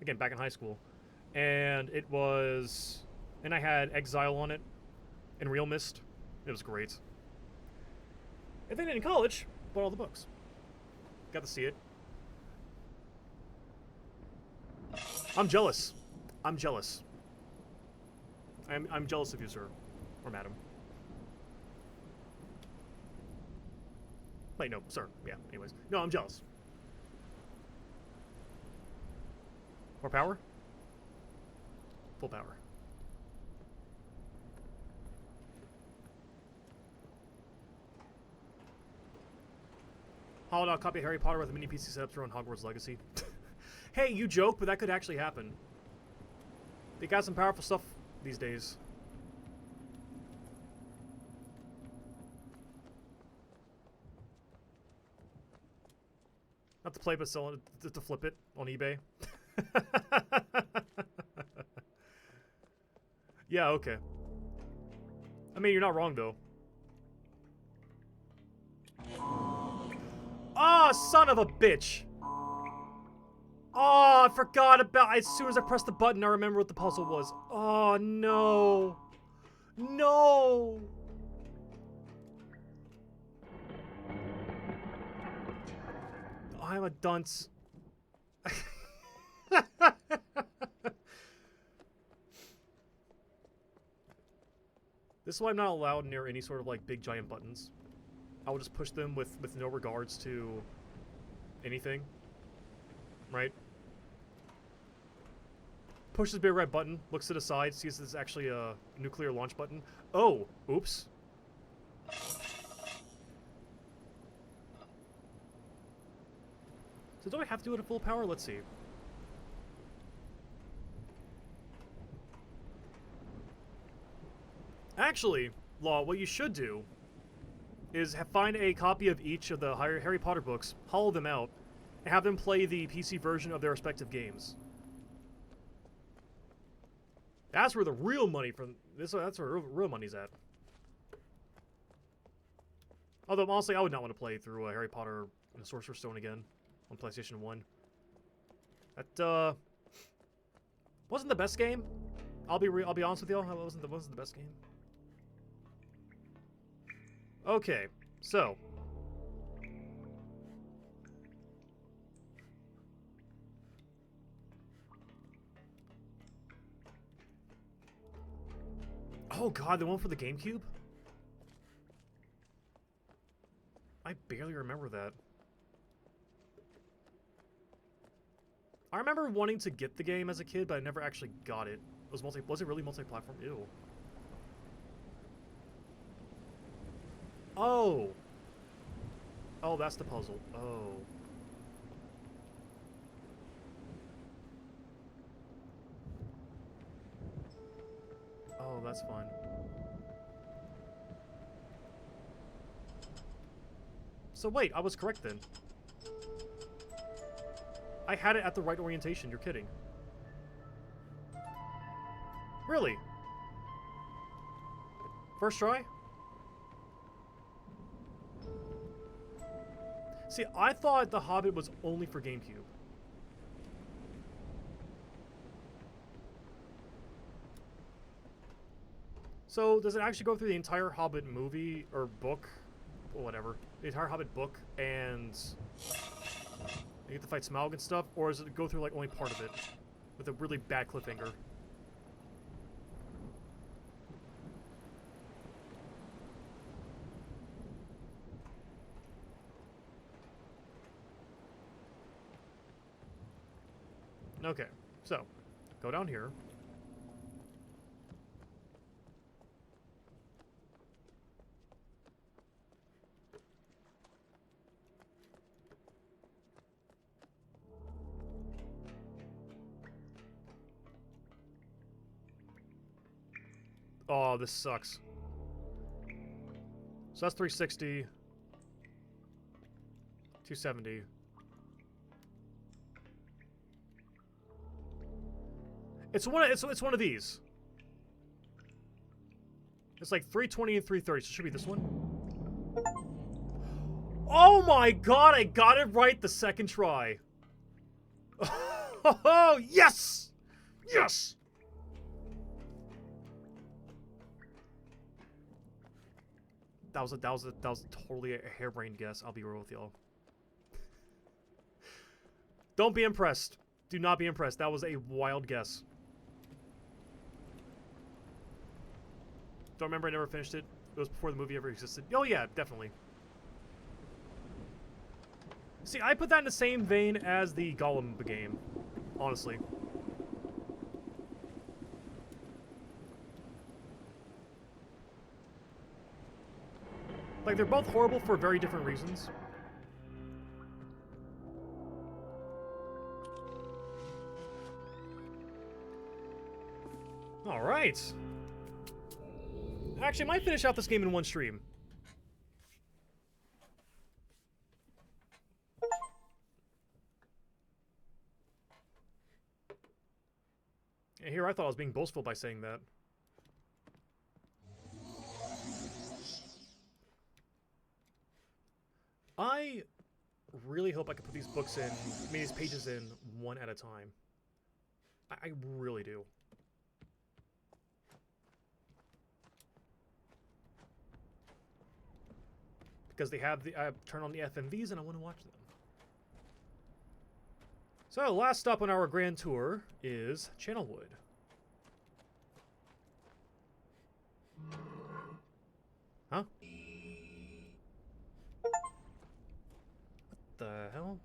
Again, back in high school, and I had Exile on it, and Real Myst. It was great. And then in college, bought all the books. Got to see it. I'm jealous. I'm jealous. I'm jealous of you, sir, or madam. Wait, no, sir. Yeah, anyways. No, I'm jealous. More power? Full power. Hollowed out copy of Harry Potter with a mini PC setup to run Hogwarts Legacy. Hey, you joke, but that could actually happen. They got some powerful stuff these days. Not to play, but sell it, to flip it on eBay. Yeah, okay. I mean, you're not wrong, though. Oh, son of a bitch! Oh, I forgot about... As soon as I pressed the button, I remember what the puzzle was. Oh, no. No! I'm a dunce. This is why I'm not allowed near any sort of, like, big giant buttons. I will just push them with no regards to anything. Right? Pushes the big red button, looks to the side, sees it's actually a nuclear launch button. Oh! Oops. So do I have to do it at full power? Let's see. Actually, Law, what you should do is find a copy of each of the Harry Potter books, hollow them out, and have them play the PC version of their respective games. That's where the real money from this. That's where real money's at. Although honestly, I would not want to play through Harry Potter and the Sorcerer's Stone again on PlayStation 1. That wasn't the best game. I'll be honest with y'all. It wasn't the best game. Okay, so oh god, the one for the GameCube? I barely remember that. I remember wanting to get the game as a kid, but I never actually got it. Was it really multi-platform? Ew. Oh. Oh, that's the puzzle. Oh. Oh, that's fun. So wait, I was correct then. I had it at the right orientation, you're kidding. Really? First try? See, I thought The Hobbit was only for GameCube. So, does it actually go through the entire Hobbit movie, or book, or whatever, the entire Hobbit book, and you get to fight Smaug and stuff, or does it go through, like, only part of it, with a really bad cliffhanger? Okay, so, go down here. Oh, this sucks. So that's 360. 270. It's one of these. It's like 320 and 330, so it should be this one. Oh my god, I got it right the second try. Oh, yes! Yes! That was totally a harebrained guess, I'll be real with y'all. Don't be impressed. Do not be impressed. That was a wild guess. Don't remember, I never finished it. It was before the movie ever existed. Oh yeah, definitely. See, I put that in the same vein as the Gollum game, honestly. Like, they're both horrible for very different reasons. Alright. Actually, I might finish out this game in one stream. And here I thought I was being boastful by saying that. I really hope I can put these books in, I mean these pages in one at a time. I really do. Because they have the, I turn on the FMVs and I want to watch them. So, last stop on our grand tour is Channelwood. Huh? What the hell?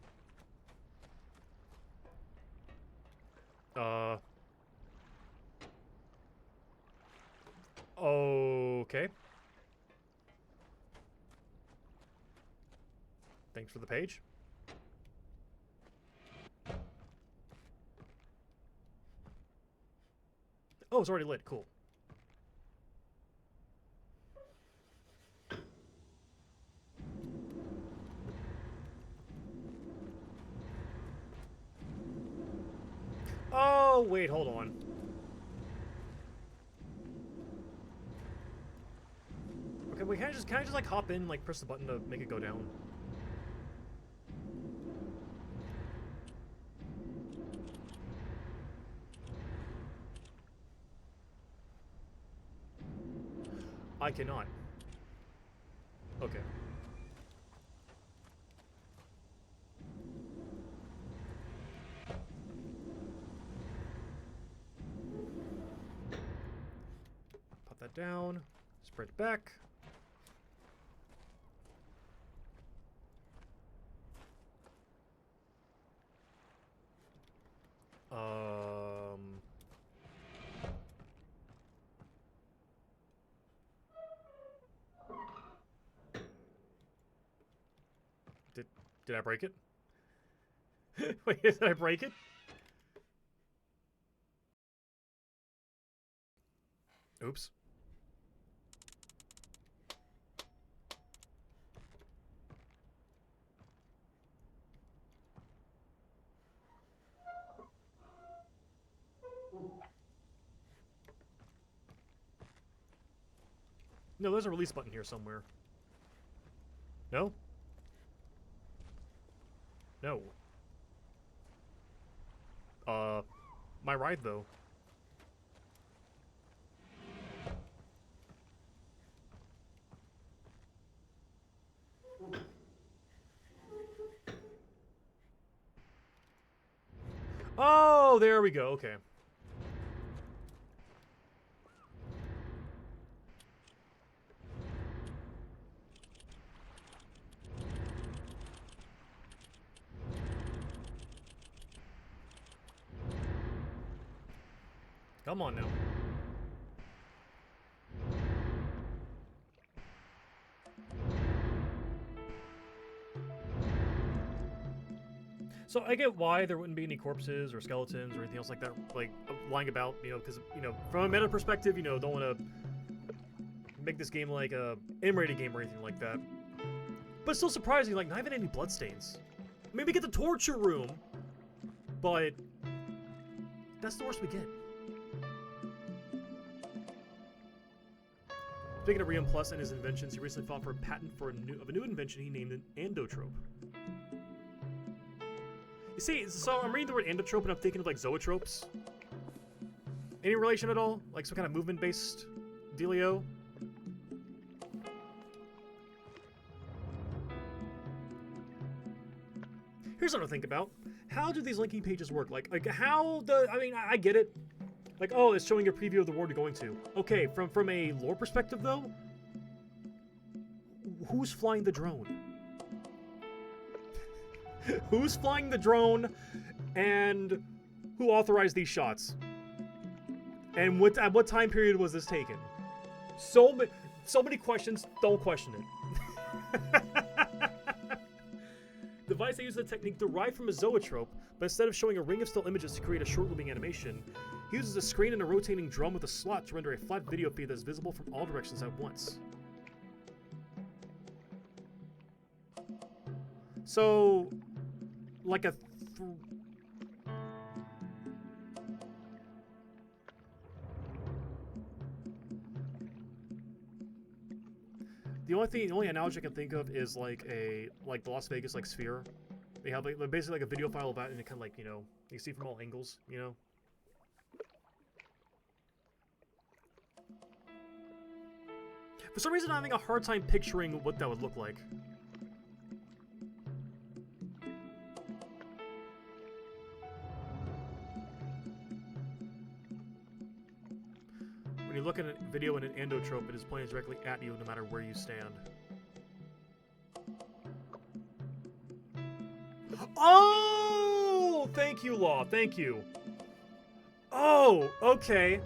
Okay. Thanks for the page. Oh, it's already lit. Cool. Oh, wait, hold on. Okay, wait, can I just like hop in, like press the button to make it go down? I cannot. Okay. Put that down. Sprint back. Did I break it? Wait, did I break it? Oops. No, there's a release button here somewhere. No? No. My ride, though. Oh, there we go. Okay. Come on now. So I get why there wouldn't be any corpses or skeletons or anything else like that, like lying about, you know, because, you know, from a meta perspective, you know, don't want to make this game like a M-rated game or anything like that. But it's still surprising, like, not even any bloodstains. Maybe get the torture room, but that's the worst we get. Speaking of Rian Plus and his inventions, he recently filed for a patent for a new invention he named an endotrope. You see, so I'm reading the word endotrope and I'm thinking of like zoetropes. Any relation at all? Like some kind of movement-based dealio? Here's something to think about. How do these linking pages work? Like how the... I mean, I get it. Like, oh, it's showing a preview of the world you're going to. Okay, from a lore perspective, though, who's flying the drone? Who's flying the drone, and who authorized these shots? And at what time period was this taken? So many questions. Don't question it. The device that uses the technique derived from a zoetrope, but instead of showing a ring of still images to create a short looping animation, he uses a screen and a rotating drum with a slot to render a flat video feed that is visible from all directions at once. So, like a... The only analogy I can think of is like the Las Vegas like Sphere. They have like basically like a video file of that, and it kind of like, you know, you see from all angles, you know. For some reason, I'm having a hard time picturing what that would look like. When you look at a video in an endotrope, it is pointing directly at you no matter where you stand. Oh! Thank you, Law. Thank you. Oh, okay.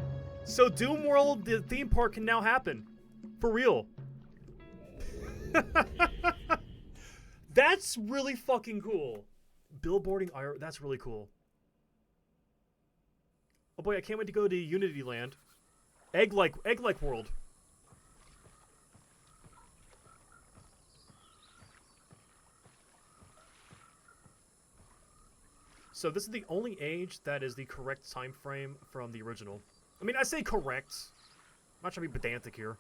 So Doom World, the theme park, can now happen. For real. That's really fucking cool. Billboarding art, that's really cool. Oh boy, I can't wait to go to Unity Land. Egg-like world. So this is the only age that is the correct time frame from the original. I mean, I say correct. I'm not trying to be pedantic here.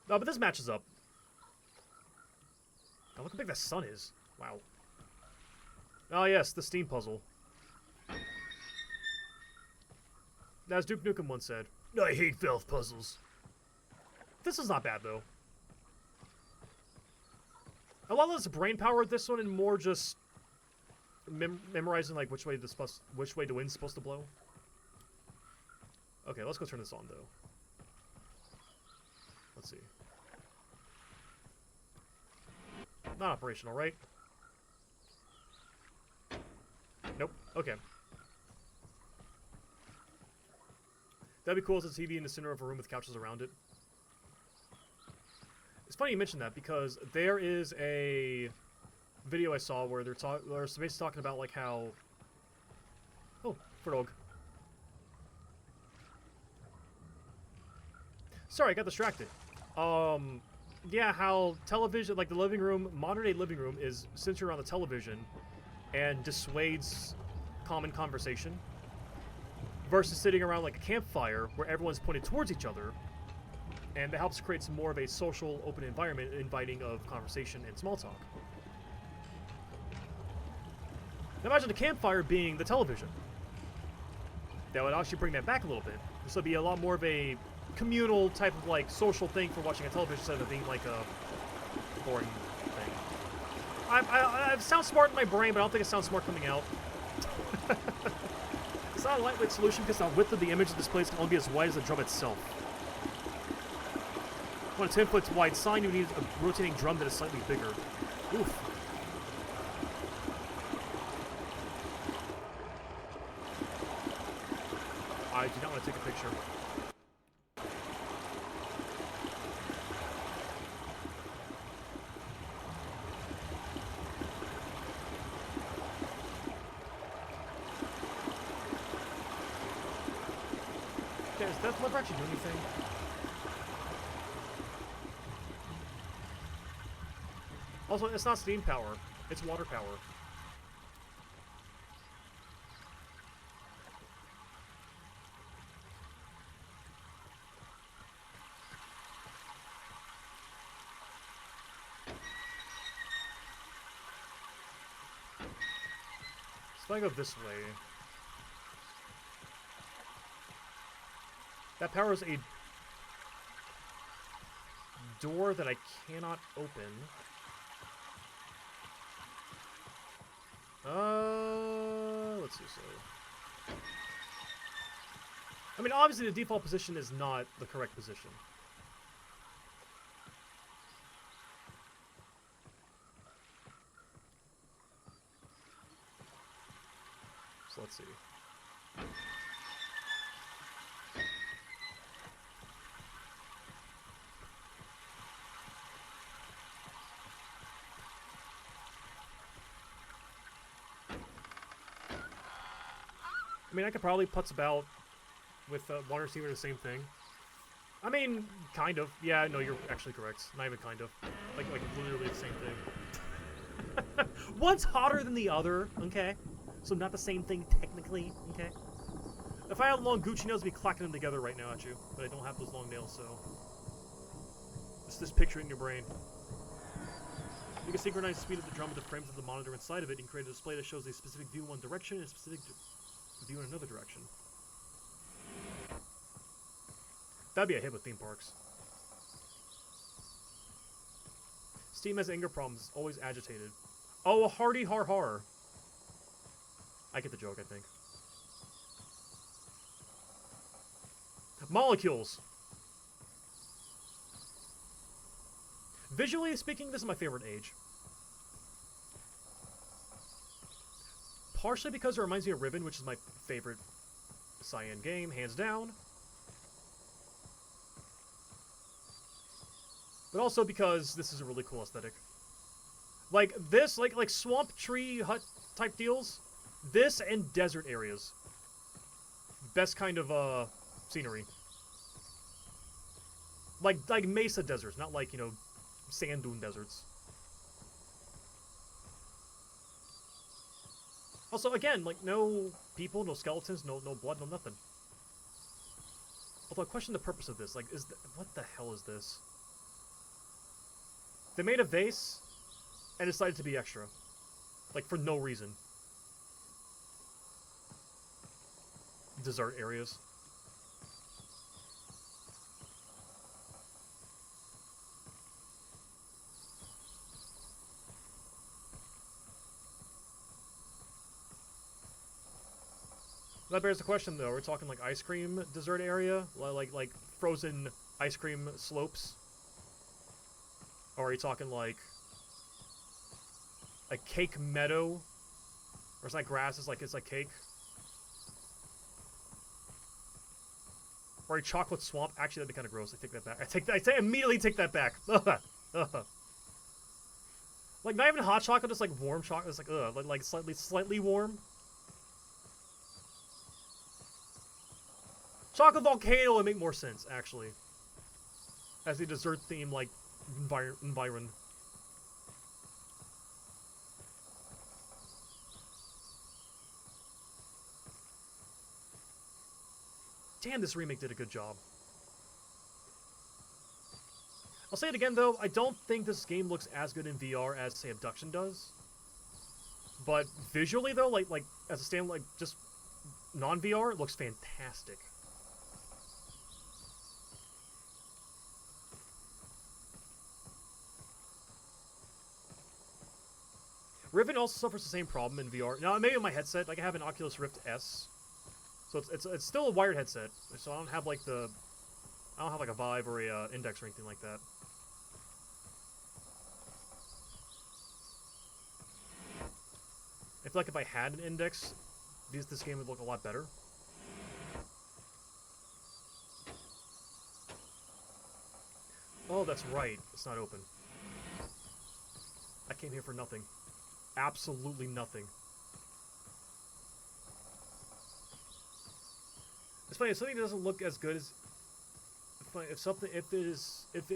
No, but this matches up. Oh, look how big that sun is. Wow. Oh yes, the Steam puzzle. As Duke Nukem once said, I hate Valve puzzles. This is not bad, though. A lot less brain power with this one and more just memorizing like which way the wind's supposed to blow. Okay, let's go turn this on, though. Let's see. Not operational, right? Nope. Okay. That'd be cool as a TV in the center of a room with couches around it. It's funny you mentioned that because there is a video I saw where they're basically talking about like how... Oh, for dog. Sorry, I got distracted. Yeah, how television, like the living room, modern-day living room is centered around the television and dissuades common conversation versus sitting around like a campfire where everyone's pointed towards each other, and that helps create some more of a social, open environment, inviting of conversation and small talk. Now imagine the campfire being the television. That would actually bring that back a little bit. This would be a lot more of a communal type of like social thing for watching a television instead of being like a boring thing. I sound smart in my brain, but I don't think it sounds smart coming out. It's not a lightweight solution because the width of the image displays can only be as wide as the drum itself. On a 10-foot wide sign, you need a rotating drum that is slightly bigger. Oof. I do not want to take a picture. Okay, does Death Lever actually do anything? Also, it's not steam power, it's water power. If I go this way... That powers a door that I cannot open. Let's see, so... I mean, obviously the default position is not the correct position. So let's see. I mean, I could probably putz about with water receiver the same thing. I mean, kind of. Yeah, no, you're actually correct. Not even kind of. Like literally the same thing. One's hotter than the other, okay? So not the same thing technically, okay? If I had long Gucci nails, I'd be clacking them together right now at you. But I don't have those long nails, so... Just picture it in your brain. You can synchronize the speed of the drum with the frames of the monitor inside of it and create a display that shows a specific view in one direction and a specific view in another direction. That'd be a hit with theme parks. Steam has anger problems. It's always agitated. Oh, a hearty har har. I get the joke, I think. Molecules. Visually speaking, this is my favorite age. Partially because it reminds me of Ribbon, which is my favorite Cyan game, hands down. But also because this is a really cool aesthetic. Like this, like swamp tree hut type deals. This and desert areas. Best kind of scenery. Like mesa deserts, not like, you know, sand dune deserts. Also, again, like no people, no skeletons, no blood, no nothing. Although I question the purpose of this. Like, what the hell is this? They made a vase and decided to be extra. Like, for no reason. Desert areas. That bears the question, though. We're talking like ice cream desert area, like frozen ice cream slopes, or are you talking like a cake meadow, or is that grass? It's like cake, or a chocolate swamp? Actually, that'd be kind of gross. I take that back. I immediately take that back. Like not even hot chocolate, just like warm chocolate. It's like like slightly warm. Chocolate volcano would make more sense, actually. As a dessert theme, like, environ. Damn, this remake did a good job. I'll say it again, though. I don't think this game looks as good in VR as, say, Abduction does. But visually, though, like as a stand, like, just non-VR, it looks fantastic. Riven also suffers the same problem in VR. Now, maybe in my headset, like I have an Oculus Rift S, so it's still a wired headset. So I don't have like a Vive or a Index or anything like that. I feel like if I had an Index, this game would look a lot better. Oh, that's right. It's not open. I came here for nothing. Absolutely nothing. It's funny. If something doesn't look as good as if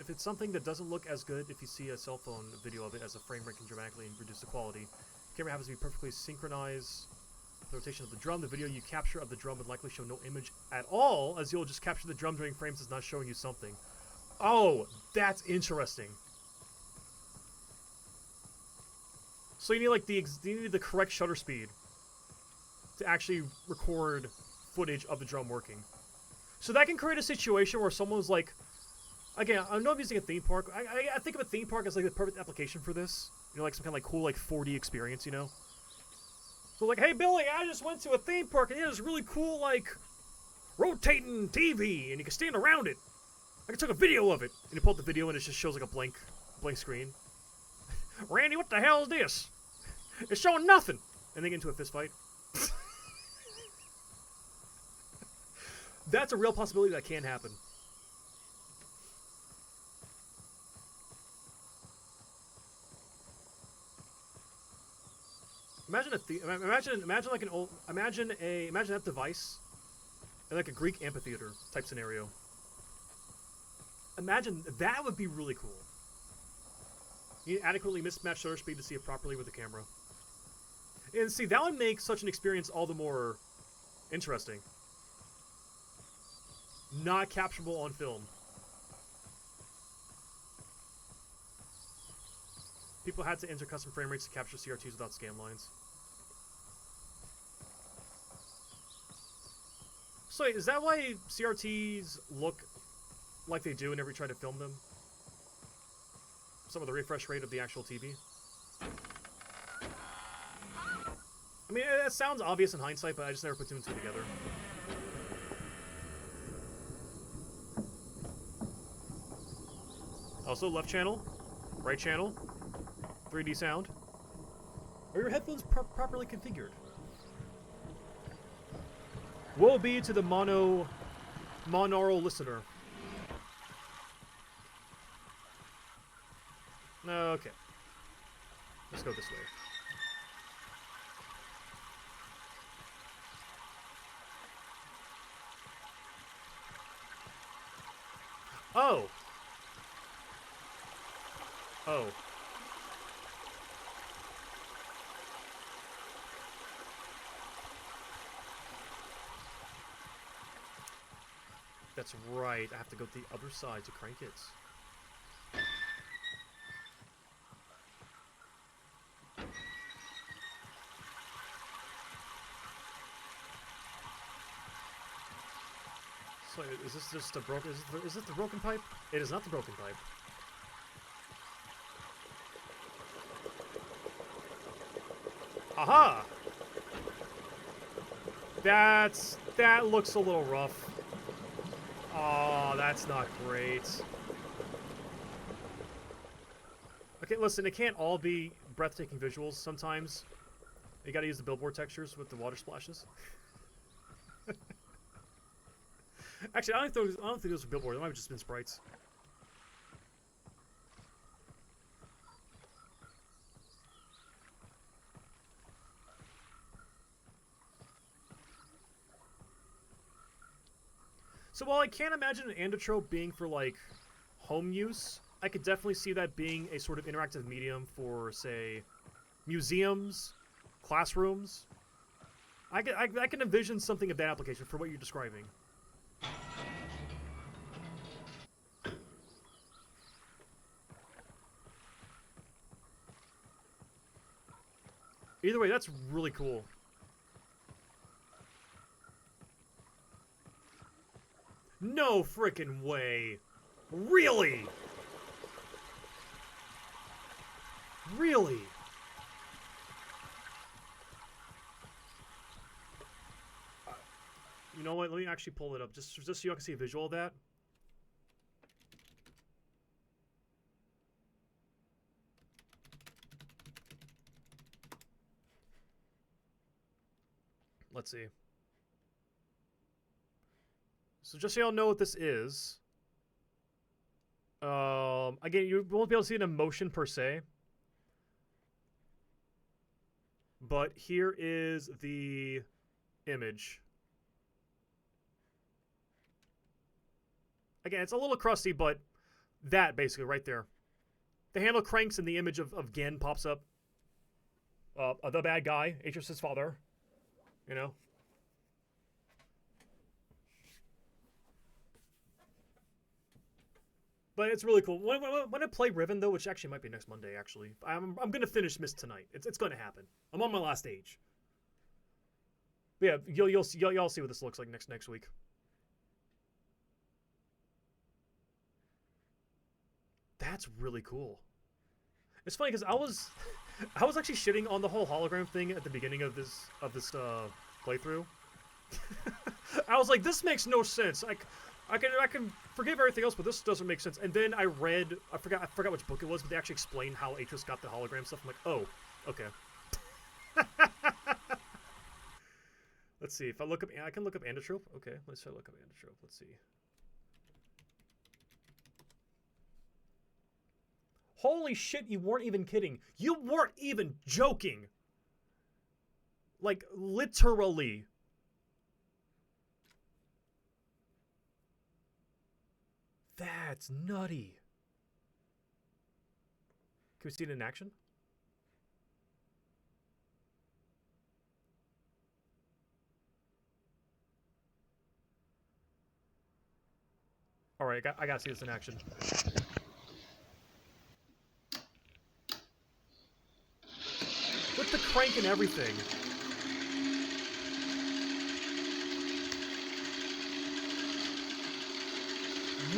it's something that doesn't look as good, if you see a cell phone video of it, as the frame rate can dramatically reduce the quality. The camera happens to be perfectly synchronized with the rotation of the drum. The video you capture of the drum would likely show no image at all, as you'll just capture the drum during frames that's not showing you something. Oh, that's interesting. So you need like the correct shutter speed to actually record footage of the drum working. So that can create a situation where someone's like, again, I know I'm using a theme park. I think of a theme park as like the perfect application for this. You know, like some kind of like cool like 4D experience, you know? So like, hey Billy, I just went to a theme park and it was really cool like rotating TV and you can stand around it. I took a video of it. And you pull up the video and it just shows like a blank screen. Randy, what the hell is this? It's showing nothing. And they get into a fist fight. That's a real possibility that can happen. Imagine that device in like a Greek amphitheater type scenario. Imagine that would be really cool. You need adequately mismatched shutter speed to see it properly with the camera. And see, that would make such an experience all the more interesting. Not capturable on film. People had to enter custom frame rates to capture CRTs without scan lines. So wait, is that why CRTs look like they do whenever you try to film them? Some of the refresh rate of the actual TV? I mean, it sounds obvious in hindsight, but I just never put two and two together. Also, left channel, right channel, 3D sound. Are your headphones properly configured? Woe be to the monaural listener. Okay. Let's go this way. Oh! Oh. That's right. I have to go to the other side to crank it. So is this just a broken? Is this the broken pipe? It is not the broken pipe. Aha! That looks a little rough. Oh, that's not great. Okay, listen, it can't all be breathtaking visuals. Sometimes you gotta use the billboard textures with the water splashes. Actually, I don't think those are billboards. It might have just been sprites. So while I can't imagine an Andotrope being for, like, home use, I could definitely see that being a sort of interactive medium for, say, museums, classrooms. I can envision something of that application for what you're describing. Either way, that's really cool. No frickin' way. Really? Really? You know what? Let me actually pull it up just so you can see a visual of that. Let's see. So just so y'all know what this is. Again, you won't be able to see it in motion per se. But here is the image. Again, it's a little crusty, but that basically right there. The handle cranks and the image of Gen pops up. The bad guy, Atreus' father. You know? But it's really cool. When I play Riven, though, which actually might be next Monday, actually, I'm going to finish Myst tonight. It's going to happen. I'm on my last stage. But yeah, y'all see what this looks like next week. That's really cool. It's funny because I was actually shitting on the whole hologram thing at the beginning of this playthrough. I was like, this makes no sense. I can forgive everything else, but this doesn't make sense. And then I read, I forgot which book it was, but they actually explained how Atreus got the hologram stuff. I'm like, oh, okay. Let's see if I look up. I can look up Andotrope. Okay, let's try to look up Andotrope. Let's see. Holy shit! You weren't even kidding. You weren't even joking. Like literally. That's nutty. Can we see it in action? All right, I gotta see this in action. With the crank and everything.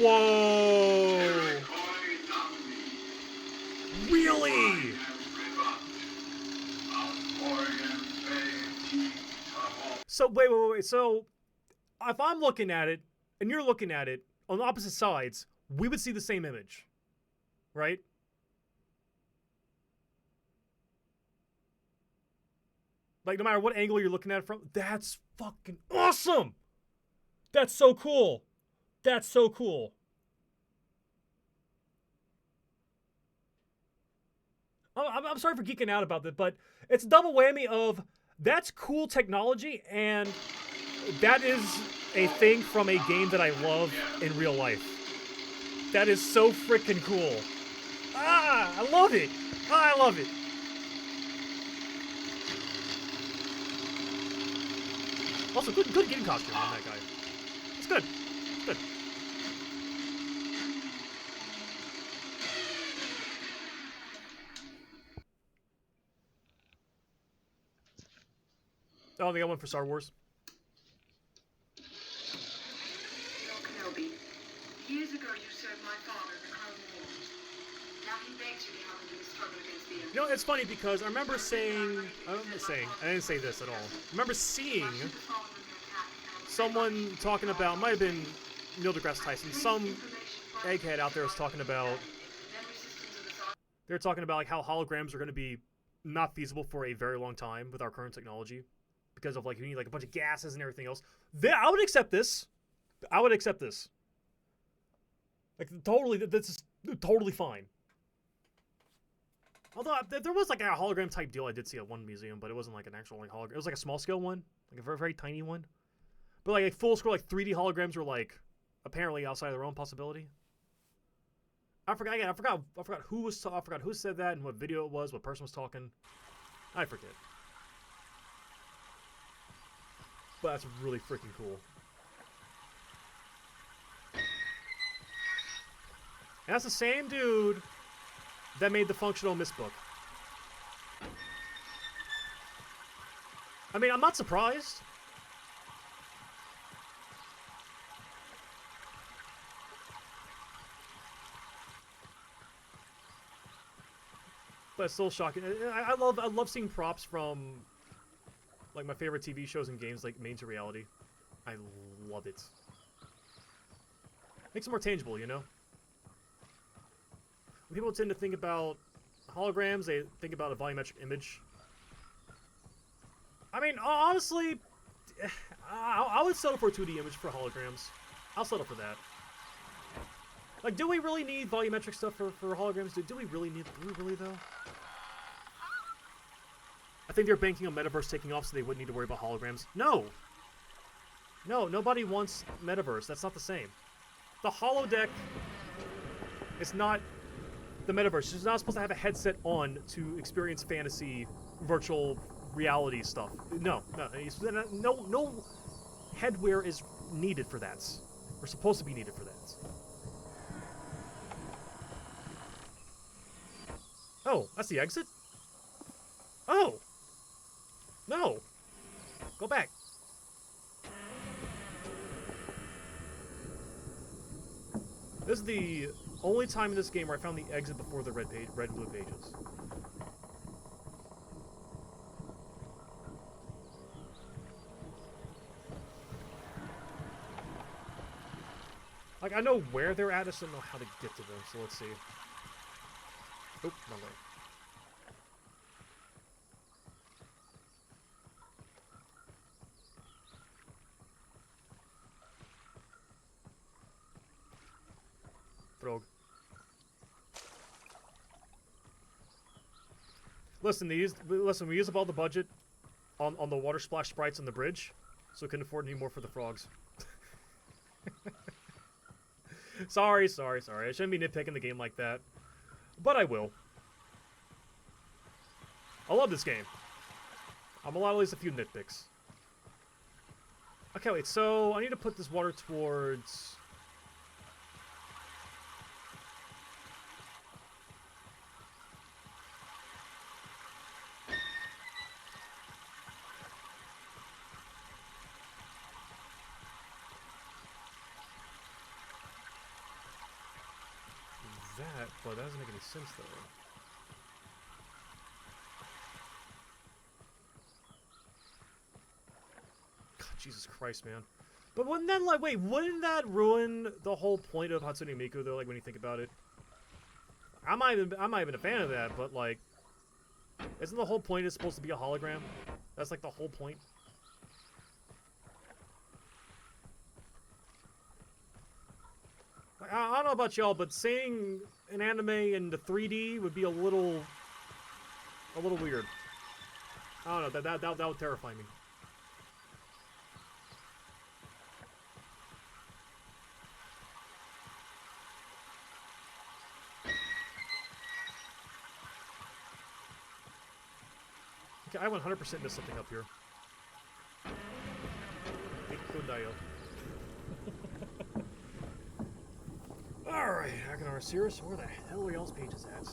Whoa! Really? So wait. So if I'm looking at it and you're looking at it on opposite sides, we would see the same image, right? Like no matter what angle you're looking at it from, that's fucking awesome. That's so cool. That's so cool. I'm sorry for geeking out about that, but it's a double whammy of that's cool technology and that is a thing from a game that I love in real life. That is so freaking cool. Ah, I love it. Ah, I love it. Also, good game costume on that guy. It's good. It's good. Oh, they got one for Star Wars. Kenobi, years ago you served my father in the Clone Wars. Now he begs you to help him in his struggle against the Empire. You know, it's funny because I remember I didn't say this at all. I remember seeing someone talking about, might have been Neil deGrasse Tyson, some egghead out there was talking about, they're talking about like how holograms are going to be not feasible for a very long time with our current technology because of like you need like a bunch of gases and everything else. I would accept this. I would accept this. Like totally, this is totally fine. Although there was like a hologram type deal I did see at one museum, but it wasn't like an actual like hologram. It was like a small scale one, like a very, very tiny one. But like full scale like 3D holograms were like apparently outside of their own possibility. I forgot who said that and what video it was, what person was talking. I forget. But that's really freaking cool. And that's the same dude that made the functional Myst book. I mean, I'm not surprised. But it's still shocking. I love seeing props from like my favorite TV shows and games like made to reality. I love it. Makes it more tangible, you know? When people tend to think about holograms, they think about a volumetric image. I mean, honestly, I would settle for a 2D image for holograms. I'll settle for that. Like, do we really need volumetric stuff for holograms? Do we really need? Do we really though? I think they're banking on Metaverse taking off so they wouldn't need to worry about holograms. No! No, nobody wants Metaverse. That's not the same. The holodeck is not the Metaverse. You're not supposed to have a headset on to experience fantasy, virtual reality stuff. No headwear is needed for that. Or supposed to be needed for that. Oh, that's the exit? Oh! No! Go back. This is the only time in this game where I found the exit before the red and blue pages. Like, I know where they're at, I just don't know how to get to them, so let's see. Oop, wrong way. Throg. Listen, we used up all the budget on the water splash sprites on the bridge, so we couldn't afford any more for the frogs. Sorry. I shouldn't be nitpicking the game like that. But I will. I love this game. I'm allowed at least a few nitpicks. Okay, wait, so I need to put this water towards... that, but that doesn't make any sense, though. God, Jesus Christ, man. But wouldn't that, like, wait, wouldn't that ruin the whole point of Hatsune Miku, though, like, when you think about it? I'm not even a fan of that, but, like, isn't the whole point it's supposed to be a hologram? That's, like, the whole point. I don't know about y'all, but seeing an anime in the 3D would be a little weird. I don't know, that would terrify me. Okay, I 100% missed something up here. Alright, Akenar Cirrus, where the hell are y'all's pages at?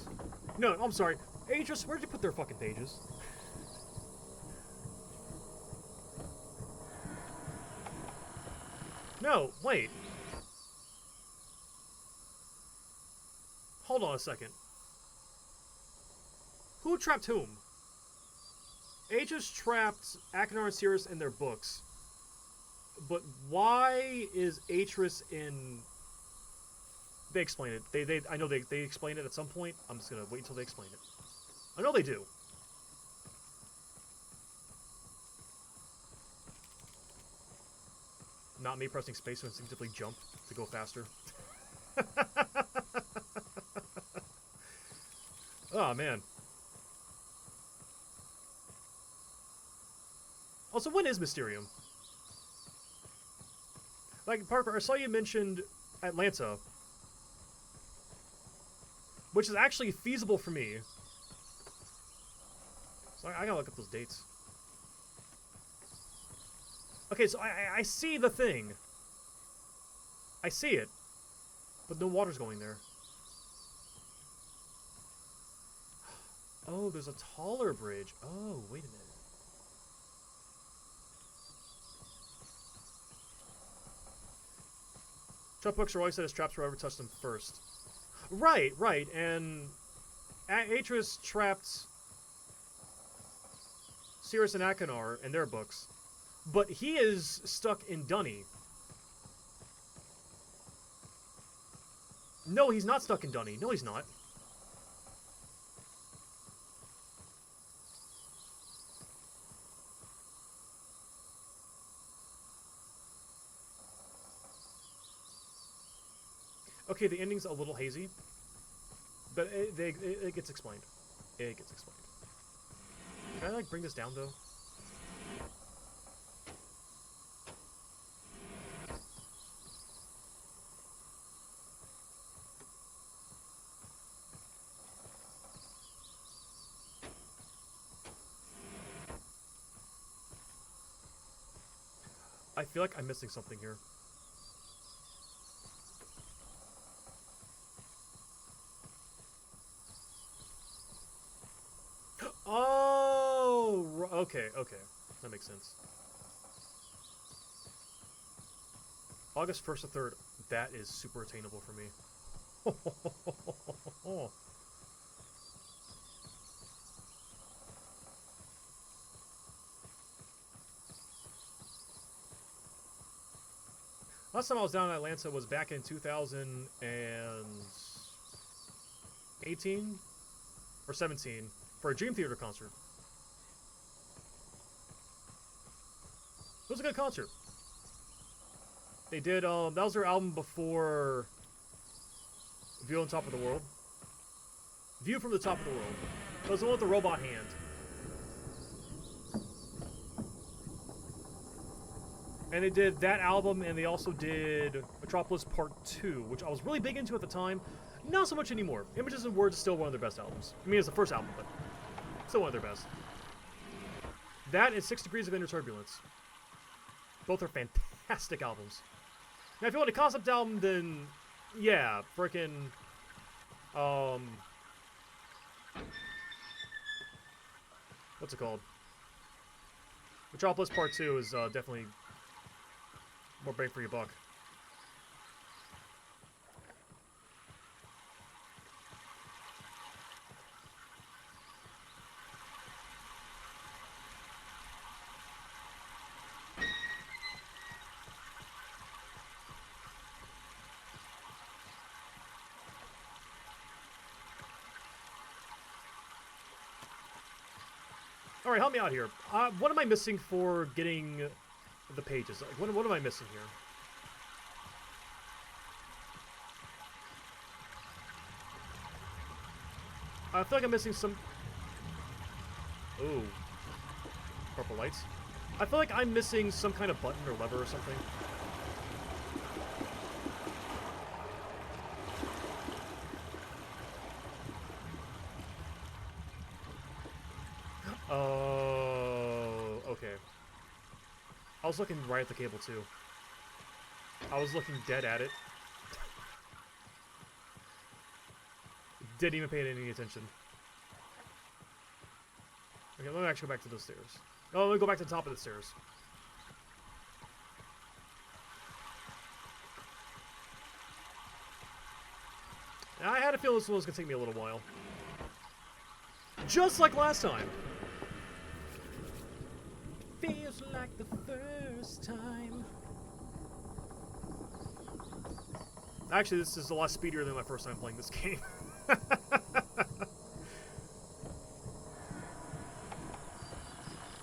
No, I'm sorry. Atris, where'd you put their fucking pages? No, wait. Hold on a second. Who trapped whom? Atris trapped Akenar and Cirrus in their books. But why is Atris in... They explain it. I know they explain it at some point. I'm just gonna wait until they explain it. I know they do. Not me pressing space to instinctively jump to go faster. Oh, man. Also, when is Mysterium? Like, Parker, I saw you mentioned Atlanta, which is actually feasible for me. So I gotta look up those dates. Okay, so I see the thing. I see it. But no water's going there. Oh, there's a taller bridge. Oh, wait a minute. Trap books are always said as traps whoever touched them first. Right, and Atris trapped Cirrus and Akenar in their books, but he is stuck in Dunny. No, he's not stuck in Dunny. No, he's not. Okay, the ending's a little hazy, but it gets explained. It gets explained. Can I, like, bring this down, though? I feel like I'm missing something here. Okay. That makes sense. August 1st to 3rd. that is super attainable for me. Last time I was down in Atlanta was back in 2018 or 17 for a Dream Theater concert. It was a good concert. They did, that was their album before View on Top of the World. View from the Top of the World. It was the one with the robot hand. And they did that album, and they also did Metropolis Part 2, which I was really big into at the time. Not so much anymore. Images and Words is still one of their best albums. I mean, it's the first album, but still one of their best. That and 6 Degrees of Inner Turbulence. Both are fantastic albums. Now, if you want a concept album, then yeah, frickin' what's it called? Metropolis Part 2 is definitely more bang for your buck. All right, help me out here. What am I missing for getting the pages? Like, what am I missing here? I feel like I'm missing some... Ooh. Purple lights. I feel like I'm missing some kind of button or lever or something. Oh, okay. I was looking right at the cable, too. I was looking dead at it. Didn't even pay any attention. Okay, let me actually go back to those stairs. Oh, let me go back to the top of the stairs. I had a feeling this one was going to take me a little while. Just like last time. Feels like the first time. Actually, this is a lot speedier than my first time playing this game.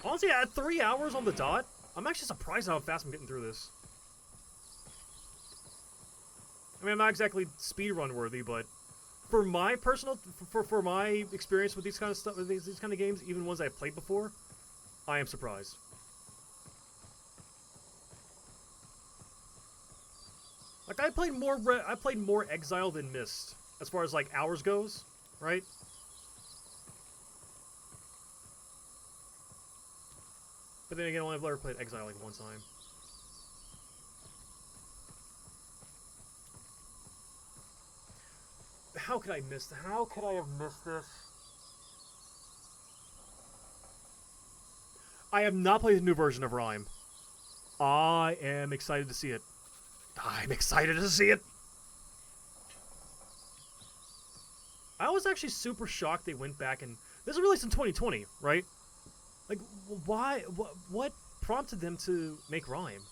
Honestly, at 3 hours on the dot, I'm actually surprised how fast I'm getting through this. I mean, I'm not exactly speedrun worthy, but for my personal, for my experience with these kind of stuff, these kind of games, even ones I've played before, I am surprised. Like I played more Exile than Myst, as far as like hours goes, right? But then again, I've only ever played Exile like one time. How could I miss? How could I have missed this? I have not played the new version of Rime. I am excited to see it. I'm excited to see it. I was actually super shocked they went back and this was released in 2020, right? Like, why? What prompted them to make Rime?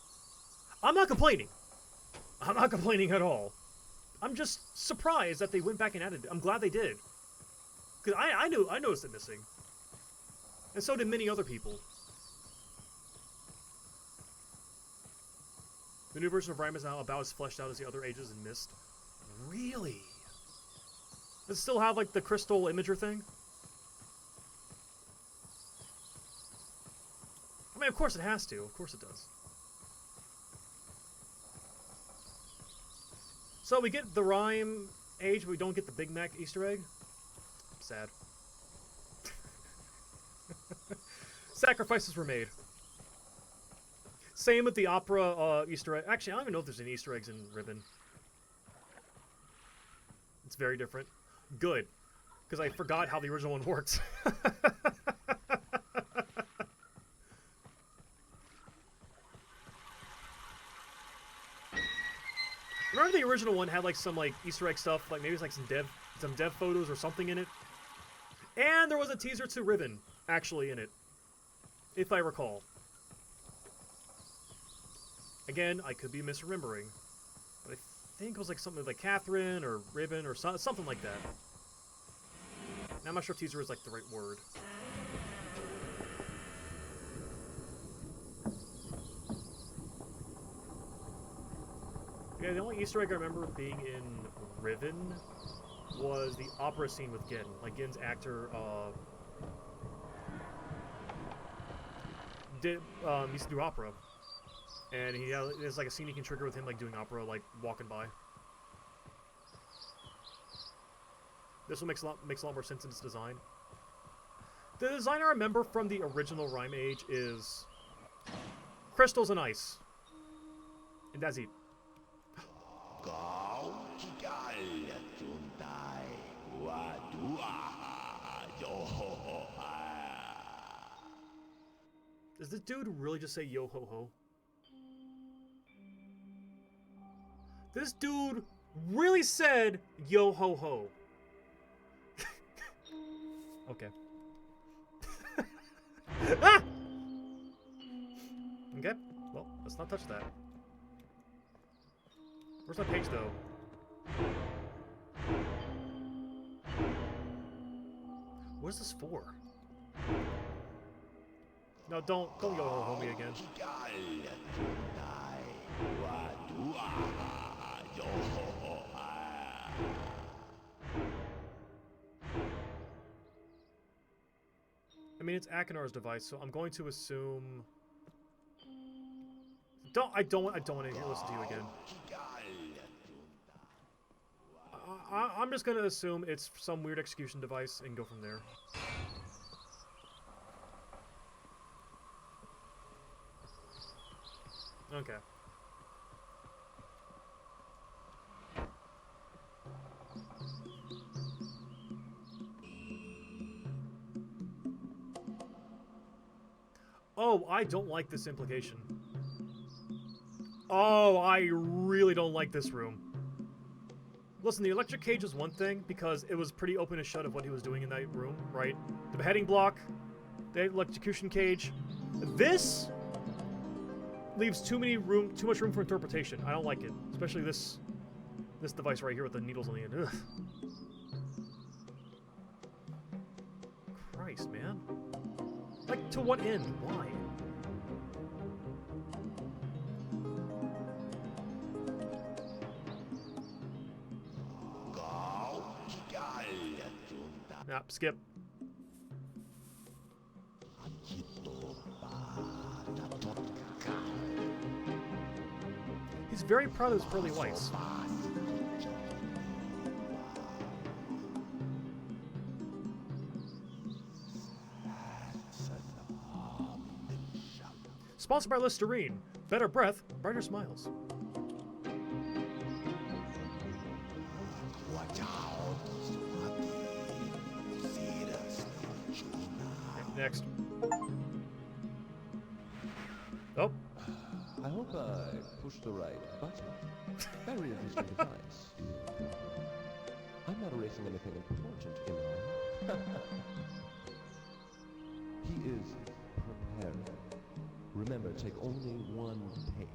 I'm not complaining. I'm not complaining at all. I'm just surprised that they went back and added it. I'm glad they did. Because I noticed it missing. And so did many other people. The new version of Rime is now about as fleshed out as the other ages in Myst. Really? Does it still have, like, the crystal imager thing? I mean, of course it has to. Of course it does. So we get the Rime age, but we don't get the Big Mac Easter egg. Sad. Sacrifices were made. Same with the opera Easter egg. Actually, I don't even know if there's any Easter eggs in Ribbon. It's very different. Good. Because I forgot how the original one worked. Remember original one had like some like Easter egg stuff, like maybe it's like some dev photos or something in it. And there was a teaser to Ribbon actually in it, if I recall. Again, I could be misremembering, but I think it was like something like Catherine or Ribbon or something like that. Now, I'm not sure if teaser is like the right word. Yeah, the only Easter egg I remember being in Riven was the opera scene with Gin. Like, Gin's actor, used to do opera. And there's like a scene you can trigger with him, like, doing opera, like, walking by. This one makes a lot more sense in its design. The design I remember from the original Rime Age is crystals and ice. And that's it. Does this dude really just say yo ho ho? This dude really said yo ho ho. Okay. Ah! Okay, well, let's not touch that. Where's my page, though? What is this for? No, don't yo ho ho me again. I mean, it's Akinar's device, so I'm going to assume. I don't want to listen to you again. I'm just going to assume it's some weird execution device and go from there. Okay. Oh, I don't like this implication. Oh, I really don't like this room. Listen, the electric cage was one thing because it was pretty open and shut of what he was doing in that room, right? The beheading block, the electrocution cage. This leaves too much room for interpretation. I don't like it, especially this device right here with the needles on the end. Ugh. Christ, man. Like, to what end? Why? Nah, skip. He's very proud of his pearly whites. Sponsored by Listerine. Better breath, brighter smiles. Next. Oh. I hope I pushed the right button. Very interesting device. I'm not erasing anything important, am I? He is preparing. Remember, take only one page.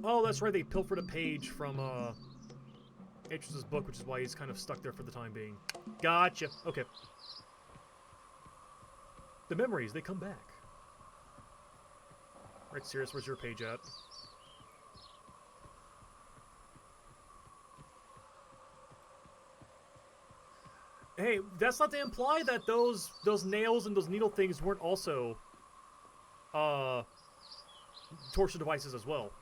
Oh, that's right, they pilfered a page from, Atreus' book, which is why he's kind of stuck there for the time being. Gotcha. Okay. The memories, they come back. Right, Sirius, where's your page at? Hey, that's not to imply that those nails and those needle things weren't also, torture devices as well.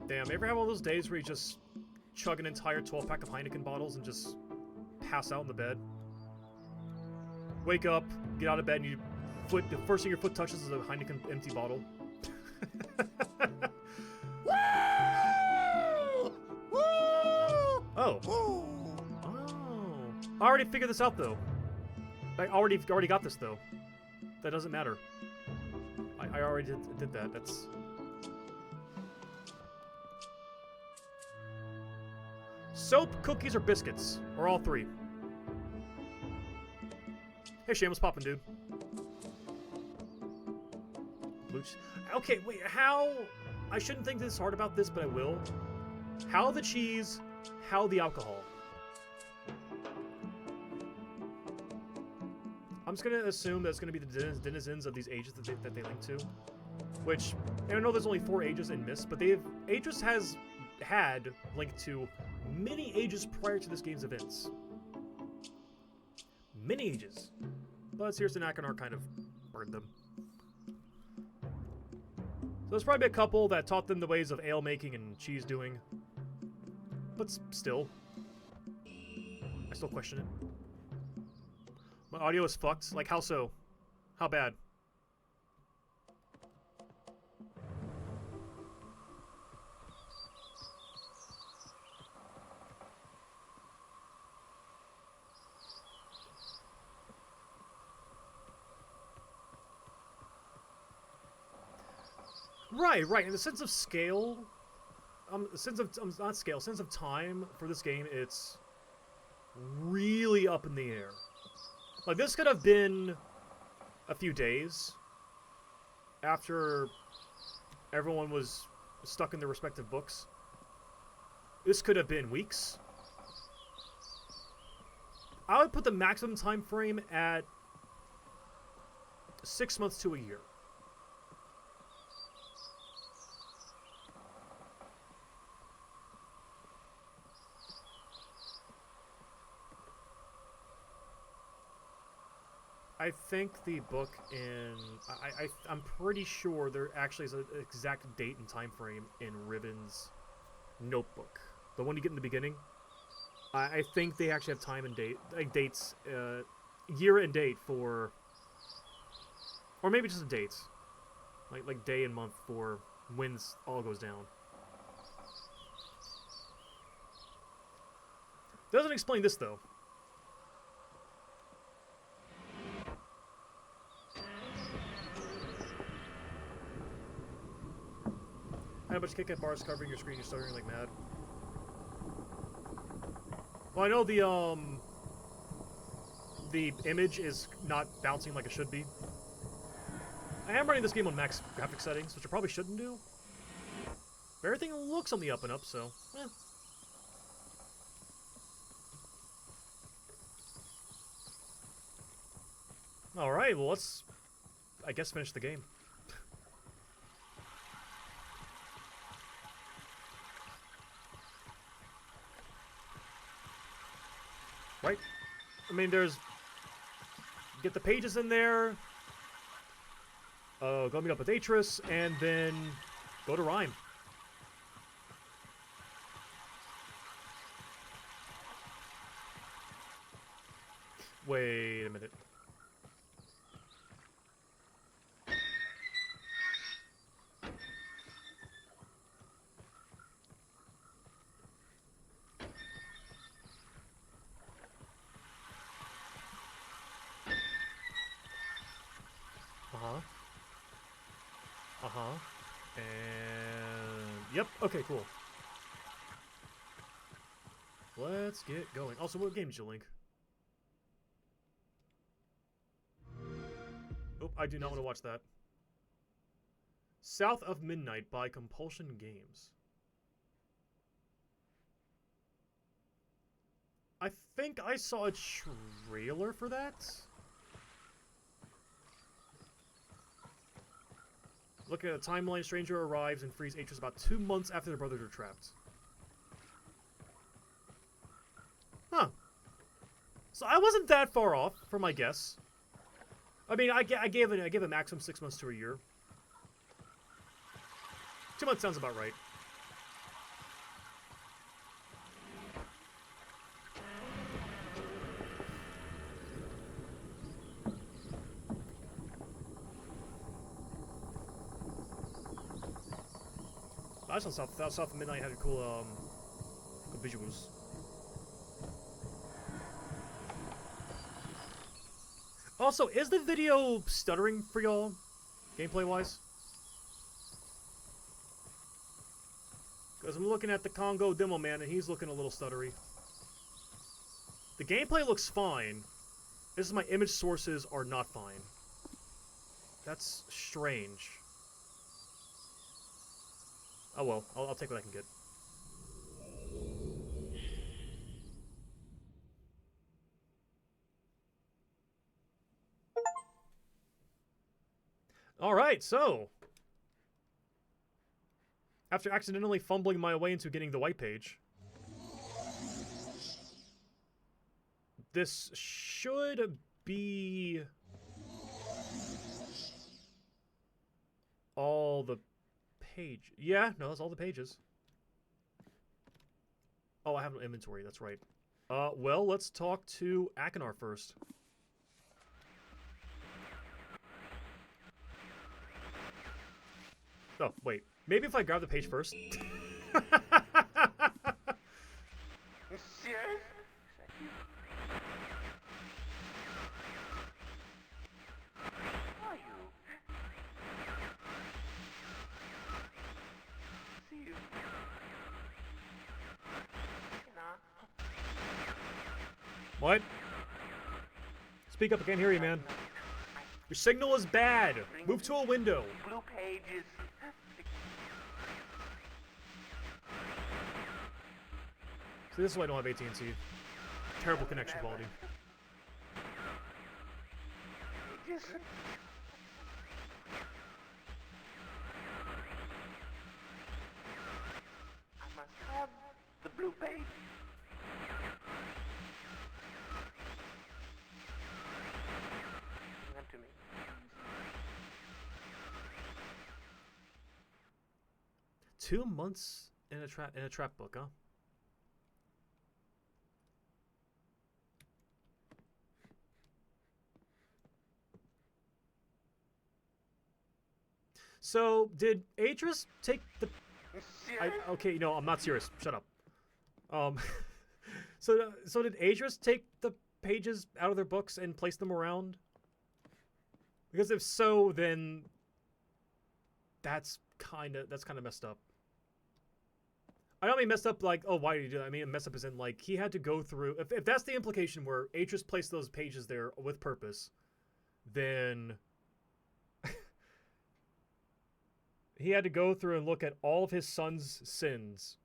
Damn, ever have one of those days where you just chug an entire 12-pack of Heineken bottles and just pass out in the bed? Wake up, get out of bed, and the first thing your foot touches is a Heineken empty bottle. Oh. Oh. I already figured this out, though. I already got this, though. That doesn't matter. I already did that. That's... Soap, cookies, or biscuits? Or all three? Hey, Shane, what's poppin', dude? Okay, wait, how... I shouldn't think this hard about this, but I will. How the cheese, how the alcohol? I'm just gonna assume that's gonna be the denizens of these ages that they link to. Which, I know there's only 4 ages in Myst, but Aegis has had linked to many ages prior to this game's events. Many ages. But Sears and Akanar kind of burned them. So there's probably a couple that taught them the ways of ale making and cheese doing. But still. I still question it. My audio is fucked. Like, how so? How bad? Right. In the sense of scale, sense of time for this game, it's really up in the air. Like, this could have been a few days after everyone was stuck in their respective books. This could have been weeks. I would put the maximum time frame at 6 months to a year. I think the book in... I'm pretty sure there actually is an exact date and time frame in Ribbon's notebook. The one you get in the beginning. I think they actually have time and date, like dates, year and date for... Or maybe just a date. Like day and month for when this all goes down. Doesn't explain this, though. How much Kit Kat bars covering your screen? You're stuttering like mad. Well, I know the image is not bouncing like it should be. I am running this game on max graphic settings, which I probably shouldn't do. But everything looks on the up and up, so eh. All right, well let's, I guess, finish the game. Right? I mean, there's... Get the pages in there. Go meet up with Atris, and then go to Rhyme. Wait a minute. And... Yep, okay, cool. Let's get going. Also, what game did you link? Oh, I do not want to watch that. South of Midnight by Compulsion Games. I think I saw a trailer for that. Looking at the timeline, Stranger arrives and frees Atris about 2 months after their brothers are trapped. Huh. So I wasn't that far off from my guess. I mean, I gave a maximum 6 months to a year. 2 months sounds about right. I saw South of Midnight had cool visuals. Also, is the video stuttering for y'all, gameplay-wise? Because I'm looking at the Congo demo man, and he's looking a little stuttery. The gameplay looks fine. This is my image sources are not fine. That's strange. Oh well, I'll take what I can get. Alright, so... after accidentally fumbling my way into getting the white page... this should be... all the page. Yeah, no, that's all the pages. Oh, I have an inventory, that's right. Well, let's talk to Akinar first. Oh, wait. Maybe if I grab the page first. What? Speak up, I can't hear you, man. Your signal is bad. Move to a window. Blue pages. See, this is why I don't have AT&T. Terrible connection quality. I must have the blue page. Give them to me. Two months in a trap book, huh? So, did Atris take the... okay, no, I'm not serious. Shut up. So did Atris take the pages out of their books and place them around? Because if so, then... that's kind of messed up. I don't mean messed up like, oh, why did you do that? I mean messed up as in, like, he had to go through... If that's the implication where Atris placed those pages there with purpose, then... he had to go through and look at all of his son's sins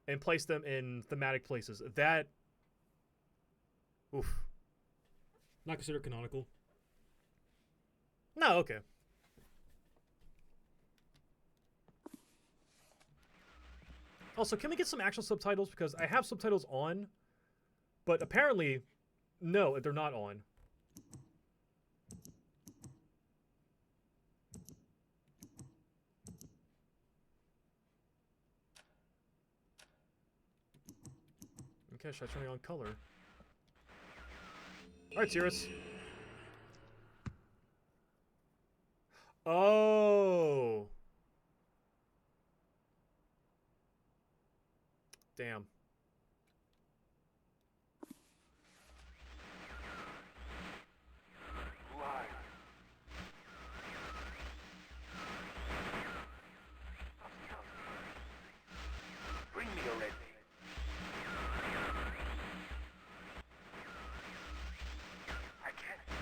and place them in thematic places. That... oof. Not considered canonical. No, okay. Also, can we get some actual subtitles? Because I have subtitles on, but apparently, no, they're not on. Okay, should I turn it on color? Alright, Cirrus. Oh. Damn. Bring me a red. I can't see.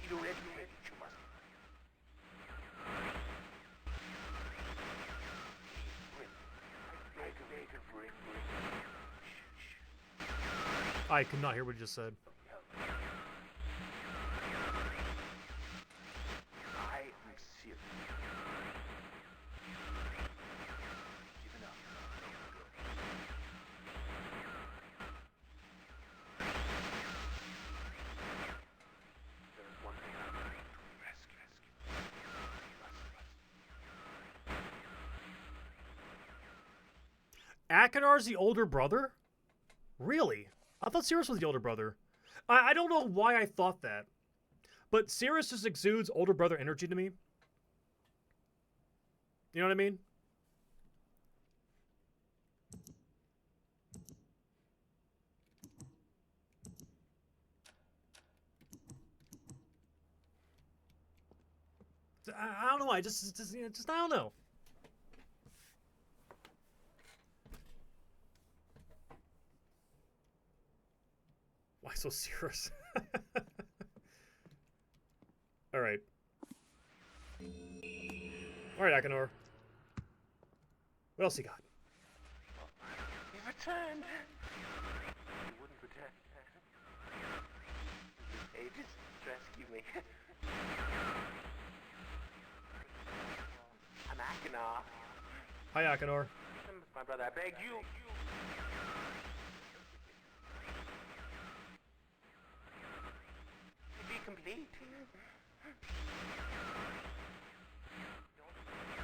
Need a red page, you must. I could not hear what you just said. I am serious. Give it up. There is one thing I'm going to rescue. Akinar's the older brother? Really? I thought Cirrus was the older brother. I don't know why I thought that. But Cirrus just exudes older brother energy to me. You know what I mean? I don't know why. Just I don't know. Why so serious? All right. All right, Akinor. What else you got? You've returned. You wouldn't return. Ages to rescue me. I'm Akinor. Hi, Akinor. My brother, I beg you. To be complete.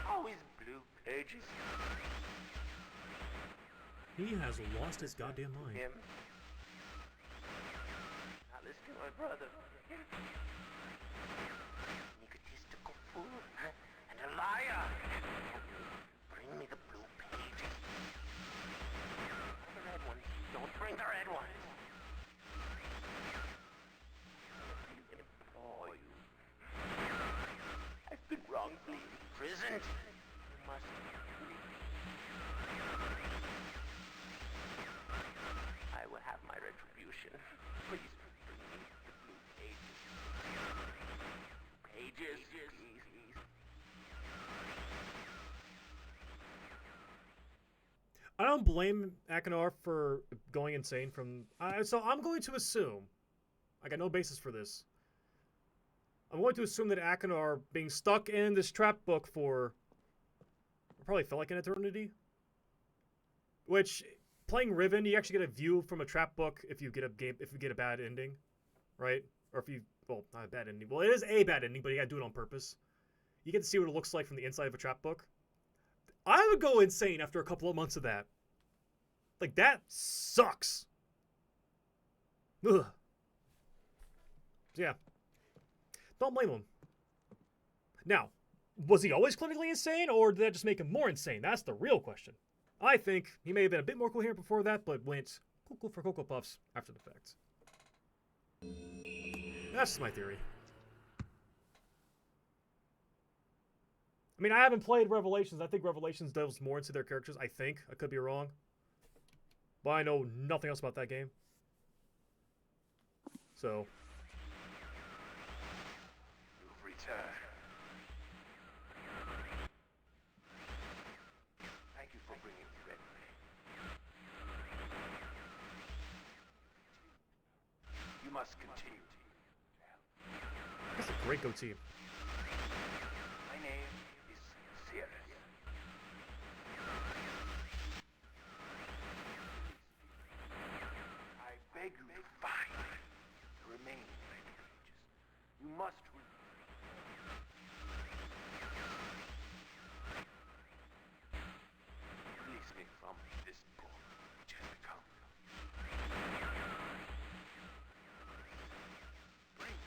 Always blue pages. He has lost his goddamn mind. Him. Now listen to my brother. Egotistical fool and a liar. Bring me the blue pages. The red one. Don't bring the red one. I implore you. I've been wrongfully imprisoned. You must free. I will have my retribution. Please bring me the blue pages. Pages, please. I don't blame Akinor for going insane from... so I'm going to assume... I got no basis for this. I'm going to assume that Akinor being stuck in this trap book for... probably felt like an eternity. Which, playing Riven, you actually get a view from a trap book if you get a bad ending. Right? Or if you... well, not a bad ending. Well, it is a bad ending, but you gotta do it on purpose. You get to see what it looks like from the inside of a trap book. I would go insane after a couple of months of that. Like, that sucks. Ugh. Yeah. Don't blame him. Now, was he always clinically insane, or did that just make him more insane? That's the real question. I think he may have been a bit more coherent before that, but went cuckoo for Cocoa Puffs after the fact. That's just my theory. I mean, I haven't played Revelations. I think Revelations delves more into their characters. I think. I could be wrong. But I know nothing else about that game. So. You've returned. Thank you for bringing me red. You must continue. That's a great goatee. My name is Sirius. I beg you to find the remaining red pages. You must release me from this book which has become. Bring.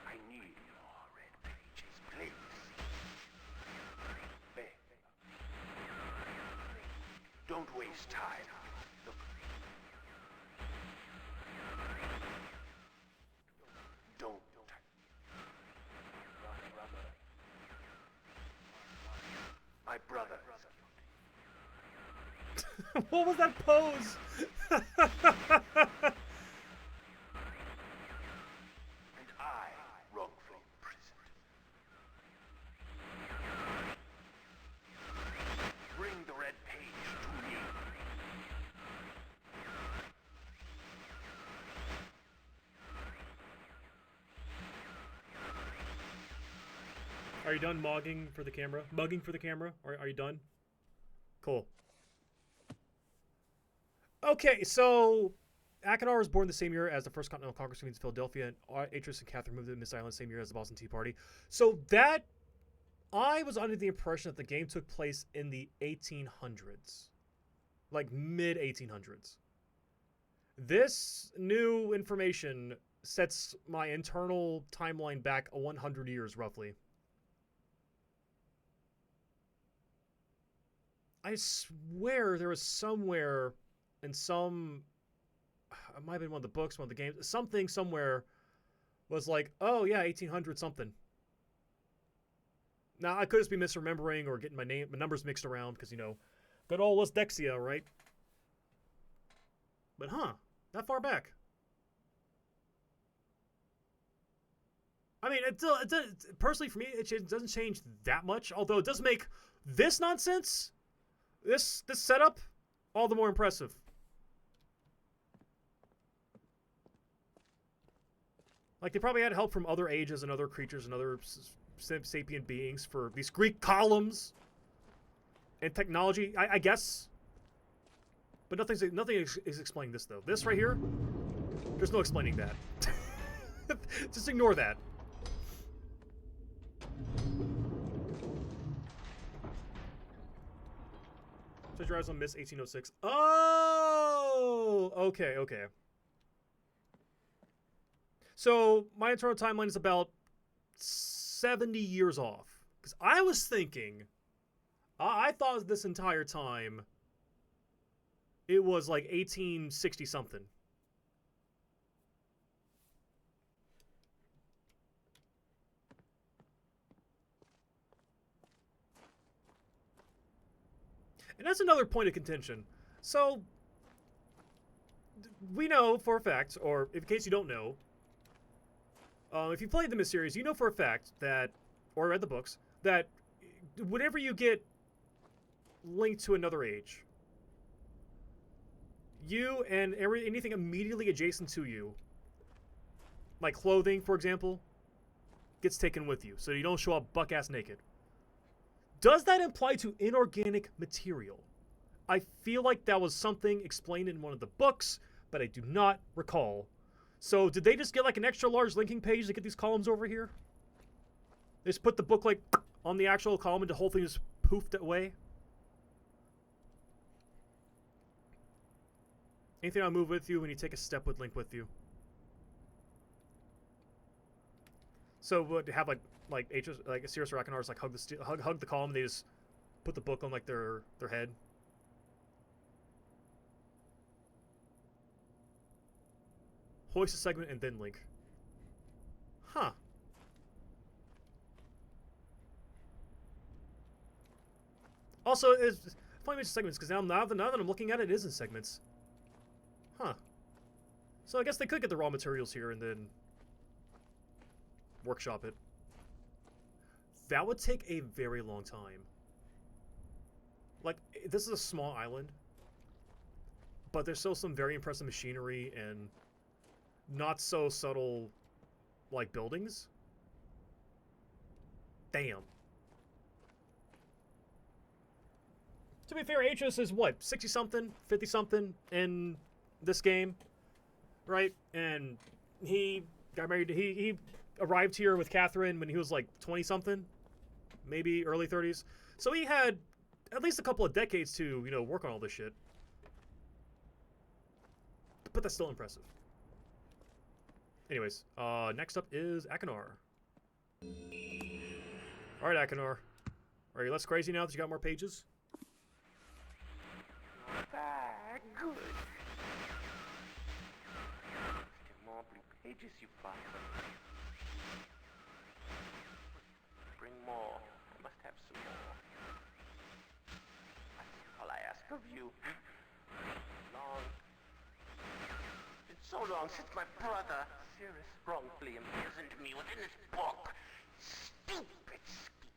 I need more red pages, please. Beg. Don't waste time. Look. Don't. My brother is guilty. What was that pose? And I wrongfully imprisoned. Bring the red page to me. Are you done mugging for the camera? Mugging for the camera? Are you done? Cool. Okay, so Akinor was born the same year as the first Continental Congress meets Philadelphia, and Atreus and Catherine moved to Myst Island the same year as the Boston Tea Party. So that, I was under the impression that the game took place in the 1800s. Like mid-1800s. This new information sets my internal timeline back 100 years, roughly. I swear there was somewhere in some, it might have been one of the books, one of the games, something somewhere was like, oh yeah, 1800 something. Now I could just be misremembering or getting my numbers mixed around because, you know, good old Dexia, right? But that far back. I mean, it personally for me, it doesn't change that much. Although it does make this nonsense, this setup, all the more impressive. Like, they probably had help from other ages and other creatures and other sapient beings for these Greek columns and technology, I guess. But nothing is explaining this, though. This right here, there's no explaining that. Just ignore that. So drives on Myst 1806. Oh! Okay. So, my internal timeline is about 70 years off. Because I was thinking, I thought this entire time it was like 1860 something. And that's another point of contention. So, we know for a fact, or in case you don't know, if you played the Myst series, you know for a fact that, or read the books, that whenever you get linked to another age, you and anything immediately adjacent to you, like clothing, for example, gets taken with you, so you don't show up buck-ass naked. Does that imply to inorganic material? I feel like that was something explained in one of the books, but I do not recall. So did they just get like an extra large linking page to get these columns over here? They just put the book like on the actual column and the whole thing just poofed away? Anything I'll move with you when you take a step would link with you. So would have like a Sirius or Achenar like hug the column and they just put the book on like their head. Hoist a segment and then link. Huh. Also, it's funny mention segments because now that I'm looking at it, it is in segments. Huh. So I guess they could get the raw materials here and then workshop it. That would take a very long time. Like, this is a small island, but there's still some very impressive machinery and not so subtle, like, buildings. Damn. To be fair, Atreus is what, 60-something, 50-something in this game, right? And he got married. He arrived here with Catherine when he was like 20-something, maybe early 30s. So he had at least a couple of decades to, you know, work on all this shit. But that's still impressive. Anyways, next up is Achenar. All right, Achenar. Are you less crazy now that you got more pages? Good. Still more blue pages, you bastard. Bring more. I must have some more. That's all I ask of you. It's so long since my brother, Sirius, wrongfully imprisoned me within his book. Stupid schemes.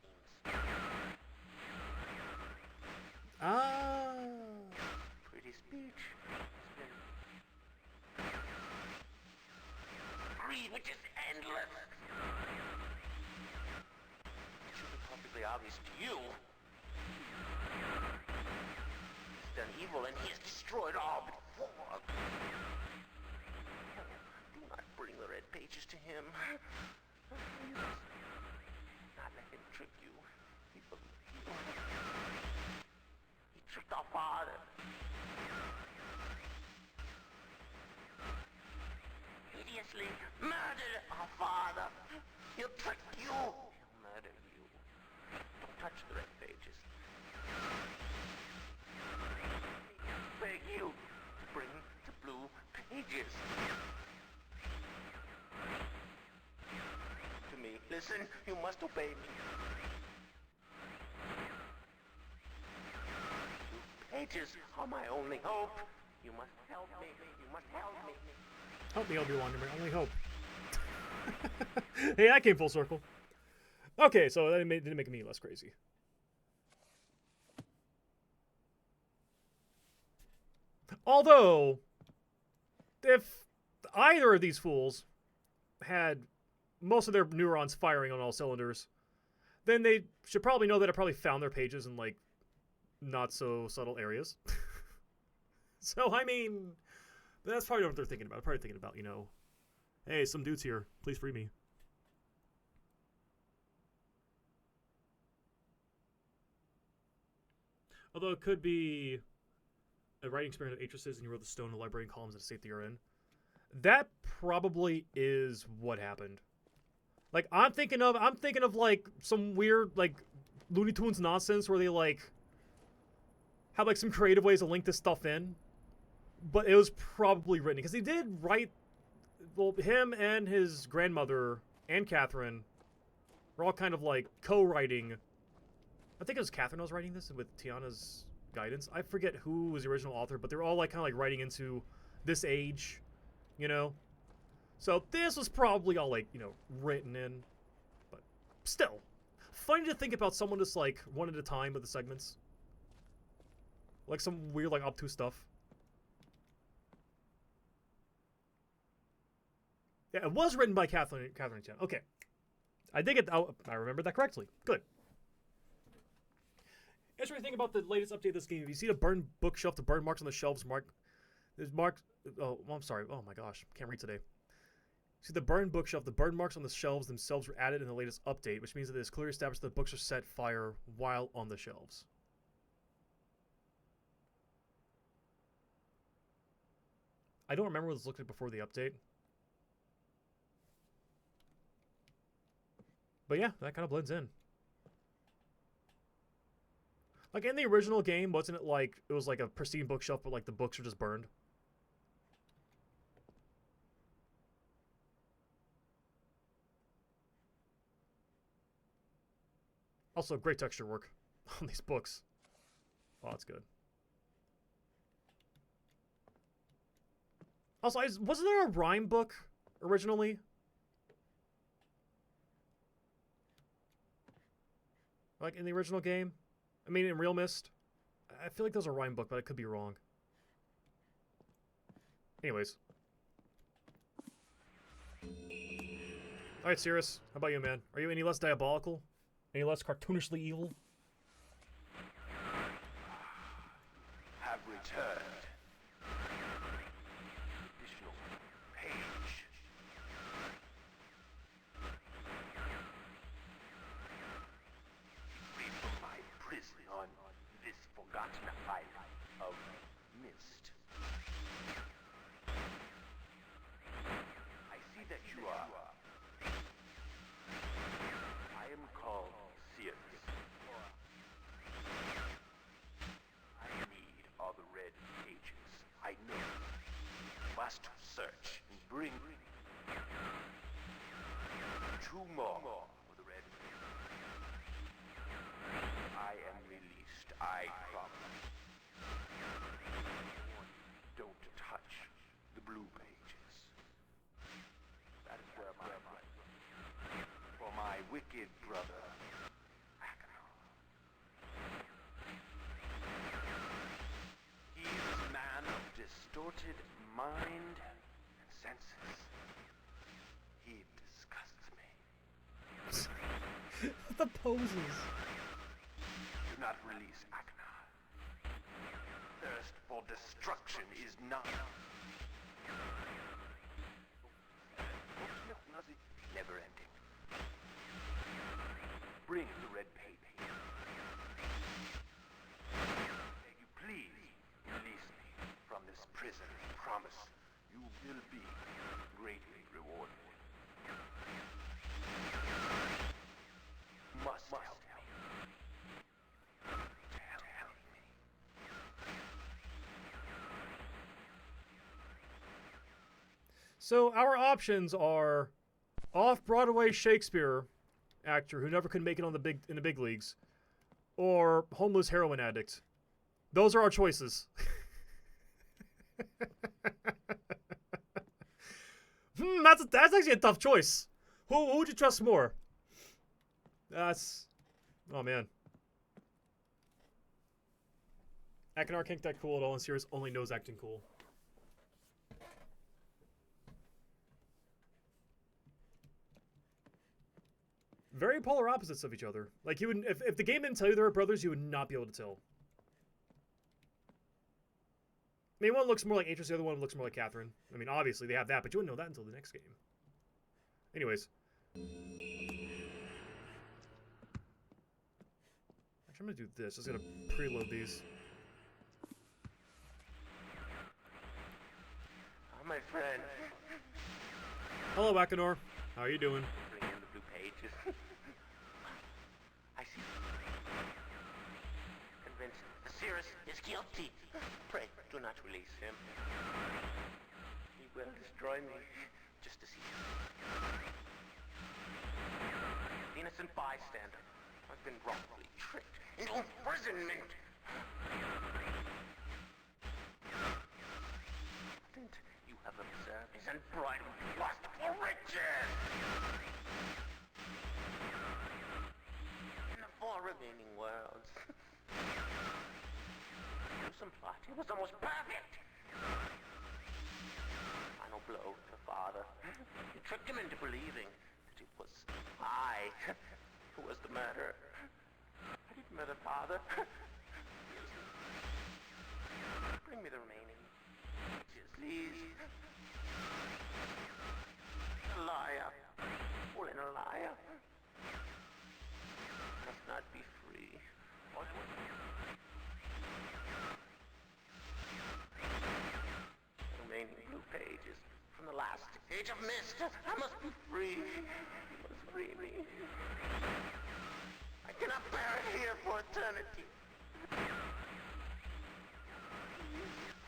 Pretty speech. Greed, which is endless. It should be perfectly obvious to you. He's done evil and he has destroyed all before. Do not bring the red pages to him. Not let him trick you. He believed you. He tricked our father. Hideously murdered our father. He'll trick you. He'll murder you. Don't touch the red pages. listen. You must obey me. Pages are my only hope. You must help me. You must help me. Help me, Obi-Wan, you're my only hope. Hey, that came full circle. Okay, so that didn't make me less crazy. Although, if either of these fools had most of their neurons firing on all cylinders, then they should probably know that I probably found their pages in, like, not so subtle areas. So, I mean, that's probably what they're thinking about. They're probably thinking about, you know, hey, some dude's here. Please free me. Although it could be a writing experiment of Atrus's and you wrote the stone in the library and columns that state that you're in. That probably is what happened. Like, I'm thinking of like some weird like Looney Tunes nonsense where they like have like some creative ways to link this stuff in. But it was probably written because he did write. Well, him and his grandmother and Catherine were all kind of like co-writing. I think it was Catherine was writing this with Tiana's guidance. I forget who was the original author, but they were all like kind of like writing into this age, you know. So this was probably all like, you know, written in, but still funny to think about someone just like one at a time with the segments, like some weird like obtuse stuff. Yeah, it was written by Catherine Chan. Okay. I did get I remember that correctly. Good. Here's what you think about the latest update of this game. If you see the burned bookshelf, the burn marks on the shelves, there's marks. Oh, well, I'm sorry. Oh my gosh, can't read today. See the burned bookshelf, the burn marks on the shelves themselves were added in the latest update, which means that it is clearly established that the books are set fire while on the shelves. I don't remember what this looked like before the update. But yeah, that kind of blends in. Like in the original game, wasn't it like it was like a pristine bookshelf, but like the books are just burned? Also, great texture work on these books. Oh, that's good. Also, wasn't there a rhyme book originally? Like in the original game? I mean, in Real Myst? I feel like there's a rhyme book, but I could be wrong. Anyways. Alright, Cirrus. How about you, man? Are you any less diabolical? Any less cartoonishly evil? Have returned. Additional page. Free from my prison on this forgotten island of Myst. I see that you are. I am called Cirrus. I need all the red pages. I know. Must search and bring 2 more for the red. I am released, I promise. Don't touch the blue pages. That is where my for my wicked brother, he is a man of distorted mind and senses. He disgusts me. The poses. Do not release Aknar. Thirst for destruction is not. Never ending. Bring the red paper. May you please release me from this prison. Promise you will be greatly rewarded. Must help me. Help me. So our options are off-Broadway Shakespeare actor who never could make it on in the big leagues, or homeless heroin addict. Those are our choices. That's actually a tough choice. Who would you trust more? Oh man. Akinar can't act cool at all, and Sirius only knows acting cool. Very polar opposites of each other. Like, you would, if the game didn't tell you they were brothers, you would not be able to tell. I mean, one looks more like Atrus, the other one looks more like Catherine. I mean, obviously they have that, but you wouldn't know that until the next game. Anyways. Actually, I'm gonna do this. I'm just gonna preload these. Oh, my friend. Hello, Akinor. How are you doing? Bring in the blue pages. I see. Convinced Sirius is guilty. Pray, do not release him. He will destroy me just to see him. Innocent bystander. I've been wrongfully tricked into imprisonment. Didn't you have observed his unbridled lust for riches? In the 4 remaining worlds. Gruesome plot. It was almost perfect. Final blow to the father. You tricked him into believing that it was I who was the murderer. I didn't murder father. Bring me the remaining. Please. A liar. All in a liar. Must not be free. What would remaining blue pages from the last age of Myst. I must be free. You must free me. I cannot bear it here for eternity.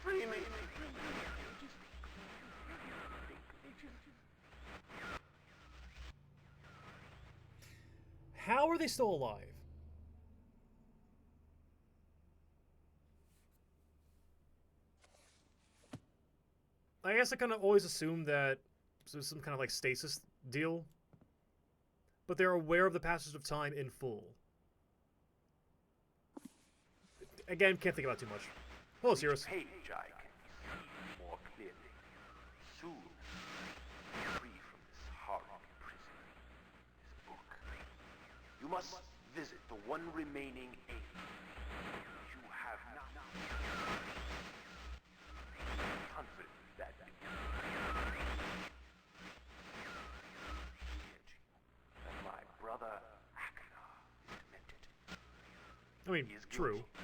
Free me. How are they still alive? I guess I kind of always assumed that there's some kind of like stasis deal, but they're aware of the passage of time in full. Again, can't think about it too much. Hello, Sirius. Page I can see more clearly. Soon, free from this horrid prison, this book. You must visit the one remaining age. You have not. Confident that my brother Akinar is demented. I mean, He is true. guilty.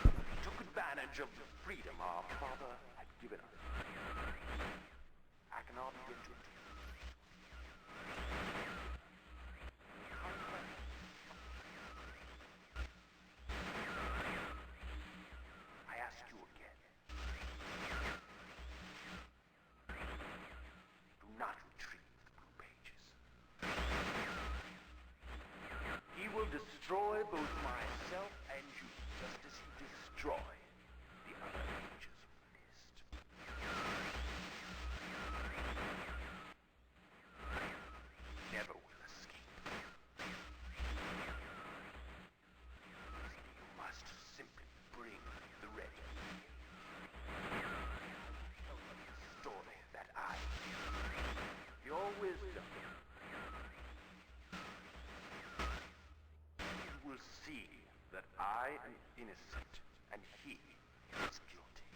He took advantage of the freedom our father had given us. Akinar began to I ask you again. Do not retrieve the blue pages. He will destroy both myself and you, just as he destroyed the other pages of Myst. Never will escape. You must simply bring the ready. Tell them the story that I your wisdom. You will see that I am innocent and he is guilty.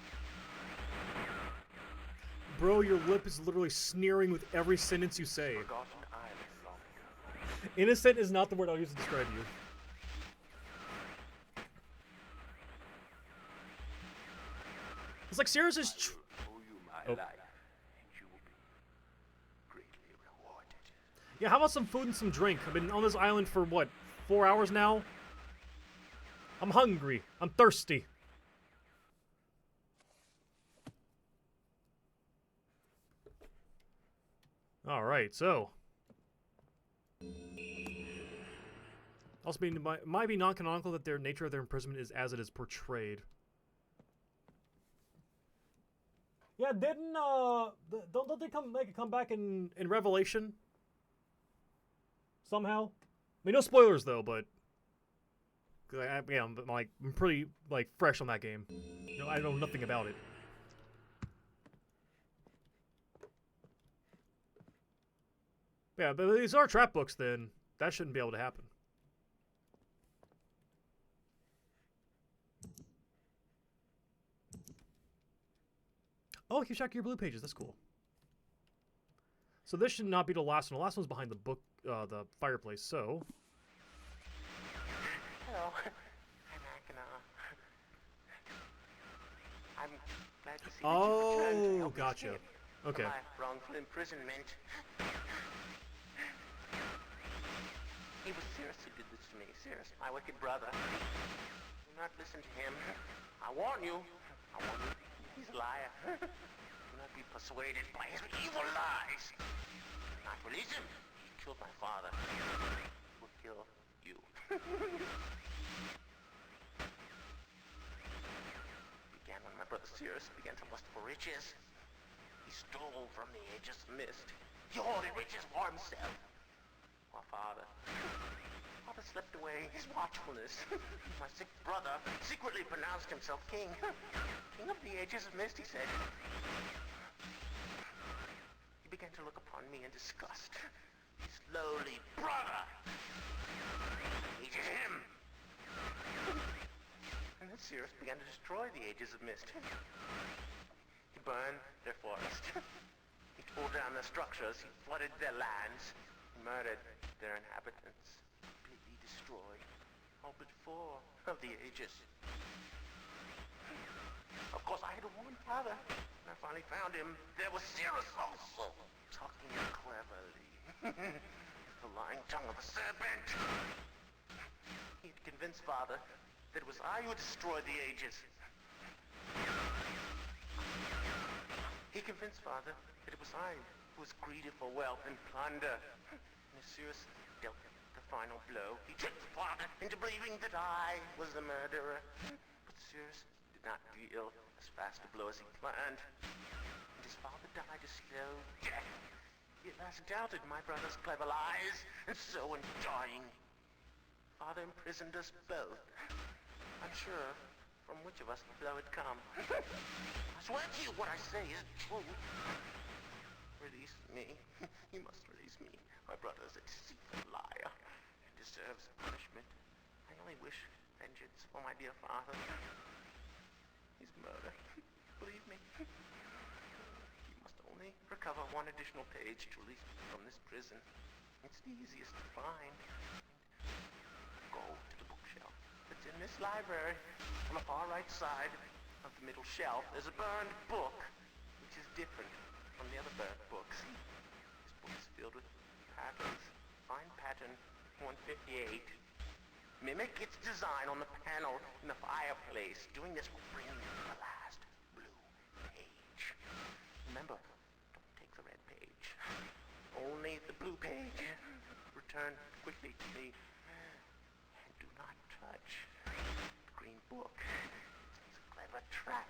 Bro, your lip is literally sneering with every sentence you say. Forgotten Island long ago. Innocent is not the word I'll use to describe you. It's like Sirius is... I will owe you my Oh. life, and you will be greatly rewarded. Yeah, how about some food and some drink? I've been on this island for, what, 4 hours now? I'm hungry. I'm thirsty. Alright, so... Also, might be non-canonical that their nature of their imprisonment is as it is portrayed. Yeah, didn't don't they make a comeback in Revelation? Somehow, I mean, no spoilers though, but I'm pretty fresh on that game. You know, I know nothing about it. Yeah, but these are trap books. Then that shouldn't be able to happen. Oh, keep track of your blue pages. That's cool. So this should not be the last one. The last one's behind the book, the fireplace. So. Hello, I'm Akana. I'm glad to see that you returned to help me Gotcha. escape Okay. from my wrongful imprisonment. He was Cirrus who did this to me. Cirrus, my wicked brother. Do not listen to him. I warn you. He's a liar. Do not be persuaded by his evil lies. Do not release him. He killed my father. He will kill you. Began when my brother Cirrus began to lust for riches. He stole from the ages of Myst. He hoarded riches for himself. My father slipped away his watchfulness. My sick brother secretly pronounced himself king. King of the ages of Myst, he said. He began to look upon me in disgust. His lowly brother hated him. And then Cirrus began to destroy the ages of Myst. He burned their forest. He tore down their structures. He flooded their lands. He murdered their inhabitants. Completely destroyed all but 4 of the ages. Of course, I had to warn Father. When I finally found him, there was Cirrus also, talking cleverly. The lying tongue of a serpent. He had convinced Father that it was I who destroyed the ages. He convinced Father that it was I who was greedy for wealth and plunder. And as Cirrus dealt the final blow, he tricked Father into believing that I was the murderer. But Cirrus did not deal as fast a blow as he planned. And his father died a slow death. He at last doubted my brother's clever lies, and so in dying, Father imprisoned us both. Unsure from which of us the blow had come. I swear to you what I say is true. Release me. You must release me. My brother is a deceitful liar. He deserves punishment. I only wish vengeance for my dear father. His murder. Believe me. You must only recover 1 additional page to release me from this prison. It's the easiest to find. Go to the bookshelf. It's in this library. On the far right side of the middle shelf, there's a burned book, which is different from the other burned books. This book is filled with patterns. Find pattern 158. Mimic its design on the panel in the fireplace. Doing this will bring you to the last blue page. Remember, don't take the red page. Only the blue page. Return quickly to me. And do not touch the green book. It's a clever trap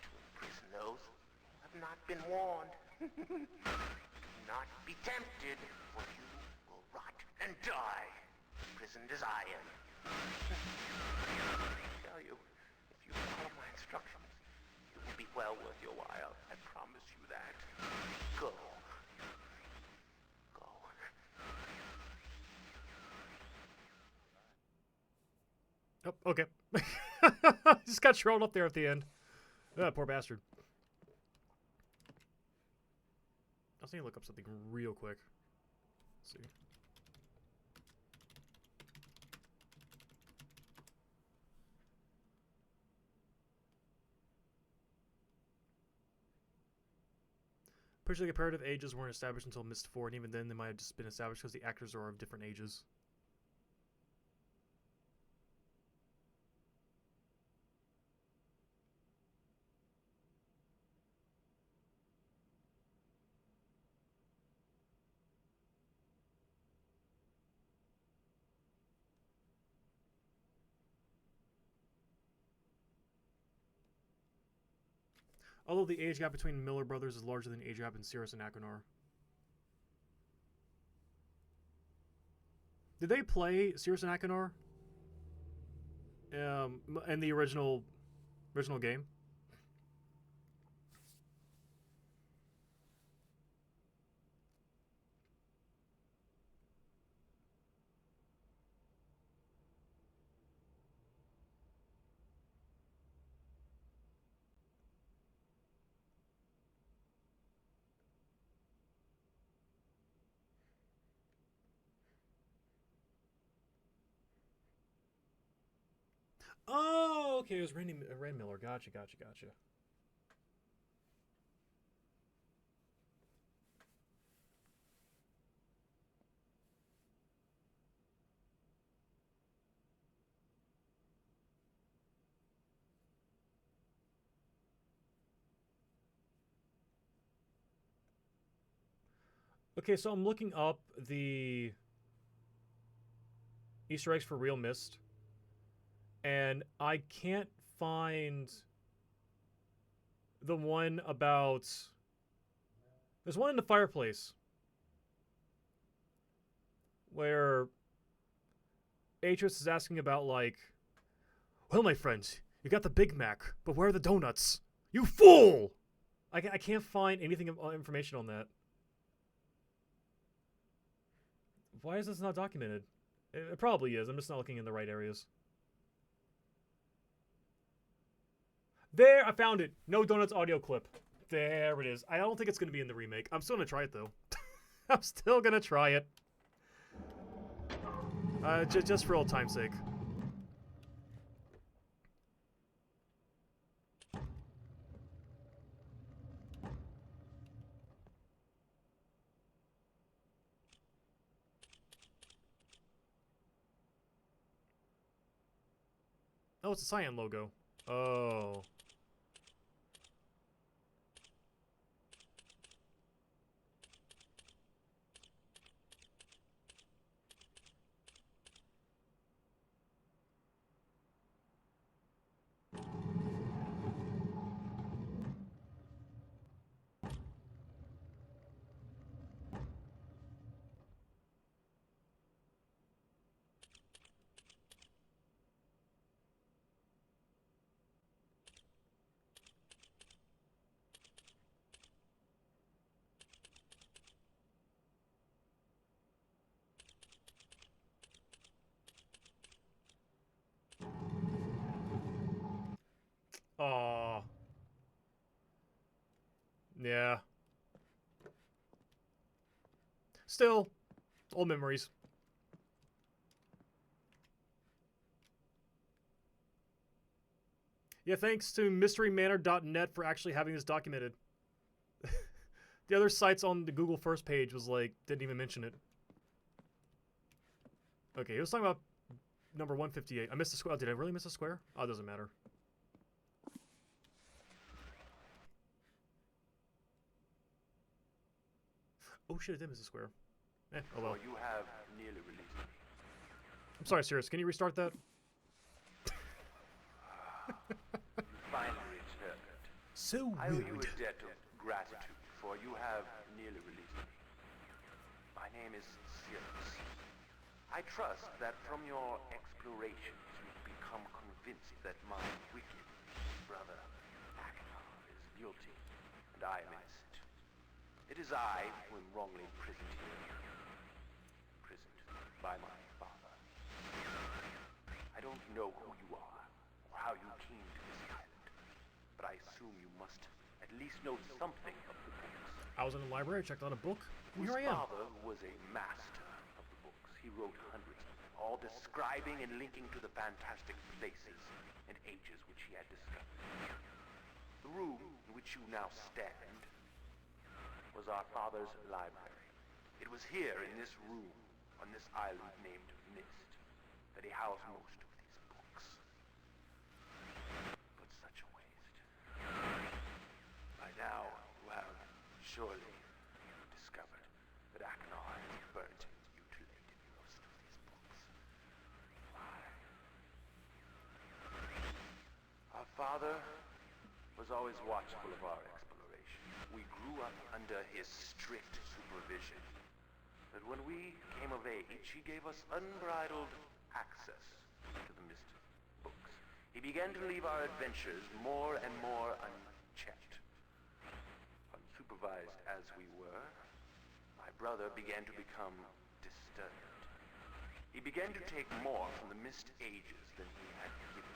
to imprison those who have not been warned. Do not be tempted, for you will rot and die, imprisoned as I am. I tell you, if you follow my instructions, it will be well worth your while. I promise you that. Go. Go. Oh, okay. Just got thrown up there at the end. Ah, poor bastard. I was need to look up something real quick. Let's see. Pretty sure the comparative ages weren't established until Myst 4, and even then they might have just been established because the actors are of different ages. Although the age gap between Miller brothers is larger than the age gap in Sirius and Achenar. Did they play Sirius and Achenar? In the original game? Oh, okay, it was Rand Miller. Gotcha. Okay, so I'm looking up the Easter eggs for Real Myst, and I can't find the one about... There's one in the fireplace where Atris is asking about, like, well, my friends, you got the Big Mac, but where are the donuts? You fool! I can't find anything information on that. Why is this not documented? It probably is. I'm just not looking in the right areas. There, I found it. No Donuts audio clip. There it is. I don't think it's going to be in the remake. I'm still going to try it, though. I'm still going to try it. Just for old time's sake. Oh, it's a Cyan logo. Oh. Aw. Yeah. Still, old memories. Yeah, thanks to mysterymanor.net for actually having this documented. The other sites on the Google first page was like, didn't even mention it. Okay, he was talking about number 158. I missed a square. Oh, did I really miss a square? Oh, it doesn't matter. Oh shit, I did miss a square. Oh well. So you have nearly released me. I'm sorry, Sirius. Can you restart that? Finally returned. So I owe you rude. a debt of gratitude, for you have nearly released me. My name is Sirius. I trust that from your explorations you've become convinced that my wicked brother Achenar is guilty, and I am innocent. It is I who am wrongly imprisoned here. Imprisoned by my father. I don't know who you are, or how you came to this island, but I assume you must at least know something of the books. I was in the library, checked out a book, and here I His am. father was a master of the books. He wrote hundreds of them, all describing and linking to the fantastic places and ages which he had discovered. The room in which you now stand was our father's library. It was here in this room, on this island named Myst, that he housed most of these books. But such a waste. By now, you have surely discovered that Achenar has burnt and mutilated most of these books. Why? Our father was always watchful of our exploration. We grew up under his strict supervision. But when we came of age, he gave us unbridled access to the Myst books. He began to leave our adventures more and more unchecked. Unsupervised as we were, my brother began to become disturbed. He began to take more from the Myst ages than he had given.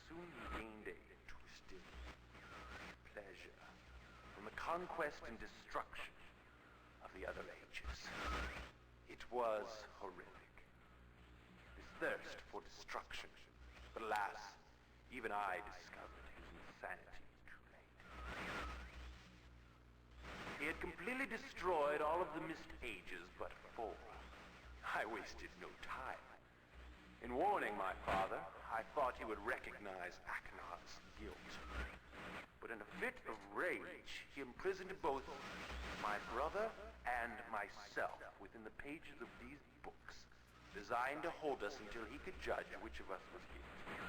Soon he gained a twisted pleasure from the conquest and destruction of the other ages. It was horrific. His thirst for destruction. But alas, even I discovered his insanity too late. He had completely destroyed all of the Myst ages but 4. I wasted no time. In warning my father, I thought he would recognize Aknar's guilt. But in a fit of rage, he imprisoned both my brother and myself within the pages of these books, designed to hold us until he could judge which of us was guilty.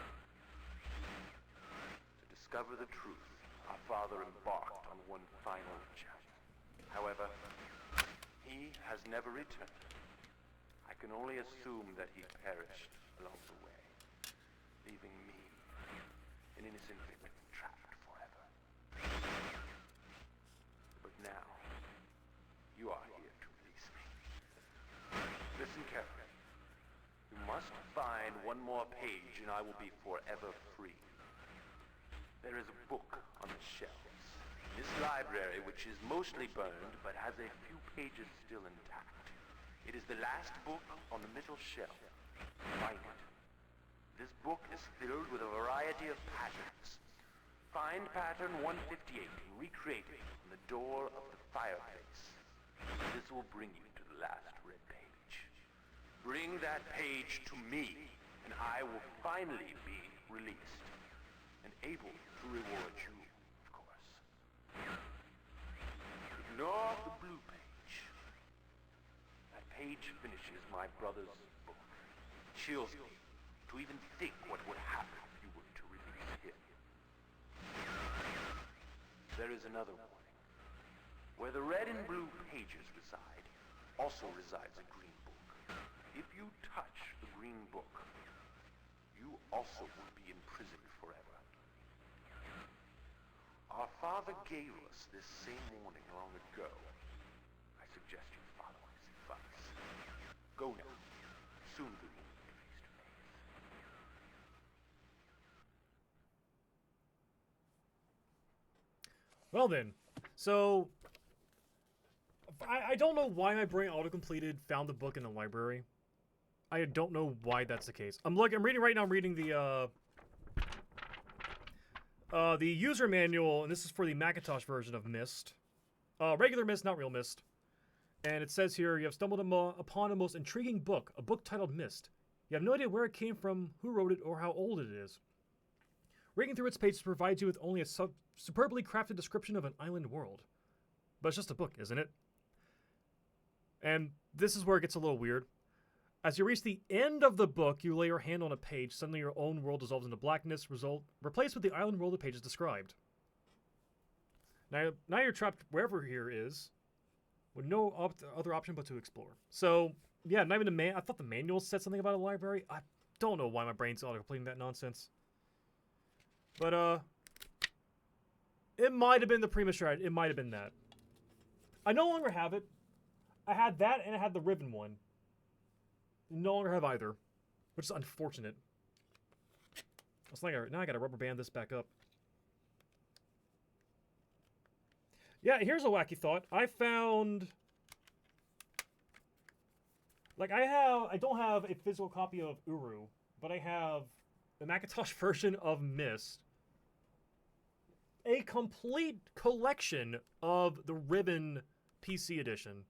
To discover the truth, our father embarked on one final journey. However, he has never returned. I can only assume that he perished along the way, leaving me, an innocent victim, trapped forever. But now, you are here to release me. Listen carefully. You must find one more page and I will be forever free. There is a book on the shelves. This library, which is mostly burned but has a few pages still intact. It is the last book on the middle shelf. Find it. This book is filled with a variety of patterns. Find pattern 158 and recreate it on the door of the fireplace. This will bring you to the last red page. Bring that page to me, and I will finally be released, and able to reward you, of course. Ignore the blue page. That page finishes my brother's book. Chills me to even think what would happen if you were to release him. There is another warning. Where the red and blue pages reside, also resides a green book. If you touch the green book, you also will be imprisoned forever. Our father gave us this same warning long ago. I suggest you follow his advice. Go now. Soon we will meet face to face. Well then, so I don't know why my brain auto-completed found the book in the library. I don't know why that's the case. I'm reading right now. I'm reading the user manual, and this is for the Macintosh version of Myst. Regular Myst, not real Myst. And it says here, you have stumbled upon a most intriguing book, a book titled Myst. You have no idea where it came from, who wrote it, or how old it is. Reading through its pages provides you with only a superbly crafted description of an island world. But it's just a book, isn't it? And this is where it gets a little weird. As you reach the end of the book, you lay your hand on a page. Suddenly your own world dissolves into blackness, replaced with the island world the page is described. Now you're trapped wherever here is, with no other option but to explore. So, yeah, not even I thought the manual said something about a library. I don't know why my brain's auto-completing that nonsense. But, it might have been the premature. It might have been that. I no longer have it. I had that and I had the Riven one. No longer have either, which is unfortunate. Now I gotta rubber band this back up. Yeah, here's a wacky thought. I found, like, I don't have a physical copy of Uru, but I have the Macintosh version of Myst. A complete collection of the Ribbon PC edition,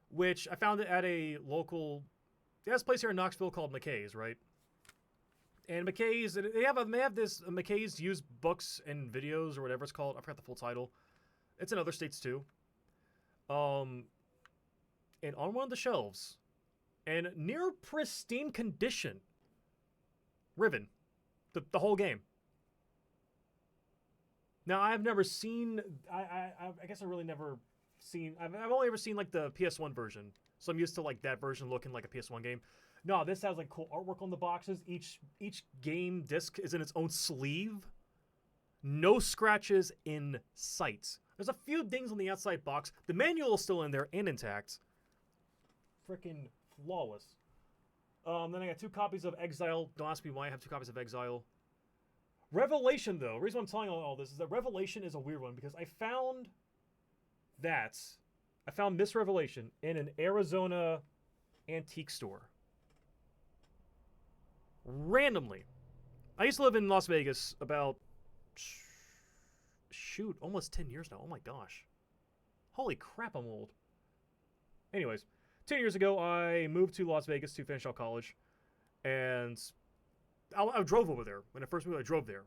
which I found it at a local, there's a place here in Knoxville called McKay's, right? And McKay's, they have this McKay's used books and videos or whatever it's called. I forgot the full title. It's in other states too. And on one of the shelves, in near pristine condition, Riven, the whole game. Now, I've never seen. I guess I really never seen. I've only ever seen like the PS1 version, so I'm used to like that version looking like a PS1 game. No, this has like cool artwork on the boxes. Each game disc is in its own sleeve. No scratches in sight. There's a few dings on the outside box. The manual is still in there and intact. Freaking flawless. Then I got 2 copies of Exile. Don't ask me why I have 2 copies of Exile. Revelation, though, the reason I'm telling all this is that Revelation is a weird one because I found Myst Revelation in an Arizona antique store. Randomly. I used to live in Las Vegas about, shoot, almost 10 years now. Oh my gosh. Holy crap, I'm old. Anyways, 10 years ago, I moved to Las Vegas to finish out college, and I drove over there. When I first moved, I drove there.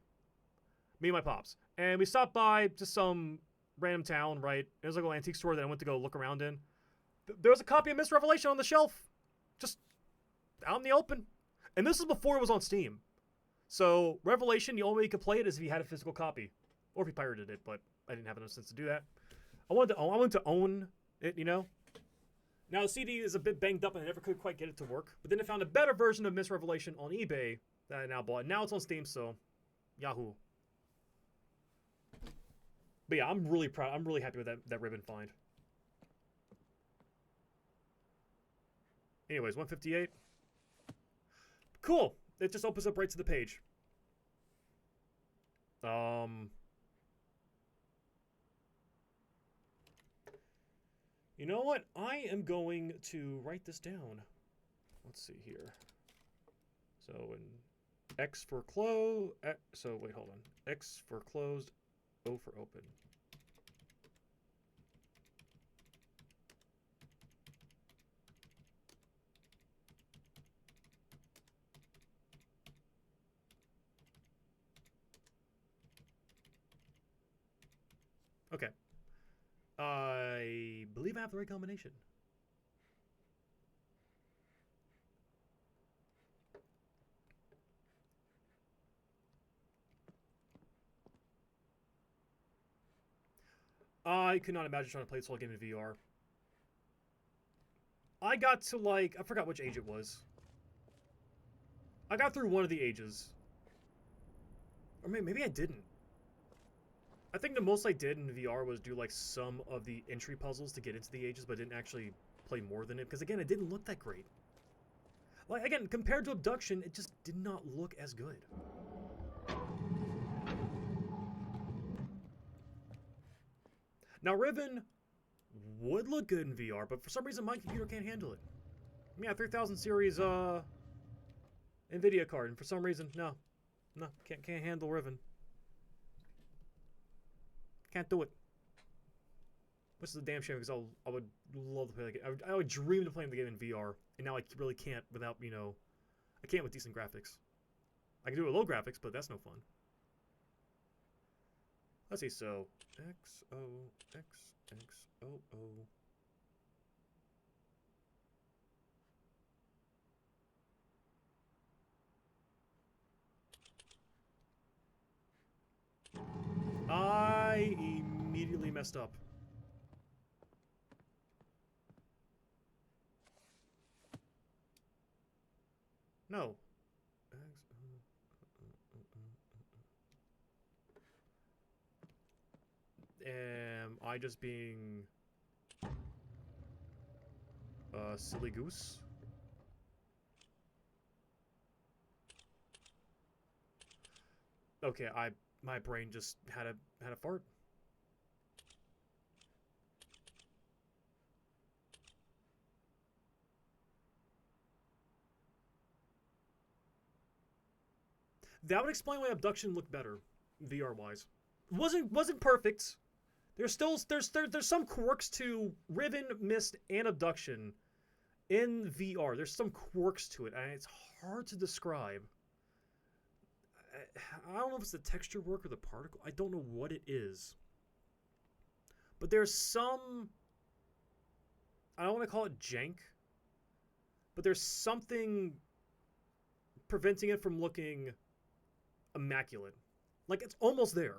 Me and my pops. And we stopped by just some random town, right? It was like an antique store that I went to go look around in. There was a copy of Myst Revelation on the shelf. Just out in the open. And this was before it was on Steam. So, Revelation, the only way you could play it is if you had a physical copy. Or if you pirated it, but I didn't have enough sense to do that. I wanted to own it, you know? Now, the CD is a bit banged up and I never could quite get it to work. But then I found a better version of Myst Revelation on eBay that I now bought. Now it's on Steam, so Yahoo. But yeah, I'm really proud. I'm really happy with that ribbon find. Anyways, 158. Cool. It just opens up right to the page. You know what? I am going to write this down. Let's see here. So in X for close. So wait, hold on. X for closed. O for open. Okay. I believe I have the right combination. I could not imagine trying to play this whole game in VR. I got to like, I forgot which age it was. I got through one of the ages. Or maybe I didn't. I think the most I did in VR was do like some of the entry puzzles to get into the ages, but didn't actually play more than it. Because again, it didn't look that great. Like, again, compared to Abduction, it just did not look as good. Now, Riven would look good in VR, but for some reason my computer can't handle it. Yeah, 3000 series NVIDIA card, and for some reason, no, can't handle Riven. Can't do it. Which is a damn shame because I would love to play the game. I would dream of playing the game in VR, and now I really can't without, you know, I can't with decent graphics. I can do it with low graphics, but that's no fun. Let's see, so X O X X O O. I immediately messed up. No. Am I just being a silly goose? Okay, my brain just had a fart. That would explain why Abduction looked better, VR wise. Wasn't perfect. There's some quirks to Riven, Myst, and Abduction in VR. There's some quirks to it, and it's hard to describe. I don't know if it's the texture work or the particle. I don't know what it is. But there's some, I don't want to call it jank, but there's something preventing it from looking immaculate. Like, it's almost there.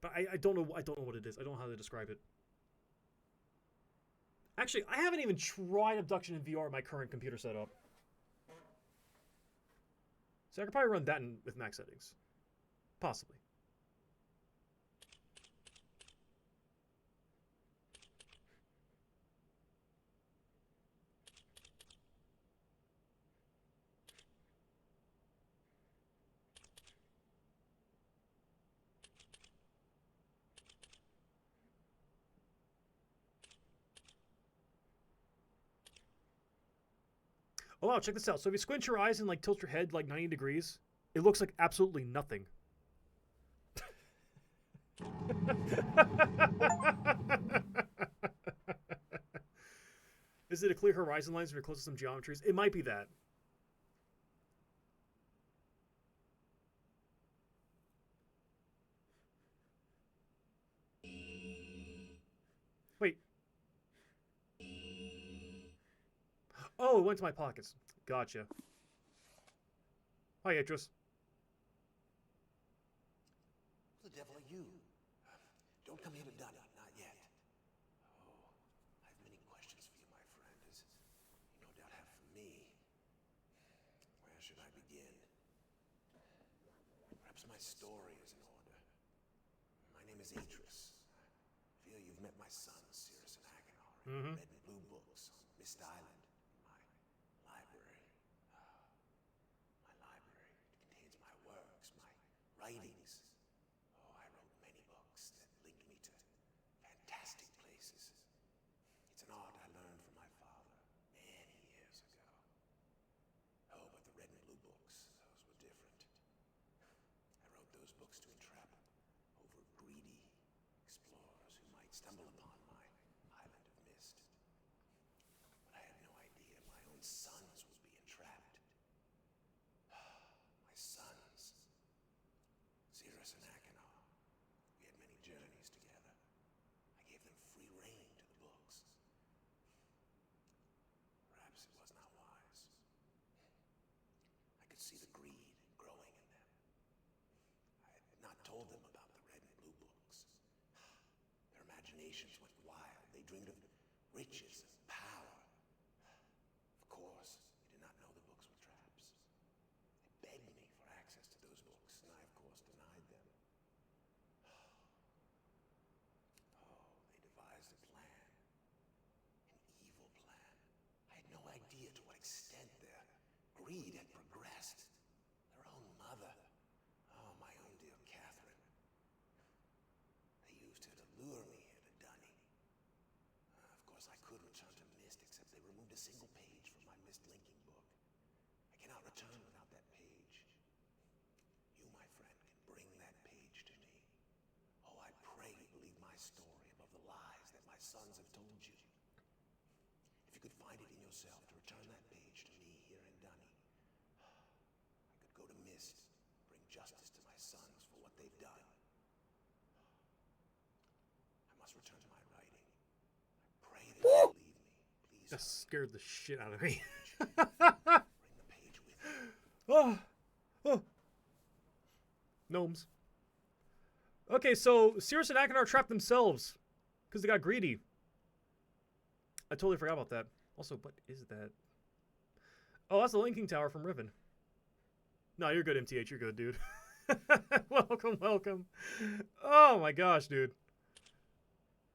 But I don't know what it is. I don't know how to describe it. Actually, I haven't even tried Abduction in VR on my current computer setup. So I could probably run that with max settings. Possibly. Oh wow, check this out. So if you squint your eyes and like tilt your head like 90 degrees, it looks like absolutely nothing. Is it a clear horizon lines if you're close to some geometries? It might be that. Wait. Oh, it went to my pockets. Gotcha. Hi, Idris. Who the devil are you? Don't come here to Dunny, not yet. Oh, I have many questions for you, my friend, as you no doubt have for me. Where should I begin? Perhaps my story is in order. My name is Idris. I fear you've met my son, Cirrus and Achenar, in red and blue books on Myst Island. My library. My library. It contains my works, my writings. Oh, I wrote many books that linked me to fantastic places. It's an art I learned from my father many years ago. Oh, but the red and blue books, those were different. I wrote those books to entrap over greedy explorers who might stumble upon my island of Myst. But I had no idea my own sons would be entrapped. My sons. Cirrus and Achenar. We had many journeys together. I gave them free rein to the books. Perhaps it was not wise. I could see the greed growing in them. I had not told them about the red and blue books. Their imaginations went wild. They dreamed of riches and power. Of course, they did not know the books were traps. They begged me for access to those books, and I, of course, denied them. Oh, they devised a plan. An evil plan. I had no idea to what extent their greed had progressed. Their own mother. Oh, my own dear Catherine. They used her to lure me here to Dunny. Of course, I could return to Myst, except they removed a single page from my Myst linking book. I cannot return without that page. You, my friend, can bring that page to me. Oh, I pray you believe my story above the lies that my sons have told you. If you could find it in yourself to return that page to me here in Dunny, I could go to Myst, bring justice to my sons for what they've done. I must return to my writing. I pray that you believe me. Please. That scared the shit out of me. Bring the page with you. Oh. Oh. Gnomes. Okay, so Cirrus and Achenar trapped themselves because they got greedy. I totally forgot about that. Also, what is that? Oh, that's the linking tower from Riven. No, you're good, MTH. You're good, dude. Welcome, welcome. Oh my gosh, dude.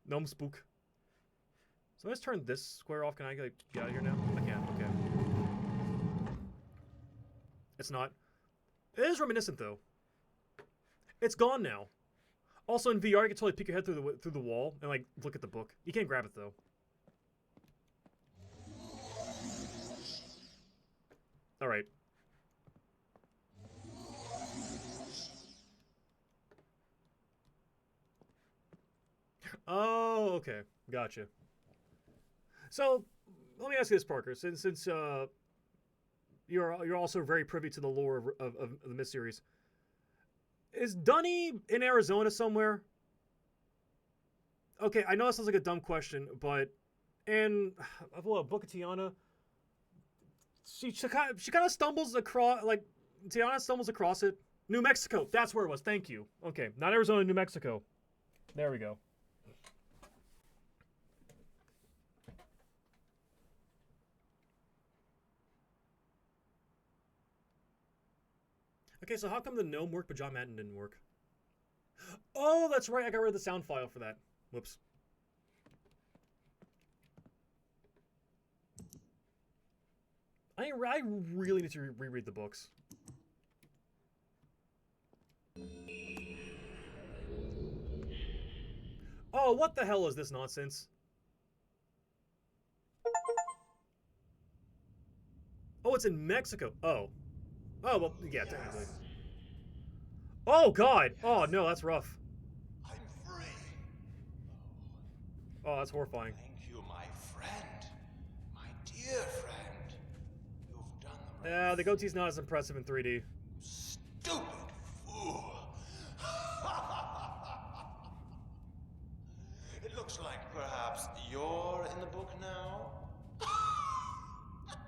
Gnome spook. So let's turn this square off. Can I like, get out of here now? I can. Okay. It's not. It is reminiscent though. It's gone now. Also in VR, you can totally peek your head through the wall and like look at the book. You can't grab it though. All right. Oh, okay. Gotcha. So, let me ask you this, Parker. Since you're also very privy to the lore of the Myst series, is Dunny in Arizona somewhere? Okay, I know that sounds like a dumb question, but in Book of Tiana, she kind of stumbles across, Tiana stumbles across it. New Mexico, that's where it was. Thank you. Okay, not Arizona, New Mexico. There we go. Okay, so how come the gnome worked but John Madden didn't work? Oh, that's right. I got rid of the sound file for that. Whoops. I really need to reread the books. Oh, what the hell is this nonsense? Oh, it's in Mexico. Oh. Oh, well, yeah, technically. Oh, God. Oh, no, that's rough. I'm free. Oh, that's horrifying. Thank you, my friend. My dear friend. You've done the right Yeah, the goatee's not as impressive in 3D. Stupid fool. It looks like perhaps you're in the book now.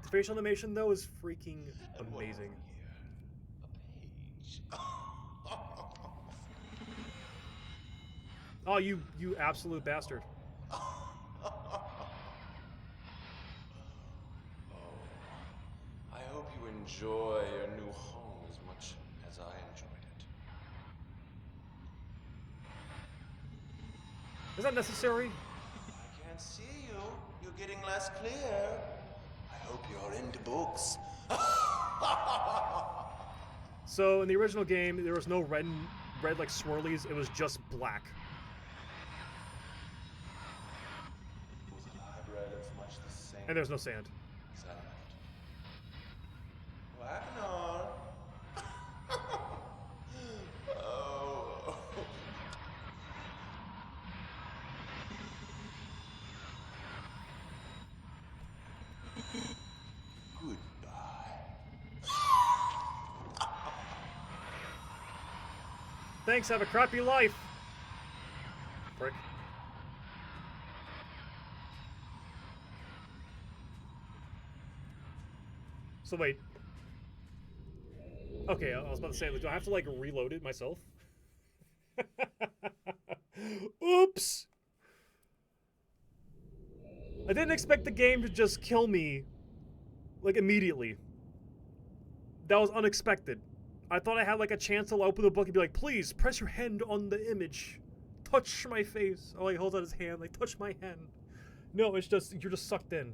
The facial animation, though, is freaking amazing. A page. Oh, you absolute bastard. I hope you enjoy your new home as much as I enjoyed it. Is that necessary? I can't see you. You're getting less clear. I hope you're into books. So in the original game, there was no red like swirlies. It was just black. With a library looks much the same. And there's no sand. Wagner. Oh. Goodbye. Thanks, have a crappy life. Frick. So wait. Okay, I was about to say, do I have to like reload it myself? Oops! I didn't expect the game to just kill me, like, immediately. That was unexpected. I thought I had, like, a chance to open the book and be like, please, press your hand on the image. Touch my face. Oh, he holds out his hand, like, touch my hand. No, it's just, you're just sucked in.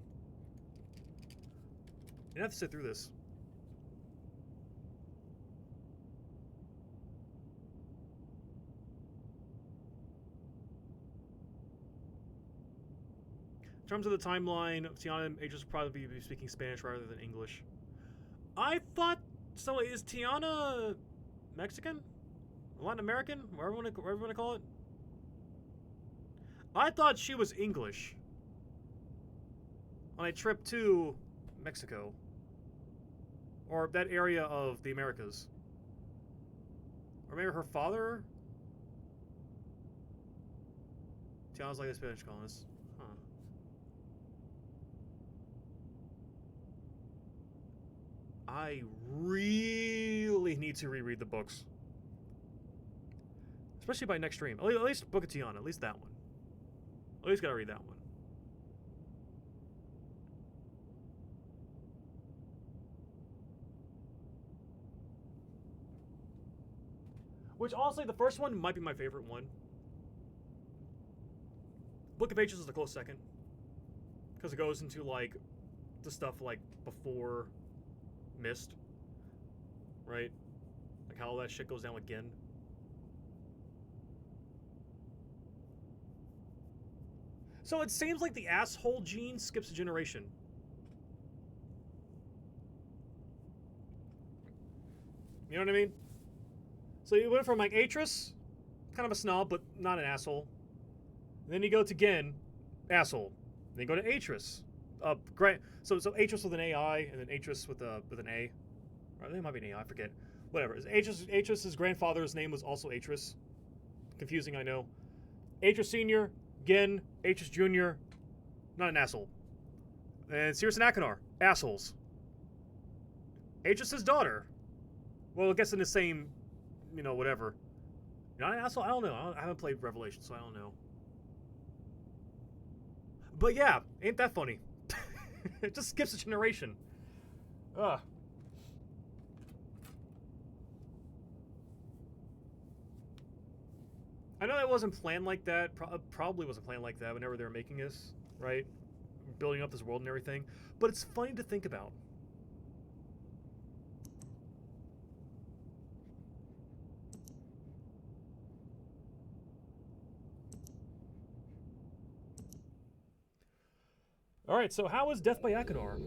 You have to sit through this. In terms of the timeline, Tiana and Aegis will probably be speaking Spanish rather than English. I thought... So, is Tiana Mexican? Latin American? Whatever you want to call it? I thought she was English. On a trip to Mexico. Or that area of the Americas. Or maybe her father? Tiana's like a Spanish colonist. Huh. I really need to reread the books. Especially by next stream. At least Book of Tiana. At least that one. At least gotta read that one. Which, honestly, the first one might be my favorite one. Book of Ages is a close second. Because it goes into, like, the stuff, like, before Myst. Right? Like, how all that shit goes down again. So it seems like the asshole gene skips a generation. You know what I mean? So you went from like Atris, kind of a snob, but not an asshole. And then you go to Gen, asshole. Then you go to Atris. So Atris with an AI, and then Atris with an A. Or I think it might be an AI, I forget. Whatever. Atris's grandfather's name was also Atris. Confusing, I know. Atris Senior, Gen, Atris Junior, not an asshole. And Sirius and Achenar, assholes. Atris's daughter. Well, I guess in the same, you know, whatever. You know, I don't know. I haven't played Revelation, so I don't know. But yeah, ain't that funny? It just skips a generation. Ugh. I know that wasn't planned like that. Probably wasn't planned like that whenever they were making this, right? Building up this world and everything. But it's funny to think about. All right, so how is Death by Achenar?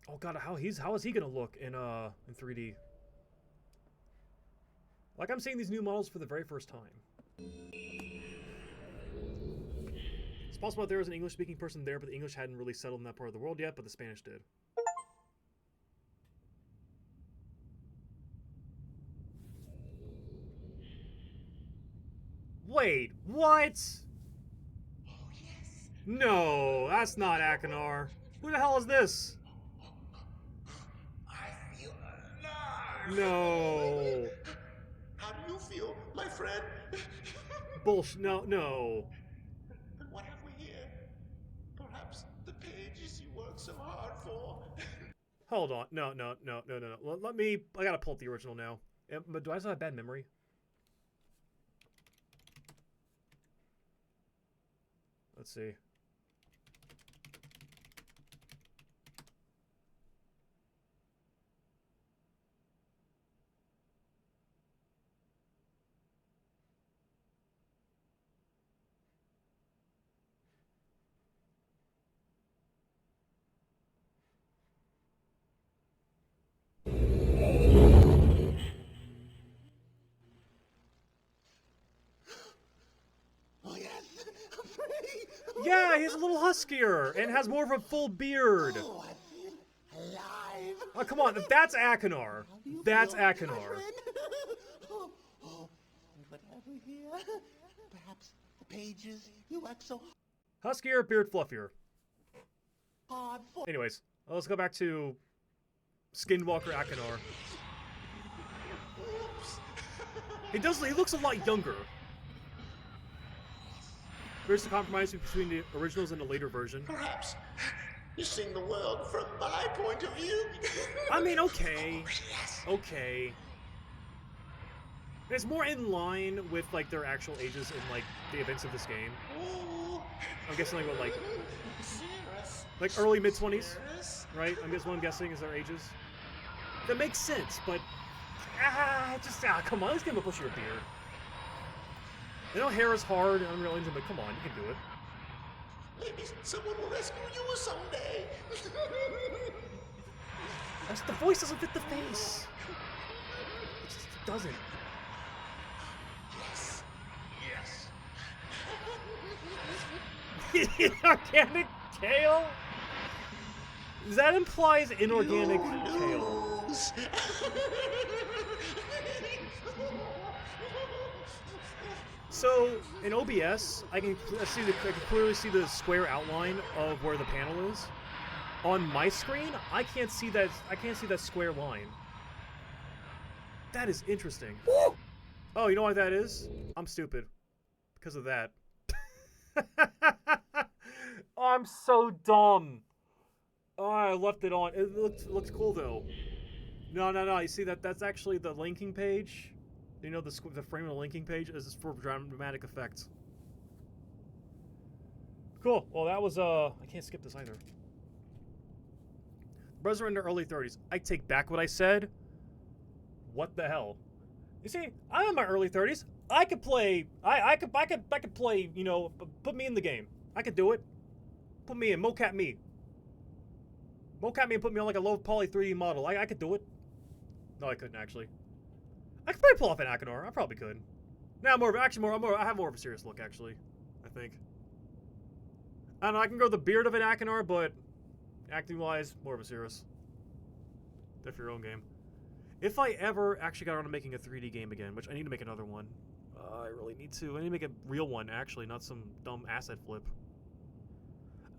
Oh god, how is he gonna look in 3D? Like, I'm seeing these new models for the very first time. It's possible that there was an English-speaking person there, but the English hadn't really settled in that part of the world yet, but the Spanish did. Wait, what? Oh, yes. No, that's not Achenar. Who the hell is this? I feel alive. No. How do you feel, my friend? Bullshit. No. And what have we here? Perhaps the pages you worked so hard for. Hold on. No. Let me. I gotta pull up the original now. But do I still have bad memory? Let's see. Oh, yes. I'm free. Yeah, he's a little huskier and has more of a full beard. Oh, I feel alive. Oh, come on. That's Achenar. How do you That's feel, my Achenar. friend? Oh, what have we here? Perhaps the pages you worked so Huskier, beard fluffier. hard for. Anyways, let's go back to Skinwalker Achenar. Oops. He looks a lot younger. There's the compromise between the originals and the later version. Perhaps you sing the world from my point of view. I mean, okay. Oh, yes. Okay. It's more in line with, like, their actual ages in, like, the events of this game. Oh. I'm guessing, like, what, like... Serious. Like, early mid-20s, Serious. right? I guess what I'm guessing is their ages. That makes sense, but... come on, let's give him a bushier beard. I know hair is hard in Unreal Engine, but come on, you can do it. Maybe someone will rescue you someday. The voice doesn't fit the face. It just doesn't. Yes. Inorganic kale? That implies inorganic kale. Lose. So in OBS, I can clearly see the square outline of where the panel is. On my screen, I can't see that. I can't see that square line. That is interesting. Oh, you know why that is? I'm stupid. Because of that. Oh, I'm so dumb. Oh, I left it on. It looks cool though. No. You see that? That's actually the linking page. You know, the frame of the linking page is for dramatic effects. Cool. Well, that was I can't skip this either. Brothers are in their early 30s. I take back what I said. What the hell? You see, I'm in my early 30s. I could play. I could play. You know, put me in the game. I could do it. Put me in. Mocap me. Mocap me and put me on like a low poly 3D model. I could do it. No, I couldn't actually. I could probably pull off an Achenar. I probably could. Now I have more of a serious look actually. I think. I don't know. I can grow the beard of an Achenar, but acting wise, more of a serious. That's your own game. If I ever actually got around to making a 3D game again, which I need to make another one. I really need to. I need to make a real one actually, not some dumb asset flip.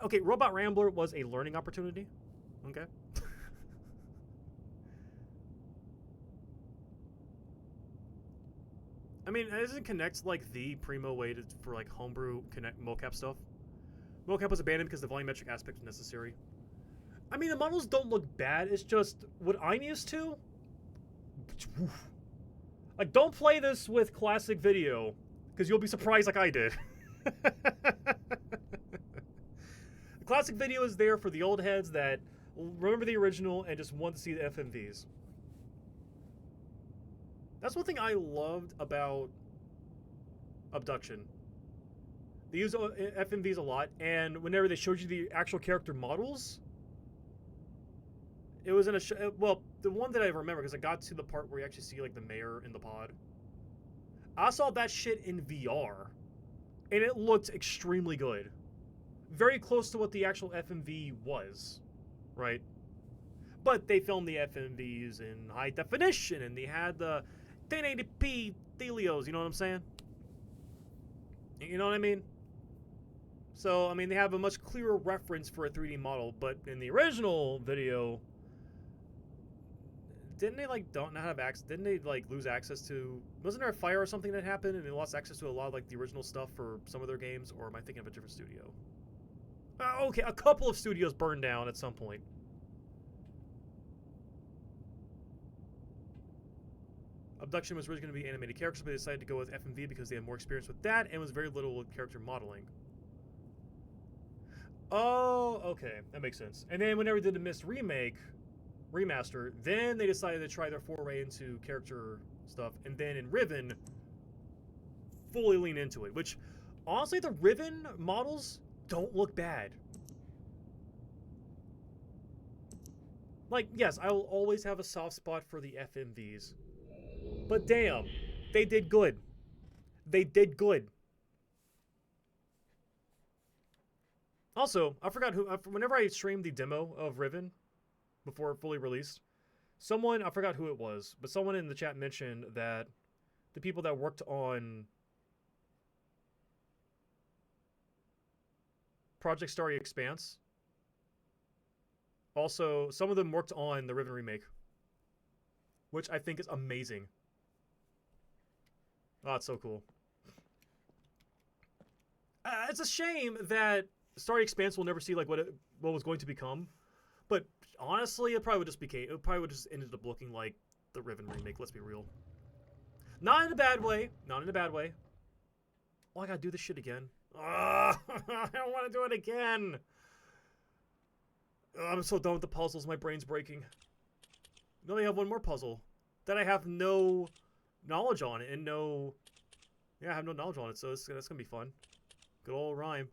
Okay, Robot Rambler was a learning opportunity. Okay. mean, isn't Connect like the primo way for like homebrew Connect mocap stuff? Mocap was abandoned because the volumetric aspect was necessary. I mean, the models don't look bad. It's just what I'm used to. Like, don't play this with classic video, because you'll be surprised like I did. The classic video is there for the old heads that remember the original and just want to see the FMVs. That's one thing I loved about Abduction. They use FMVs a lot, and whenever they showed you the actual character models, it was in a well, the one that I remember, because I got to the part where you actually see like the mayor in the pod. I saw that shit in VR, and it looked extremely good. Very close to what the actual FMV was, right? But they filmed the FMVs in high definition, and they had the 1080p Thelios, you know what I'm saying? You know what I mean? So, I mean, they have a much clearer reference for a 3D model, but in the original video, didn't they, like, not have access, didn't they, like, lose access to, wasn't there a fire or something that happened, and they lost access to a lot of, like, the original stuff for some of their games, or am I thinking of a different studio? Okay, a couple of studios burned down at some point. Abduction was originally going to be animated characters, but they decided to go with FMV because they had more experience with that, and was very little with character modeling. Oh, okay, that makes sense. And then whenever they did the Myst remaster, then they decided to try their foray into character stuff, and then in Riven, fully lean into it, which, honestly, the Riven models don't look bad. Like, yes, I will always have a soft spot for the FMVs, but damn, they did good. They did good. Also, I forgot who, whenever I streamed the demo of Riven, before fully released, someone, I forgot who it was, but someone in the chat mentioned that the people that worked on Project Starry Expanse, also, some of them worked on the Riven remake, which I think is amazing. Oh, it's so cool. It's a shame that Starry Expanse will never see like what was going to become, but honestly, it probably would just ended up looking like the Riven remake. Let's be real. Not in a bad way. Not in a bad way. Oh, I gotta do this shit again. I don't want to do it again. I'm so done with the puzzles. My brain's breaking. I only have one more puzzle that I have no knowledge on it, and I have no knowledge on it, so that's gonna be fun. Good old rhyme.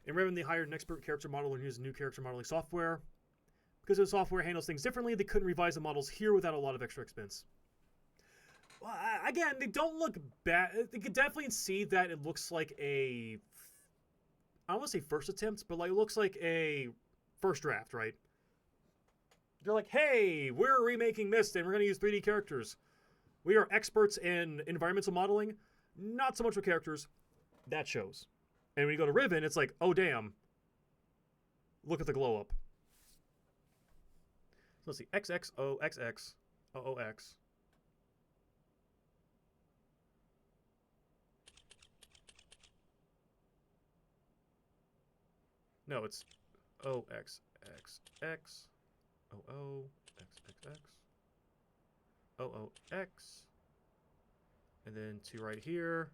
In Riven, they hired an expert character modeler and used new character modeling software. Because the software handles things differently, they couldn't revise the models here without a lot of extra expense. Well, again, they don't look bad. You can definitely see that it looks like I don't want to say first attempt, but like it looks like a first draft, right? They're like, hey, we're remaking Myst and we're going to use 3D characters. We are experts in environmental modeling, not so much with characters. That shows. And when you go to Riven, it's like, oh, damn. Look at the glow up. So let's see. XXOXX. No, it's OXXX. OOXXX. OOX. And then 2 right here.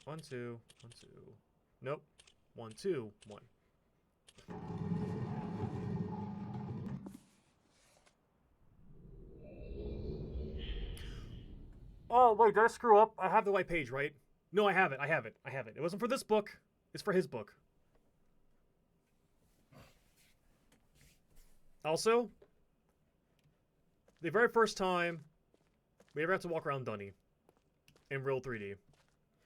1, 2, 1, 2. Nope. 1, 2, 1. Oh, wait, did I screw up? I have the white page, right? No, I have it. It wasn't for this book. It's for his book. Also, the very first time we ever had to walk around Dunny in real 3D.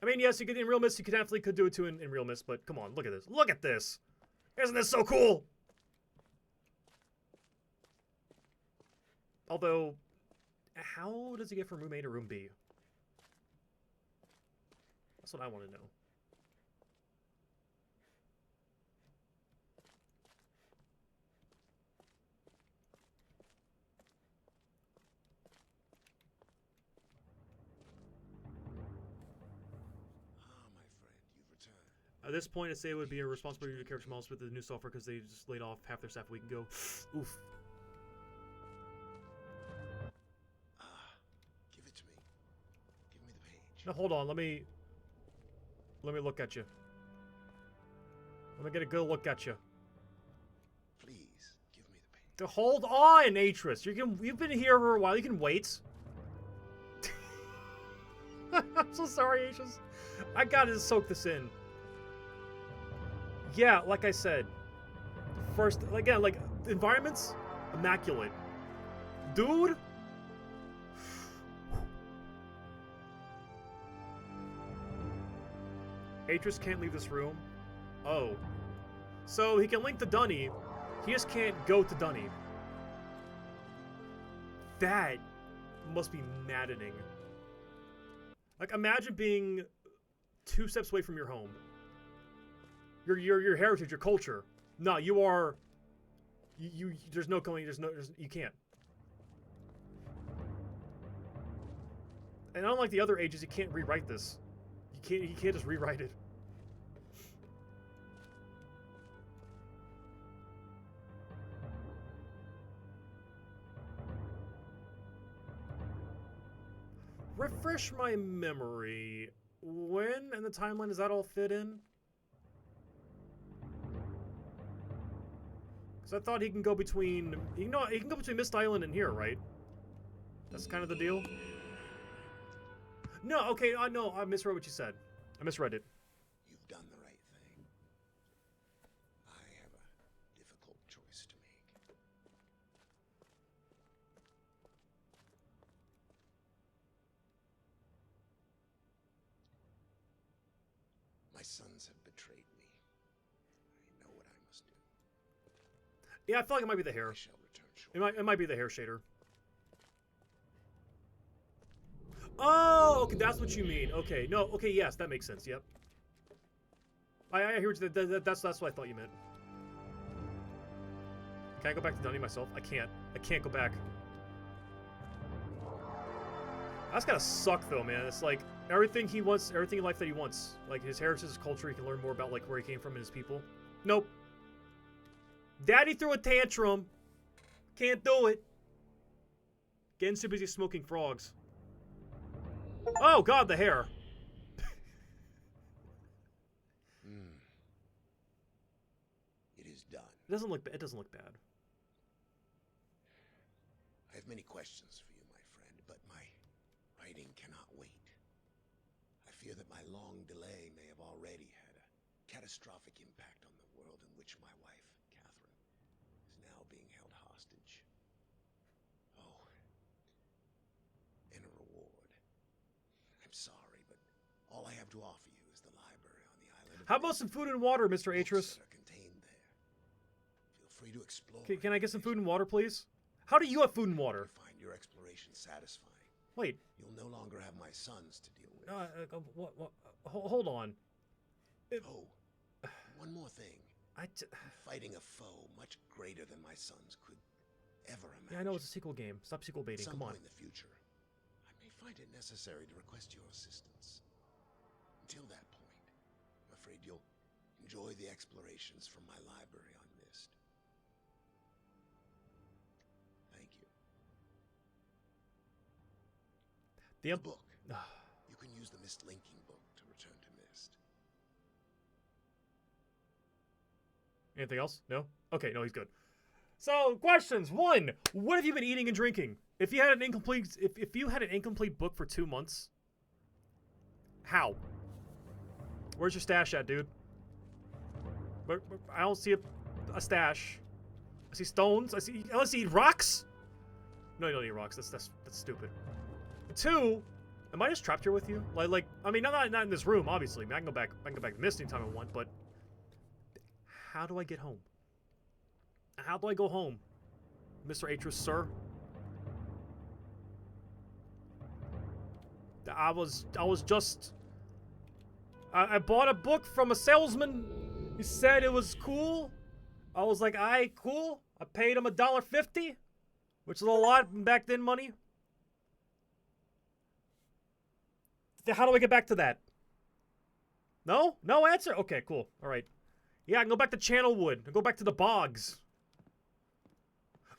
I mean, yes, you could in Real Myst, you definitely could do it too in Real Myst, but come on, look at this. Look at this! Isn't this so cool? Although, how does he get from room A to room B? That's what I want to know. At this point, I'd say it would be a responsibility to character models with the new software because they just laid off half their staff a week ago. Oof. Give it to me. Give me the page. Now hold on, let me look at you. Let me get a good look at you. Please, give me the page. Hold on, Atris. You've been here for a while. You can wait. I'm so sorry, Atris. I gotta soak this in. Yeah, like I said, first, again, like, environments, immaculate. Dude? Atris can't leave this room. Oh. So he can link to Dunny, he just can't go to Dunny. That must be maddening. Like, imagine being 2 steps away from your home. Your heritage, your culture. No, you are. There's no going. You can't. And unlike the other ages, you can't rewrite this. You can't just rewrite it. Refresh my memory. When in the timeline does that all fit in? Because I thought he can go between... he can go between Myst Island and here, right? That's kind of the deal? No, okay, no, I misread what you said. I misread it. You've done the right thing. I have a difficult choice to make. My sons have betrayed me. I know what I must do. Yeah, I feel like it might be the hair. I shall return shortly. It might be the hair shader. Oh, okay, that's what you mean. Okay, no, okay, yes, that makes sense. Yep. I hear what that's what I thought you meant. Can I go back to Dunny myself? I can't. I can't go back. That's gotta suck though, man. It's like everything he wants, everything in life that he wants, like his heritage, his culture. He can learn more about like where he came from and his people. Nope. Daddy threw a tantrum. Can't do it. Getting too busy smoking frogs. Oh God, the hair. It is done. It doesn't look. It doesn't look bad. I have many questions for you, my friend, but my writing cannot wait. I fear that my long delay may have already had a catastrophic impact on the world in which my wife, Catherine, is now being held hostage. Oh, and a reward. I'm sorry, but all I have to offer you is the library on the island. How about some food and water, Mr. Atris? That are contained there. Feel free to explore. Can I get some food and water, please? How do you have food and water? Find your exploration satisfying. Wait. You'll no longer have my sons to deal with. What? Hold on. One more thing. I'm fighting a foe much greater than my sons could ever imagine. Yeah, I know it's a sequel game. Stop sequel baiting. At some Come on. point in the future, I may find it necessary to request your assistance. Until that point, I'm afraid you'll enjoy the explorations from my library on Myst. Thank you. The book. You can use the Myst linking book to return to Myst. Anything else? No? Okay, no, he's good. So, questions. 1, what have you been eating and drinking? If you had an incomplete book for 2 months, how? Where's your stash at, dude? I don't see a stash. I see stones. Unless you eat rocks? No, you don't eat rocks. That's stupid. 2, am I just trapped here with you? Like I mean, not in this room, obviously. I can go back to Myst anytime I want, but how do I get home? How do I go home, Mr. Atris, sir? I bought a book from a salesman. He said it was cool. I was like, "Aight, cool." I paid him $1.50, which is a lot back then money. How do I get back to that? No? No answer? Okay, cool. All right. Yeah, I can go back to Channelwood. I can go back to the bogs.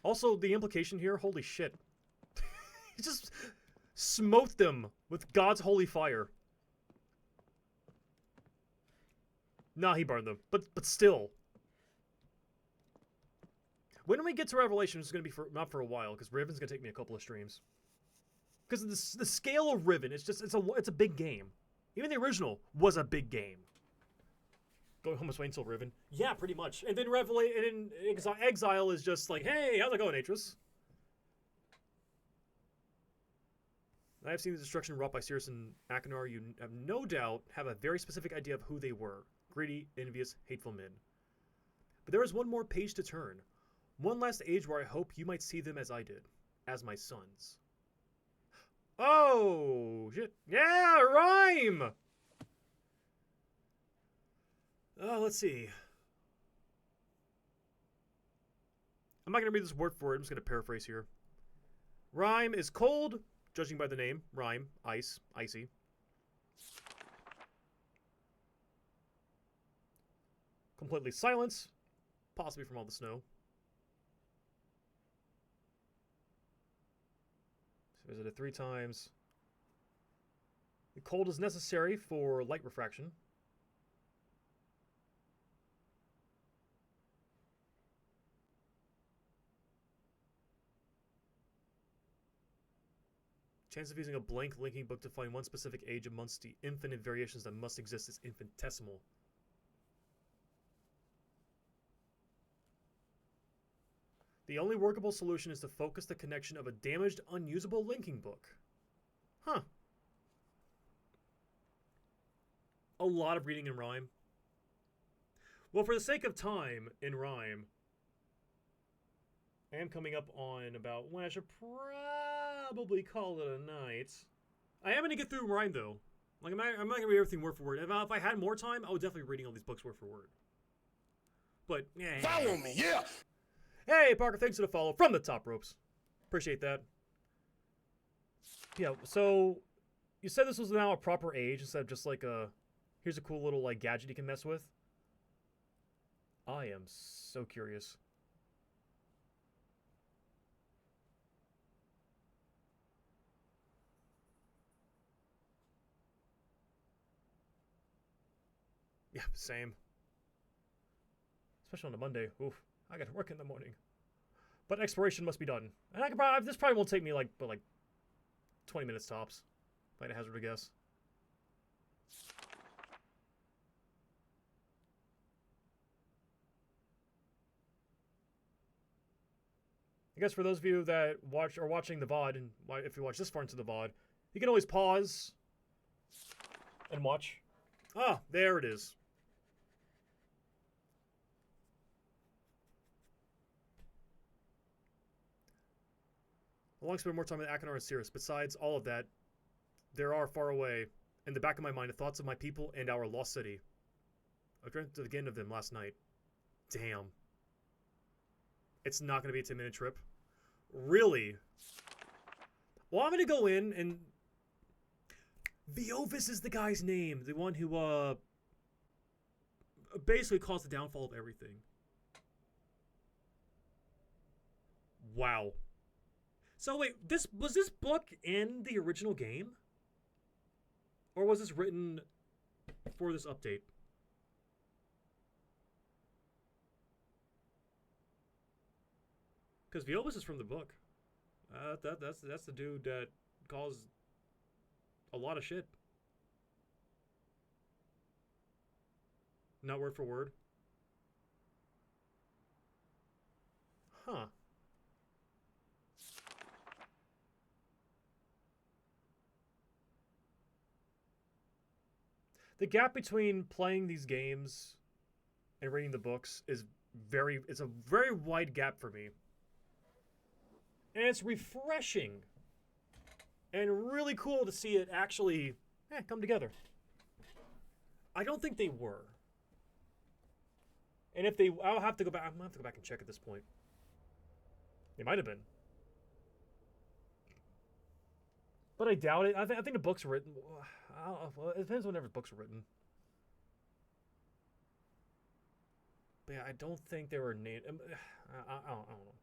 Also, the implication here, holy shit. He just smote them with God's holy fire. Nah, he burned them. But still. When we get to Revelation, it's going to be not for a while, because Riven's going to take me a couple of streams. Because the scale of Riven, it's a big game. Even the original was a big game. Going home wait until Riven. Yeah, pretty much. And then Exile is just like, hey, how's it going, Atris? I have seen the destruction wrought by Sirius and Achenar. You have no doubt have a very specific idea of who they were. Greedy, envious, hateful men. But there is one more page to turn. One last age where I hope you might see them as I did. As my sons. Oh, shit. Yeah, rhyme! Let's see. I'm not going to read this word for word. I'm just going to paraphrase here. Rhyme is cold, judging by the name. Rhyme, ice, icy. Completely silence, possibly from all the snow. Visited 3 times. The cold is necessary for light refraction. Chance of using a blank linking book to find one specific age amongst the infinite variations that must exist is infinitesimal. The only workable solution is to focus the connection of a damaged, unusable linking book. Huh. A lot of reading in rhyme. Well, for the sake of time in rhyme, I am coming up on about when I should probably call it a night. I am going to get through rhyme, though. Like, I'm not going to read everything word for word. If I had more time, I would definitely be reading all these books word for word. But, yeah. Follow me, yeah! Hey, Parker, thanks for the follow from the top ropes. Appreciate that. Yeah, so you said this was now a proper age instead of just like here's a cool little like gadget you can mess with. I am so curious. Yeah, same. Especially on a Monday. Oof. I got to work in the morning. But exploration must be done. And I can probably, this probably won't take me like 20 minutes tops. If I had a hazard to guess. I guess for those of you that are watching the VOD, and if you watch this far into the VOD, you can always pause and watch. Ah, there it is. I long to spend more time with Achenar and Sirius. Besides all of that, there are far away, in the back of my mind, the thoughts of my people and our lost city. I dreamt again of them last night. Damn. It's not going to be a 10-minute trip. Really? Well, I'm going to go in and... Viovis is the guy's name. The one who, basically caused the downfall of everything. Wow. So wait, was this book in the original game? Or was this written for this update? Because Viovis is from the book. That's the dude that caused a lot of shit. Not word for word. Huh. The gap between playing these games and reading the books is it's a very wide gap for me. And it's refreshing and really cool to see it actually come together. I don't think they were. And if they, I'll have to go back. I'm gonna have to go back and check at this point. They might have been, but I doubt it. I think the books were written. Well, it depends whenever books were written. But yeah, I don't think they were named. I don't know.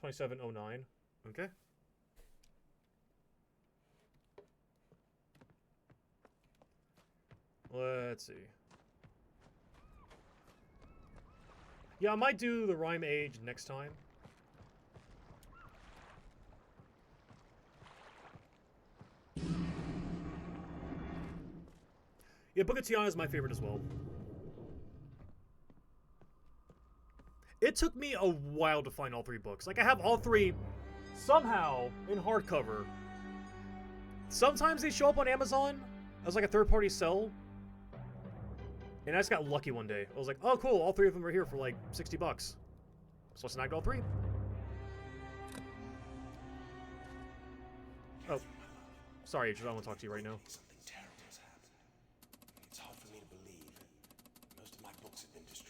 $27.09. Okay. Let's see. Yeah, I might do the rhyme age next time. Yeah, Book of Tiana is my favorite as well. It took me a while to find all 3 books. Like, I have all 3 somehow in hardcover. Sometimes they show up on Amazon as like a third-party sell. And I just got lucky one day. I was like, oh cool, all 3 of them are here for like 60 bucks. So I snagged all 3. Oh. Sorry, Adrian, I don't want to talk to you right now. Something terrible has happened. It's hard for me to believe. Most of my books have been destroyed.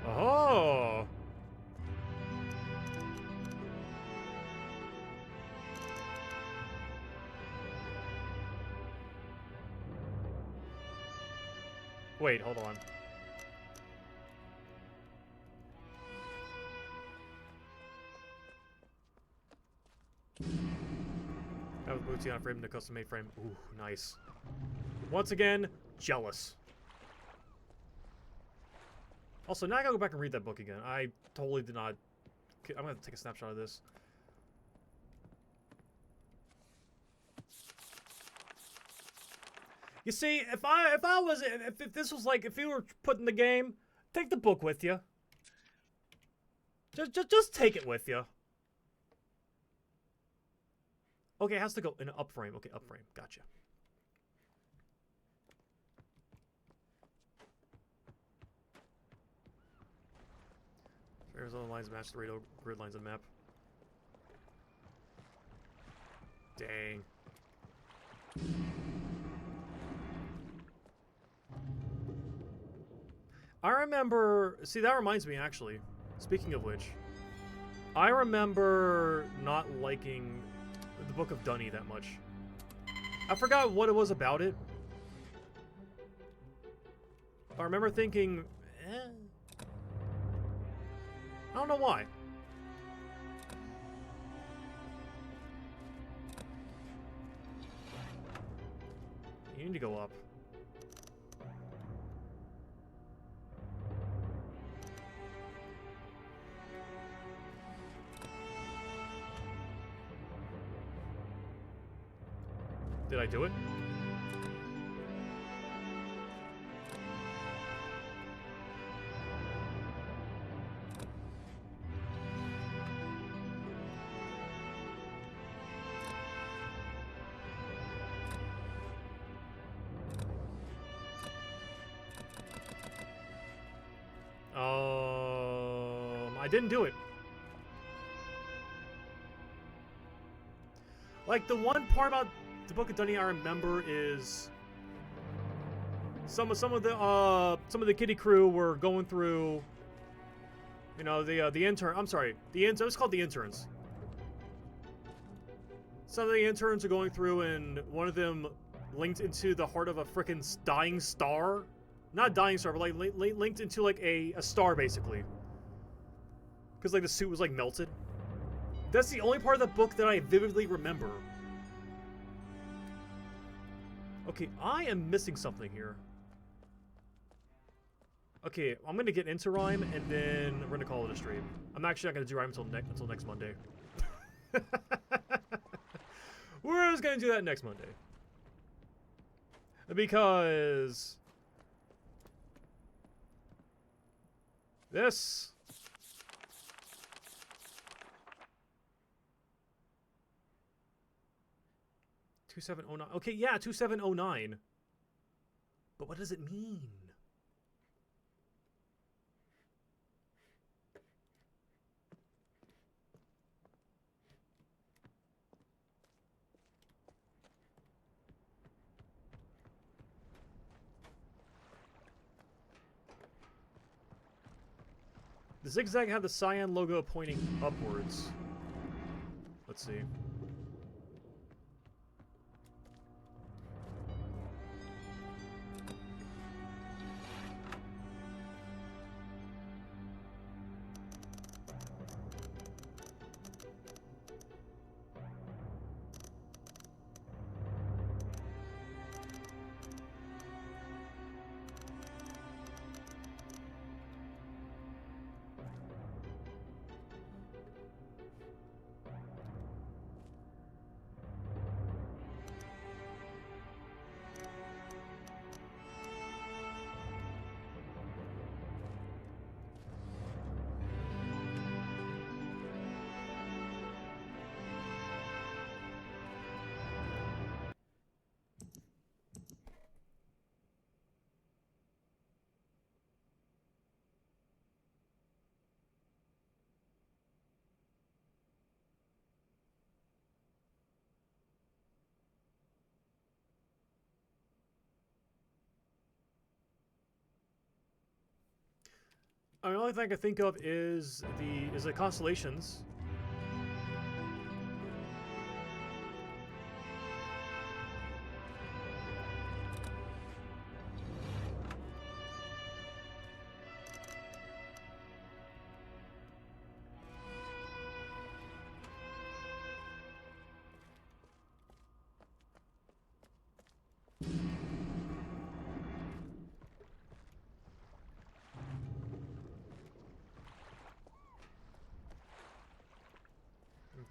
Oh. Wait, hold on. That was Bootsy on frame, the custom-made frame. Ooh, nice. Once again, jealous. Also, now I gotta go back and read that book again. I totally did not... I'm gonna take a snapshot of this. You see, if this was like, if you were put in the game, take the book with you. Just take it with you. Okay, it has to go in an up frame. Okay, up frame. Gotcha. Horizontal lines match the radial grid lines of the map. Dang. I remember... See, that reminds me, actually. Speaking of which, I remember not liking the Book of Dunny that much. I forgot what it was about it. I remember thinking, eh. I don't know why. You need to go up. Did I do it? I didn't do it. Like, the one part about the Book of Dunny I remember is some of the kiddie crew were going through, you know, the intern. I'm sorry, it was called the interns. Some of the interns are going through, and one of them linked into the heart of a frickin' dying star. Not dying star, but like linked into like a star basically. Because like the suit was like melted. That's the only part of the book that I vividly remember. Okay, I am missing something here. Okay, I'm gonna get into Rhyme and then we're gonna call it a stream. I'm actually not gonna do Rhyme until next Monday. We're just gonna do that next Monday. Because this 2709. Okay, yeah, 2709. But what does it mean? The zigzag had the cyan logo pointing upwards. Let's see. I mean, the only thing I can think of is the constellations.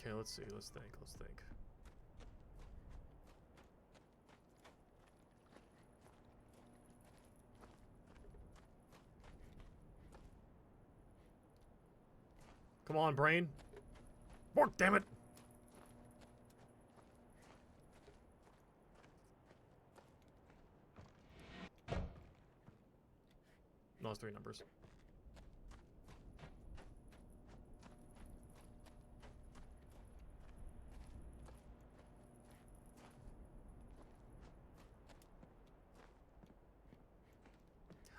Okay, let's see. Let's think. Let's think. Come on, brain. Work, damn it. No, it's 3 numbers.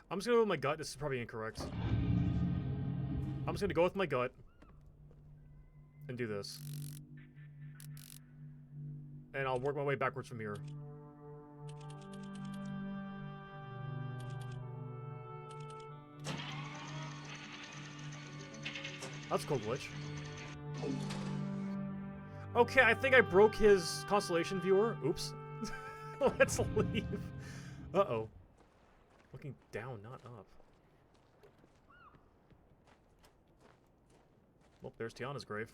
I'm just gonna go with my gut. This is probably incorrect. I'm just gonna go with my gut and do this. And I'll work my way backwards from here. That's a cool glitch. Okay, I think I broke his constellation viewer. Oops. Let's leave. Uh-oh. Looking down, not up. Well, there's Tiana's grave.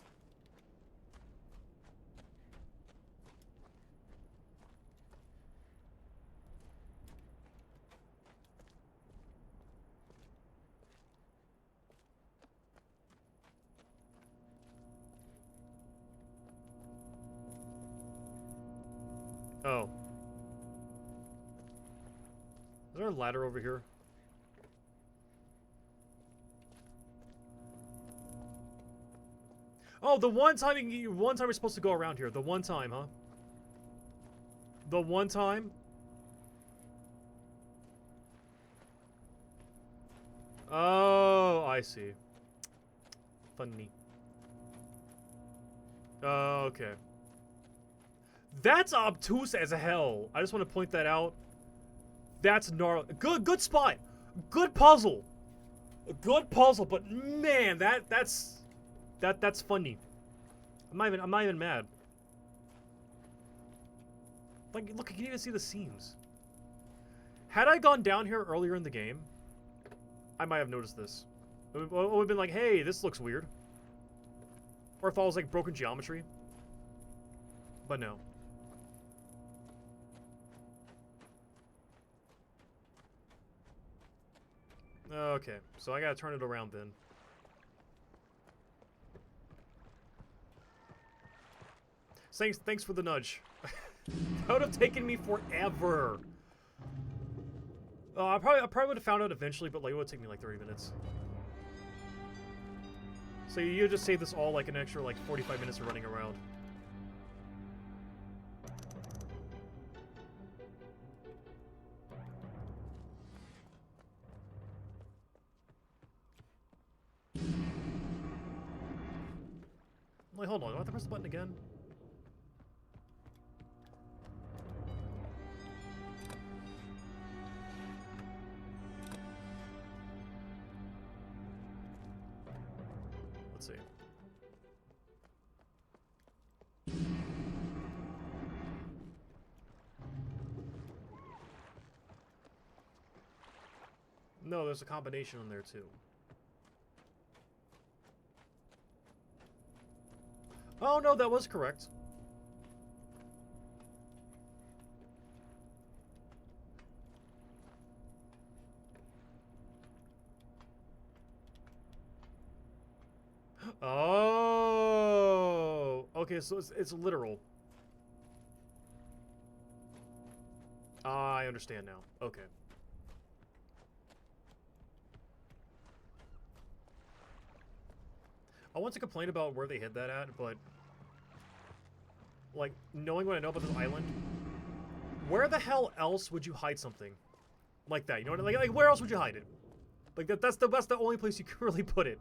Oh. Is there a ladder over here? Oh, the one time we're supposed to go around here. The one time, huh? The one time? Oh, I see. Funny. Okay. That's obtuse as hell. I just want to point that out. That's gnarly. Good spot. Good puzzle. Good puzzle, but man, that's funny. I'm not even mad. Like, look, you can even see the seams. Had I gone down here earlier in the game, I might have noticed this. It would have been like, hey, this looks weird. Or if I was like broken geometry. But no. Okay, so I gotta turn it around then. Thanks for the nudge. That would have taken me forever. I probably would have found out eventually, but like it would take me like 30 minutes. So you just save this all like an extra like 45 minutes of running around. hold on. Do I have to press the button again? Let's see. No, there's a combination on there too. Oh no, that was correct. Oh, okay, so it's literal. I understand now. Okay. I want to complain about where they hid that at, but like knowing what I know about this island, where the hell else would you hide something like that? You know what? Like where else would you hide it? Like that's the only place you can really put it.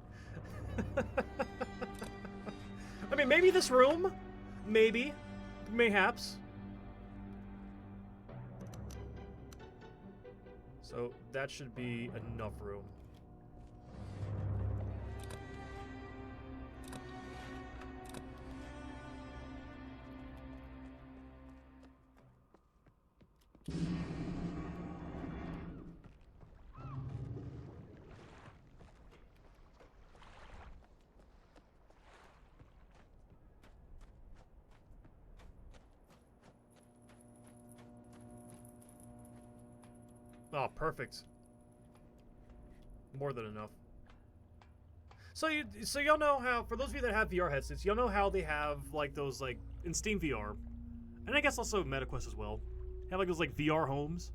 I mean, maybe this room, maybe, mayhaps. So that should be enough room. Oh, perfect. More than enough. So y'all know how, for those of you that have VR headsets, y'all know how they have like those like in Steam VR, and I guess also MetaQuest as well, have like those like VR homes.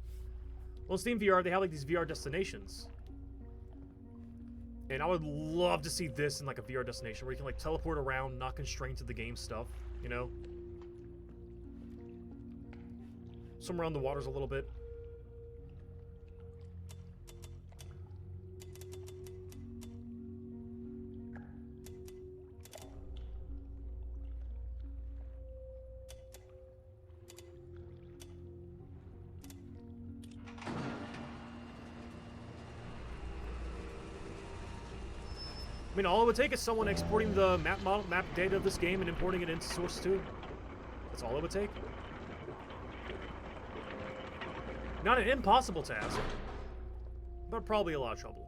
Well, in Steam VR they have like these VR destinations, and I would love to see this in like a VR destination where you can like teleport around, not constrained to the game stuff, you know. Somewhere around the waters a little bit. I mean, all it would take is someone exporting the map data of this game and importing it into Source 2. That's all it would take. Not an impossible task, but probably a lot of trouble.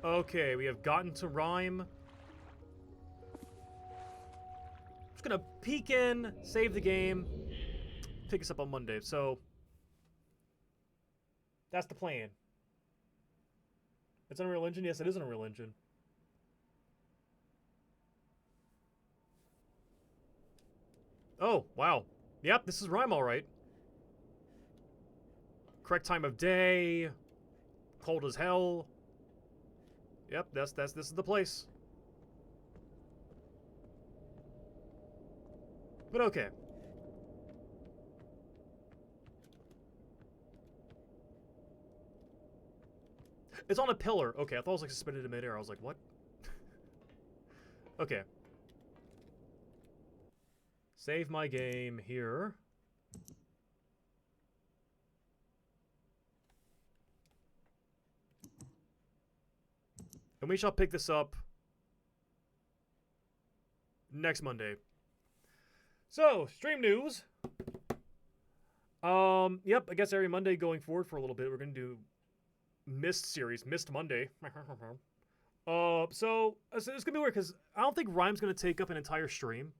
Okay, we have gotten to Rhyme. Just gonna peek in, save the game, pick us up on Monday. So that's the plan. It's Unreal Engine? Yes, it is an Unreal Engine. Oh, wow. Yep, this is Rhyme all right. Correct time of day. Cold as hell. Yep, this is the place. But okay. It's on a pillar. Okay, I thought it was like suspended in midair. I was like, what? Okay. Save my game here. And we shall pick this up next Monday. So, stream news. Yep, I guess every Monday going forward for a little bit, we're going to do Myst series, Myst Monday. So it's going to be weird because I don't think Rhyme's going to take up an entire stream.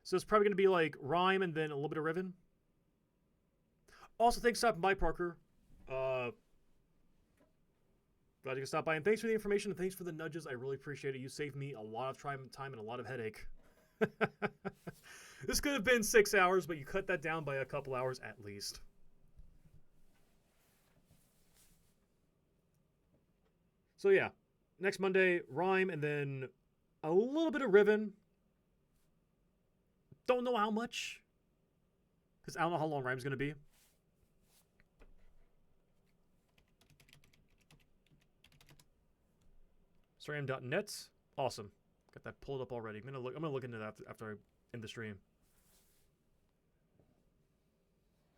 So it's probably going to be like Rhyme and then a little bit of Riven. Also, thanks for stopping by, Parker. Glad you can stop by. And thanks for the information and thanks for the nudges. I really appreciate it. You saved me a lot of time and a lot of headache. This could have been 6 hours, but you cut that down by a couple hours at least. So yeah, next Monday, Rhyme, and then a little bit of Riven. Don't know how much, because I don't know how long Rhyme's going to be. SRAM.net. Awesome. Got that pulled up already. I'm gonna look into that after I end the stream.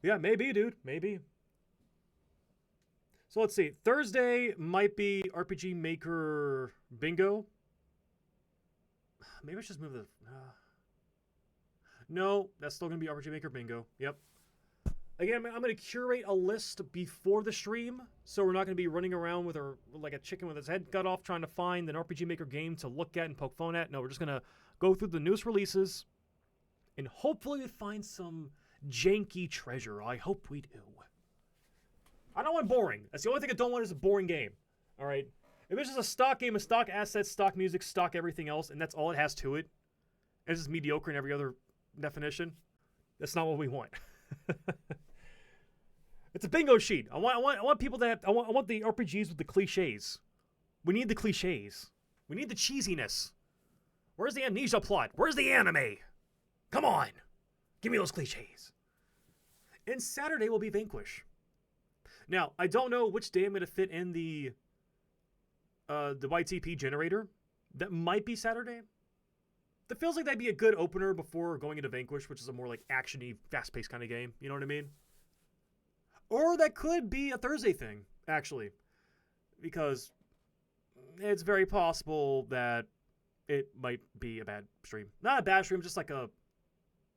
Yeah, maybe, dude. Maybe. So let's see. Thursday might be RPG Maker Bingo. Maybe I should just move the... No, that's still going to be RPG Maker Bingo. Yep. Again, I'm going to curate a list before the stream, so we're not going to be running around with like a chicken with its head cut off trying to find an RPG Maker game to look at and poke fun at. No, we're just going to go through the newest releases and hopefully find some janky treasure. I hope we do. I don't want boring. That's the only thing I don't want is a boring game. All right? If it's just a stock game with stock assets, stock music, stock everything else, and that's all it has to it, and it's just mediocre in every other definition, that's not what we want. It's a bingo sheet. I want people to have... I want the RPGs with the cliches. We need the cliches. We need the cheesiness. Where's the amnesia plot? Where's the anime? Come on. Give me those cliches. And Saturday will be Vanquish. Now, I don't know which day I'm going to fit in the YTP generator. That might be Saturday. That feels like that'd be a good opener before going into Vanquish, which is a more like action-y, fast-paced kind of game. You know what I mean? Or that could be a Thursday thing, actually. Because it's very possible that it might be a bad stream. Not a bad stream, just like a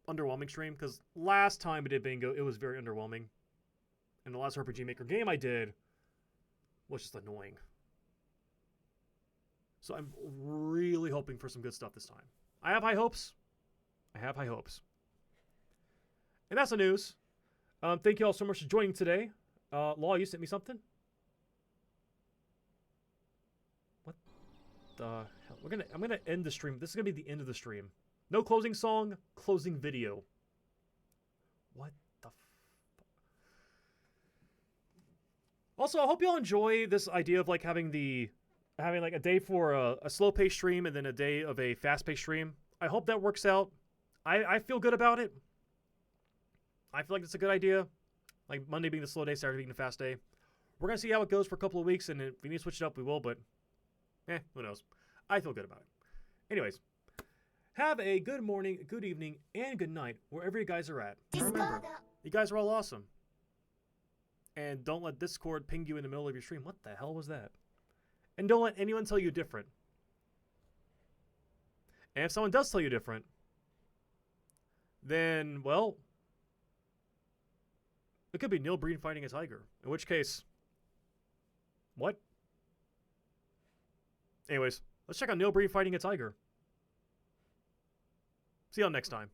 underwhelming stream. Because last time we did Bingo, it was very underwhelming. And the last RPG Maker game I did was just annoying. So I'm really hoping for some good stuff this time. I have high hopes. I have high hopes. And that's the news. Thank you all so much for joining today. Law, you sent me something? What the hell? I'm gonna end the stream. This is gonna be the end of the stream. No closing song, closing video. What the Also, I hope y'all enjoy this idea of like having like a day for a slow-paced stream and then a day of a fast-paced stream. I hope that works out. I feel good about it. I feel like it's a good idea. Like Monday being the slow day, Saturday being the fast day. We're going to see how it goes for a couple of weeks, and if we need to switch it up, we will, but who knows. I feel good about it. Anyways, have a good morning, good evening, and good night wherever you guys are at. And remember, you guys are all awesome. And don't let Discord ping you in the middle of your stream. What the hell was that? And don't let anyone tell you different. And if someone does tell you different, then, well, it could be Neil Breen fighting a tiger. In which case, what? Anyways, let's check out Neil Breen fighting a tiger. See y'all next time.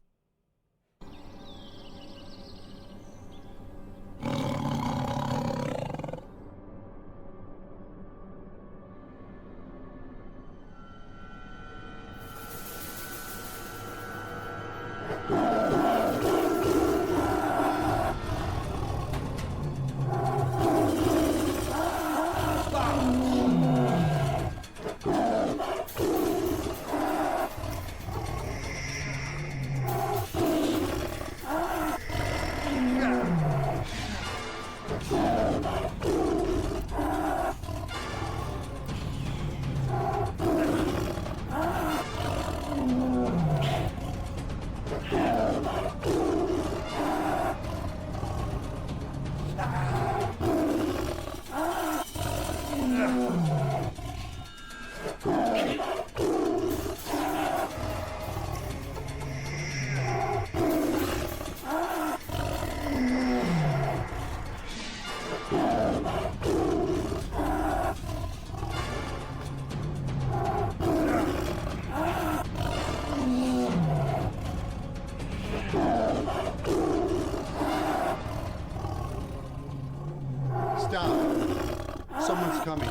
Stop. Someone's coming.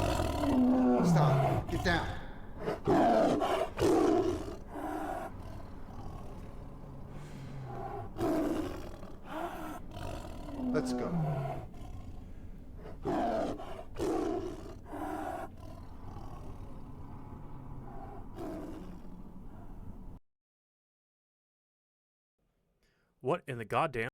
Stop. Get down. Let's go. What in the goddamn...